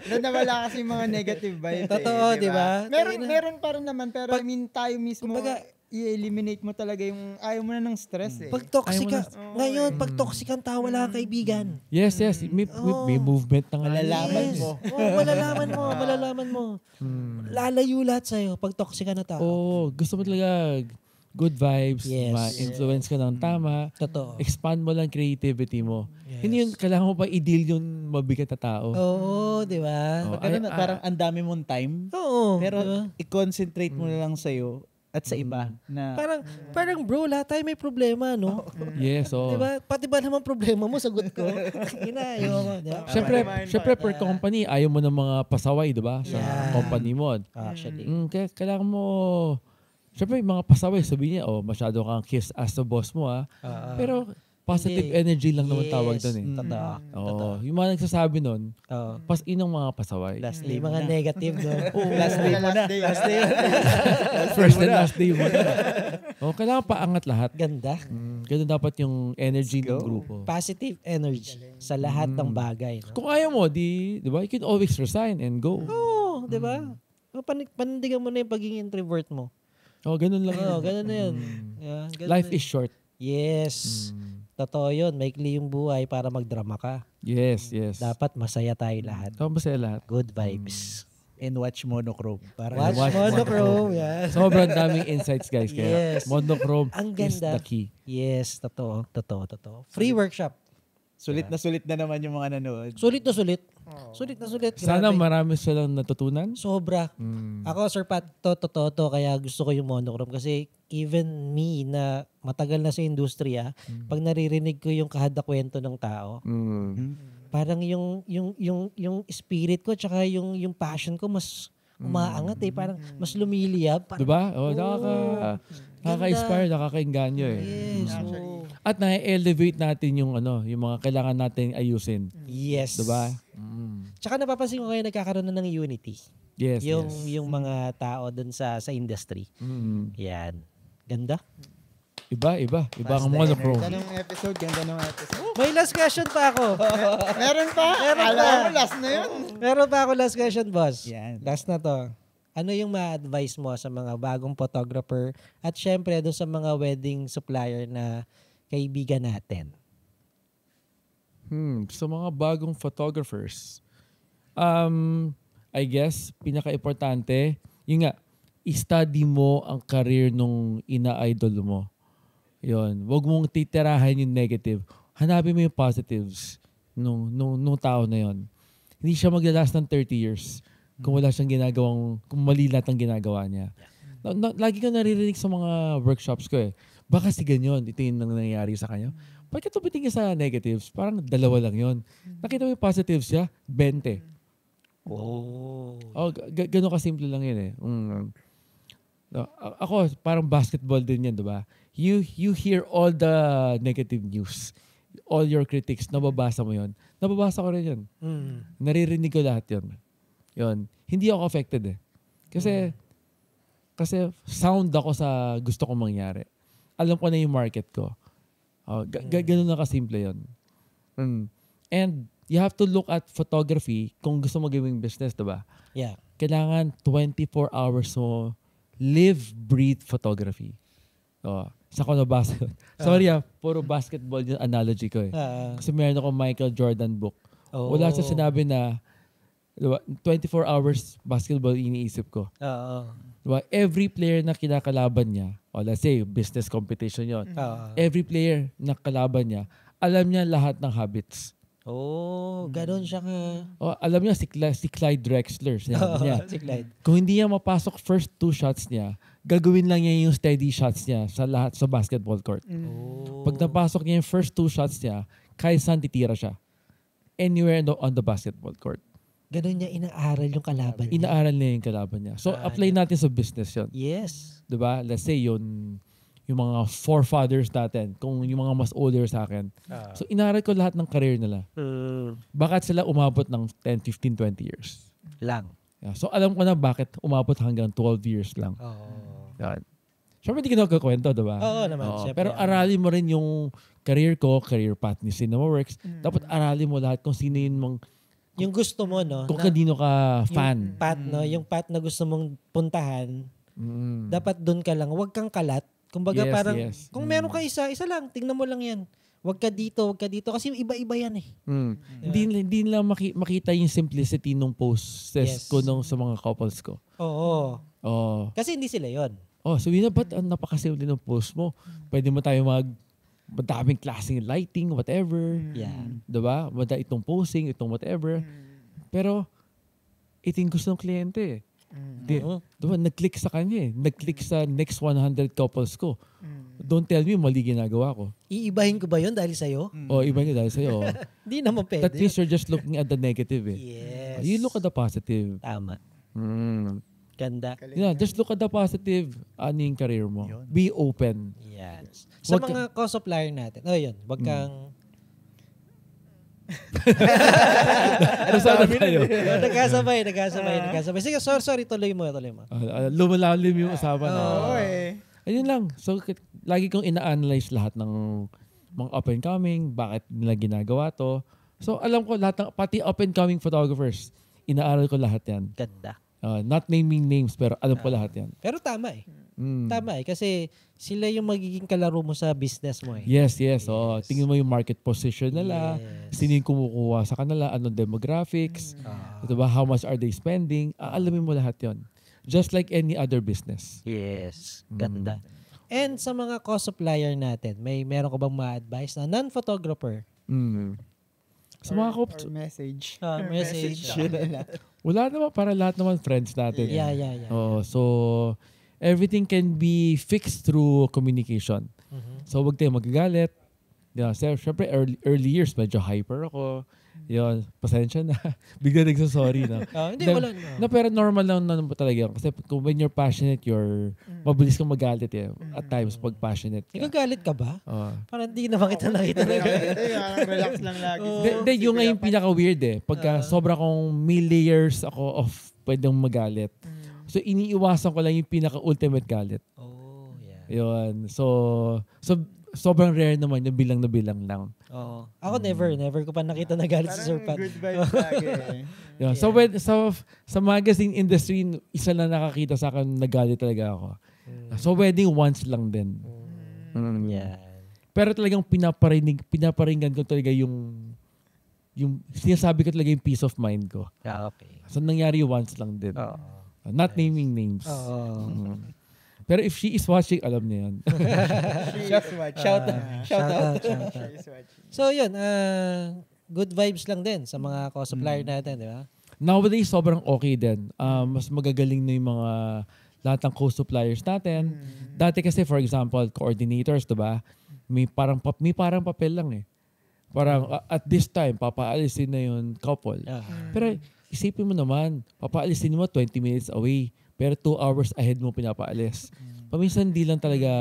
Doon nawala kasi yung mga negative vibes. Totoo, di ba? Meron pa rin naman, pero tayo mismo, i-eliminate mo talaga yung ayaw mo na ng stress eh. Pag toxic ka, ngayon, pag toxic ang tao, wala kang kaibigan. Yes. May movement ng malalaman mo. Malalaman mo. Lalayo lahat sa'yo pag toxic ka na tao. Gusto mo talaga good vibes, ma-influence ka ng tama. Totoo. Expand mo lang creativity mo. Hindi yun, kailangan mo pa i-deal yung mabigat na tao. Di ba? Parang ang dami mong time. Pero i-concentrate mo na lang sa'yo at sa iba na parang bro, lahat tayo may problema, no? Yes, Diba? Pati ba naman problema mo, sagot ko? Inayo mo, diba? Siyempre per company, ayaw mo ng mga pasaway, diba? Sa company mo. Actually. Kaya kailangan mo, siyempre yung mga pasaway, sabihin niya, masyado kang kiss as the boss mo, pero positive energy lang naman tawag doon eh. Totoo. Yung mga nagsasabi nun, inang mga pasaway. Yung mga negative, no? Last day mo na. First and last day mo na. Kailangan paangat lahat. Ganda. Ganun dapat yung energy ng grupo. Positive energy sa lahat ng bagay. No? Kung ayaw mo, di ba? You can always resign and go. Di ba? Panindigan mo na yung pagiging introvert mo. Ganun lang. Ganun na yun. Life is short. Yes. Totoo yun. Maikli yung buhay para magdrama ka. Yes. Dapat masaya tayo lahat. Masaya lahat. Good vibes. And watch monochrome. Watch monochrome. Yes. Sobrang daming insights, guys. Kaya Yes. monochrome Ang is ganda. the key. Yes, totoo. Free workshop. Sulit na naman yung mga nanood. Sulit na sulit. Sana Grabe. marami silang natutunan. Sobra. Ako, Sir Pat, totoo, kaya gusto ko yung monochrome kasi even me na matagal na sa industriya, pag naririnig ko yung kahada kwento ng tao, parang yung spirit ko tsaka yung passion ko mas umaangat eh. Parang mas lumiliyab. Diba? Nakaka-inspire, nakaka-inganyo eh. Yes. At na-elevate natin yung mga kailangan natin ayusin. Yes. Diba? Tsaka napapansin ko kayo nagkakaroon na ng unity. Yes, Yung mga tao dun sa industry. Yan. Ganda. Iba ang monochrome. Ganda ng episode. May last question pa ako. Meron pa? Alam mo, last na yun. Meron pa ako last question, boss. Yan. Last na to. Ano yung ma-advise mo sa mga bagong photographer at syempre doon sa mga wedding supplier na kaibigan natin? Sa mga bagong photographers, I guess, pinaka-importante, yun nga, i-study mo ang career nung ina-idol mo. Yun. Huwag mong titirahan yung negative. Hanapin mo yung positives nung tao na yun. Hindi siya maglalast ng 30 years kung wala siyang ginagawang, kung mali lahat ang ginagawa niya. Lagi ko naririnig sa mga workshops ko baka si ganyan, ito yung nangyayari sa kanya. Bakit ka tumitingin sa negatives? Parang dalawa lang yun. Nakita mo yung positives siya, 20. Gano'n kasimple lang yun Ako, parang basketball din yan, diba? You hear all the negative news. All your critics, nababasa mo yun. Nababasa ko rin yun. Naririnig ko lahat yun. Yun. Hindi ako affected Kasi sound ako sa gusto kong mangyari. Alam ko na yung market ko. Ganun na kasimple yun. And you have to look at photography kung gusto mo gawing business, diba? Yeah. Kailangan 24 hours mo live, breathe photography. Sa ko nabasa yun. Sorry puro basketball yung analogy ko Kasi meron ako Michael Jordan book. Wala siya sinabi na 24 hours basketball iniisip ko. Diba? Every player na kinakalaban niya, let's say business competition yon. Every player na kalaban niya, alam niya lahat ng habits. Ganon siya ka. Alam niya si Clyde Drexler. Si Clyde. Kung hindi niya mapasok first 2 shots niya, gagawin lang niya yung steady shots niya sa lahat sa basketball court. Pag napasok niya yung first 2 shots niya, kahit saan titira siya. Anywhere on the basketball court. Ganon niya inaaral yung kalaban niya. Inaaral niya yung kalaban niya. So, apply natin sa business yun. Yes. Diba? Let's say yung mga forefathers natin, kung yung mga mas older sa akin. So, inaaral ko lahat ng career nila. Bakit sila umabot ng 10, 15, 20 years? Lang. Yeah. So, alam ko na bakit umabot hanggang 12 years lang. Yan. Siyempre, hindi ko nagkakwento, diba? Oo naman. Pero aralin mo rin yung career ko, career path ni CinemaWorks. Dapat aralin mo lahat kung sino yung gusto mo, no? Kung kanino ka fan. Yung path, no? Yung path na gusto mong puntahan, dapat doon ka lang. Huwag kang kalat. Kumbaga kung meron ka isa lang, tingnan mo lang yan. Huwag ka dito. Kasi iba-iba yan Hindi nila makita yung simplicity ng posts ko sa mga couples ko. Oo. Kasi hindi sila yon. Sabihin na, ba't napakasimple ng post mo? Pwede mo tayo madaming klaseng lighting, whatever. Yeah. Diba? Itong posing, itong whatever. Pero, ito yung gusto ng kliyente. Diba? Nag-click sa kanya Nag-click sa next 100 couples ko. Don't tell me mali ginagawa ko. Iibahin ko ba yun dahil sa'yo? Iibahin ko dahil sa'yo. Hindi naman pwede. That means you're just looking at the negative Yes. You look at the positive. Tama. Ganda. Just look at the positive. Ano yung career mo? Be open. Yes. Sa mga co-supplier natin. Yun. Wag kang... Sana tayo. Nagkasabay. Sige, sorry. Tuloy mo. Lumalalim yung usapan. Ayun lang. So, lagi kong ina-analyze lahat ng mga up-and-coming, bakit nila ginagawa to. So, alam ko lahat pati up-and-coming photographers, inaaral ko lahat yan. Ganda. Not naming names, pero alam ko lahat yan. Pero tama Tama kasi sila yung magiging kalaro mo sa business mo Yes. Tingin mo yung market position nila, sino yung kumukuha sa kanila, anong demographics, diba, how much are they spending, alamin mo lahat yon. Just like any other business. Yes. Ganda. And sa mga co-supplier natin, meron ka bang ma-advise na non-photographer? Sa mga message. Message. Wala naman, para lahat naman friends natin. Yeah. So, everything can be fixed through communication. So, wag tayo magagalit. Siyempre, early years, medyo hyper ako. Yun, pasensya na. Bigla nagsasorry na. Hindi, wala. No, pero normal lang naman talaga yun. Kasi when you're passionate, mabilis kang magalit eh. At times, pag passionate ka. Nagagalit ka ba? Parang hindi naman kita nakita. Relax lang lagi. Yung nga yung pinaka-weird eh. Pagka sobra kong may layers ako of pwedeng magalit. So, iniiwasan ko lang yung pinaka-ultimate galit. Oh, yeah. Yun. So sobrang rare naman yung bilang na bilang lang. Oo. Ako never ko pa nakita na galit si Sir Pat. Good vibes lagi eh. Yeah. So sa magazine industry, isa lang nakakita sa akin nagalit talaga ako. So wedding once lang din. Yeah. Pero talagang pinaparinggan ko talaga yung sinasabi ko talaga yung peace of mind ko. Yeah, okay. So nangyari once lang din. Not naming names. Pero if she is watching, alam niya yan. She's watching. Shout out. She's watching. So yun, good vibes lang din sa mga co-supplier natin, di ba? Nowadays, sobrang okay din. Mas magagaling na yung mga lahat ng co-suppliers natin. Dati kasi, for example, coordinators, di ba? May parang papel lang eh. Parang at this time, papaalisin na yung couple. Pero isipin mo naman, papaalisin mo 20 minutes away. Pero 2 hours ahead mo pinapaalis. Paminsan hindi lang talaga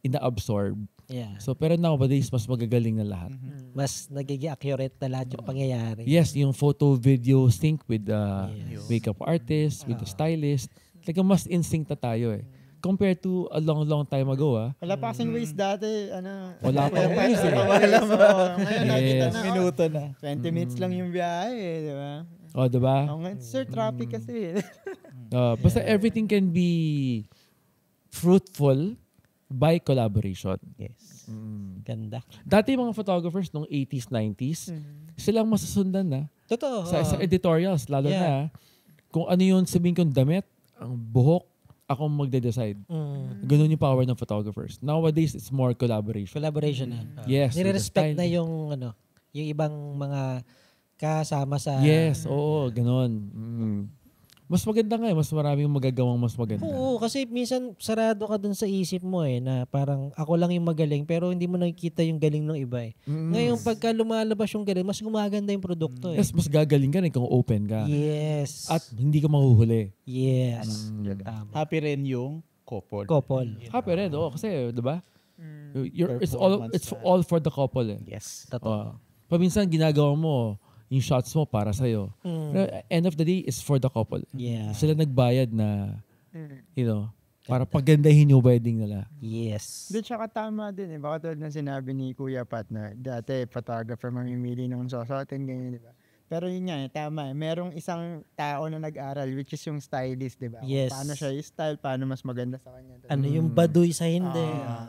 ina-absorb. Yeah. So, pero nowadays, mas magagaling na lahat. Mas nagiging accurate na lahat yung pangyayari. Yes, yung photo, video sync with the makeup artist, with the stylist. Talagang mas in sync na tayo eh. Compared to a long time ago Wala pa kasing waste dati. Wala pa waste eh. Ngayon nakita na. Minuto na. 20 minutes lang yung biyahe, di ba? Diba? Sir, traffic kasi. Basta everything can be fruitful by collaboration. Yes. Ganda. Dati yung mga photographers nung 80s, 90s, silang masusundan na. Totoo. Sa editorials, lalo na kung ano yung sabihin kong damit, ang buhok, ako magde-decide. Ganun yung power ng photographers. Nowadays, it's more collaboration. Collaboration na. Yes. Nire-respect na yung ibang mga kasama sa... Yes, oo, ganun. Mas maganda nga eh. Mas maraming magagawang mas maganda. Oo, kasi minsan sarado ka dun sa isip mo eh, na parang ako lang yung magaling pero hindi mo nakikita yung galing ng iba eh. Ngayon, pagka lumalabas yung galing, mas gumaganda yung produkto eh. Yes, mas gagaling ka rin kung open ka. Yes. At hindi ka mahuhuli. Yes. Happy rin yung couple. Happy rin, oo. Kasi, di ba? It's all for the couple eh. Yes. Totoo. Paminsan, ginagawa mo, yung shots mo para sa'yo. Pero end of the day, is for the couple. Yeah. Sila nagbayad na, para pagandahin yung wedding nila. Yes. Doon tsaka tama din eh. Baka tulad ng sinabi ni Kuya Pat na dati photographer mamimili ng susuotin, ganyan, di ba? Pero yun nga, tama eh. Merong isang tao na nag-aral which is yung stylist, di ba? Yes. Paano siya i-style, paano mas maganda sa kanya. Ano yung baduy sa hindi.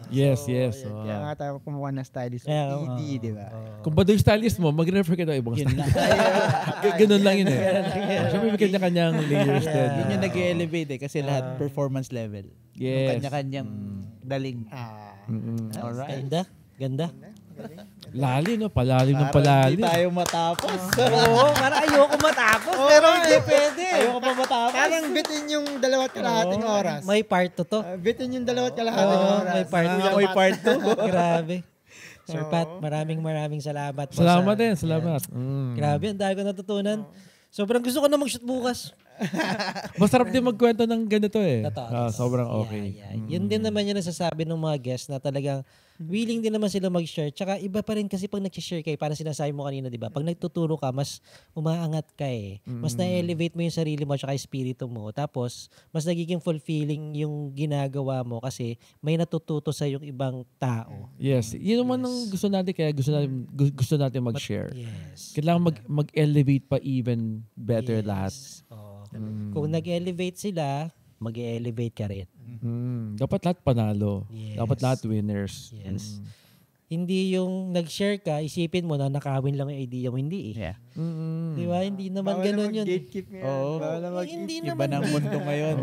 Yes. Kaya nga tayo kumuha ng stylist. ED, di ba? Kung ba yung stylist mo, mag-refer ka ng ibang stylist. Ganun lang yun eh. Siyempre may kanya-kanyang layers din. Yun yung nag-elevate eh. Kasi lahat performance level. Yes. Yung kanya-kanyang daling. Alright. Ganda. Lalim, no? Palalim ng palalim. Hindi tayo matapos. Oo, parang ayoko matapos. Pero hindi pwede. Ayoko pa matapos. Parang bitin yung 2 kalahating oras. May part 2 to. Bitin yung 2 kalahating oras. May part 2. May part 2. Grabe. Sir Pat, maraming salamat. Salamat din, salamat. Grabe, ang dami ko natutunan. Sobrang gusto ko na mag-shoot bukas. Masarap din magkwento ng ganito eh. Totoo. Sobrang okay. Yun din naman yung nasasabi ng mga guests na talagang willing din naman sila mag-share. Tsaka iba pa rin kasi pag nag-share kayo, parang sinasabi mo kanina, di ba? Pag nagtuturo ka, mas umaangat ka eh. Mas na-elevate mo yung sarili mo tsaka espiritu mo. Tapos, mas nagiging fulfilling yung ginagawa mo kasi may natututo sa yung ibang tao. Yes. Yun naman ang gusto natin, kaya gusto natin mag-share. Yes. Kailangan mag-elevate pa even better lahat. Kung nag-elevate sila, mag-elevate ka rin. Dapat lahat panalo. Yes. Dapat lahat winners. Yes. Hindi yung nag-share ka, isipin mo na nakawin lang yung idea mo. Hindi eh. Yeah. Di ba? Hindi naman ganun yun. Gatekeep mo yan. Oo. Hindi Iba naman. ng mundo ngayon.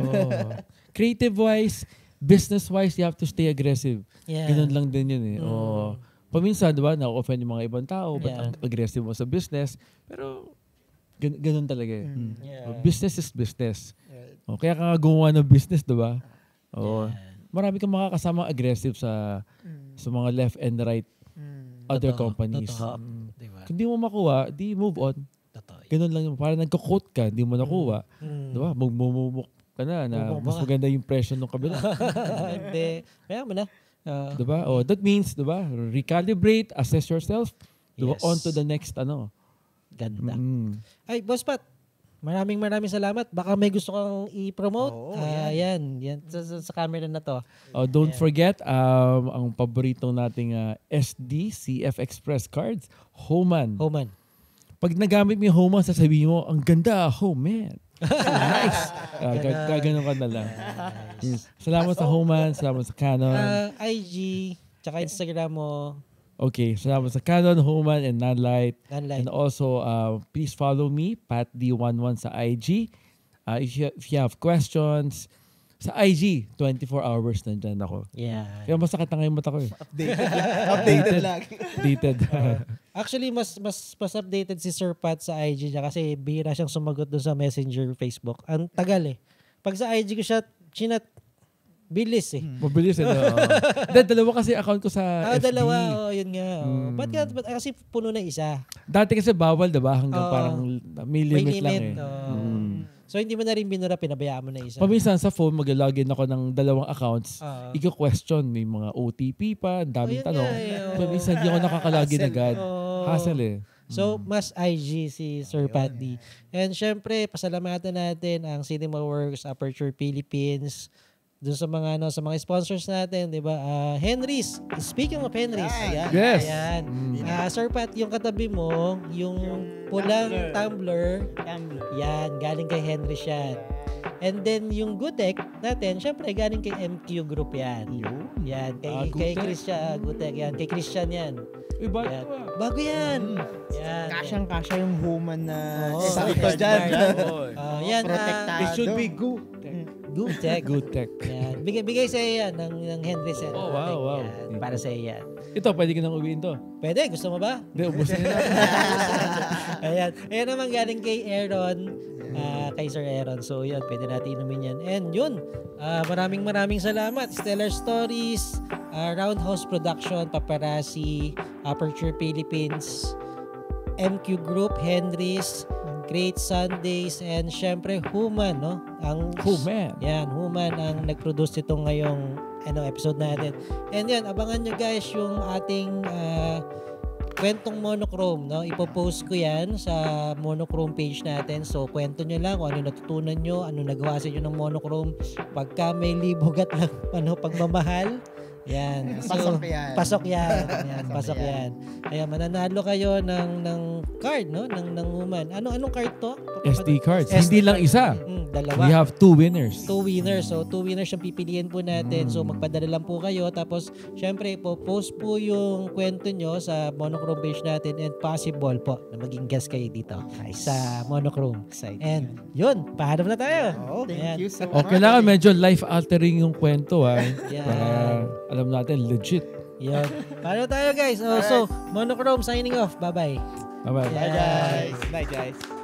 Creative-wise, business-wise, you have to stay aggressive. Yeah. Ganun lang din yun eh. Paminsan, di ba, na-offend yung mga ibang tao, but Yeah. aggressive mo sa business. Pero, ganun talaga eh. Yeah. Business is business. Kaya ka nga gumawa ng business, di ba? Marami kang makakasama aggressive sa mga left and right other companies. Diba? Kung di mo makuha, di move on. Ganun lang yung parang nagko-quote ka, di mo nakuha. Diba? Magmumumuk ka na mas maganda yung impression ng kabila. Hindi. Kaya mo na. Diba? That means, diba? Recalibrate, assess yourself, diba? Yes. On to the next, Ganda. Ay, Boss Pat, maraming salamat. Baka may gusto kang i-promote. Yan sa camera na to. Don't forget, ang paborito nating SD, CF Express cards, Homan. Pag nagamit mo yung Homan, sasabihin mo, ang ganda, Homan. Nice. Gaganon ka na lang. Yes. Salamat sa Homan, salamat sa Canon. IG, tsaka Instagram mo. Okay, salamat sa Canon, Homan, and Nanlite. And also, please follow me, PatD11 sa IG. If you have questions, sa IG, 24 hours nandyan ako. Yeah. Kaya masakit na ngayon mata ko eh. Updated lang. Updated. Actually, mas updated si Sir Pat sa IG niya kasi bihira siyang sumagot doon sa Messenger Facebook. Ang tagal eh. Pag sa IG ko siya, chinat, bilis eh. Mabilis eh. Dalawa kasi account ko sa FB. Dalawa, yun nga. Ba't kasi puno na isa? Dati kasi bawal, diba? Hanggang parang may limit lang eh. So, hindi mo na rin binura, pinabayaan mo na isa. Paminsan sa phone, mag-login ako ng 2 accounts. Iko-question, may mga OTP pa, ang daming tanong. Paminsan di ako nakakalogin agad. Hassle eh. So, mas IG si Sir Pat D. And syempre, pasalamatan natin ang CinemaWorks, Aperture Philippines, doon sa mga sa mga sponsors natin, 'di ba? Henry's. Speaking of Henry's, Yes. Ayan. Sir Pat, yung katabi mo, yung pulang tumbler. Yan, galing kay Henry's yan. And then yung Gutek natin, syempre galing kay MQ Group yan. Yan, kay Christian Gutek yan, kay Christian yan. Bago yan. Yan. Kasyang-kasya yung Homan na sakto dyan. Yan. Protektado. It should be good. Good tech. Yan. Bigay sa iyo yan ng Henry Sen. Wow. Yan. Para sa iyo yan. Ito, pwede ka nang uwiin to. Pwede, gusto mo ba? Hindi, ubusin na. Ayan naman galing kay Aaron, kay Sir Aaron. So yan, pwede natin inumin yan. And yun, maraming salamat. Stellar Stories, Roundhouse Production, Paparazzi, Aperture Philippines, MQ Group, Henry's, Great Sundays, and syempre Human, no? Human. Yan, Human ang nag-produce itong ngayong episode natin. And yan, abangan nyo guys yung ating kwentong monochrome, no? Ipopost ko yan sa monochrome page natin. So, kwento nyo lang kung ano natutunan nyo, ano nagawa sa inyo ng monochrome. Pagka may libog at lang, pagmamahal, yan. So, pasok yan. Pasok yan. Kaya mananalo kayo ng card, no? Ng Human. Anong card to? SD cards. Hindi lang isa. Dalawa. We have 2 winners. 2 winners. So, 2 winners yung pipiliin po natin. So, magpadala lang po kayo. Tapos, syempre, post po yung kwento nyo sa monochrome page natin and possible po na maging guest kayo dito sa monochrome. And, yun. Paalam na tayo. Thank you so much. Okay lang, medyo life-altering yung kwento, ha? Yeah. Para alam natin, legit. Yun. Paalam tayo, guys. So, monochrome signing off. Bye-bye. Bye-bye. Yeah. Bye guys.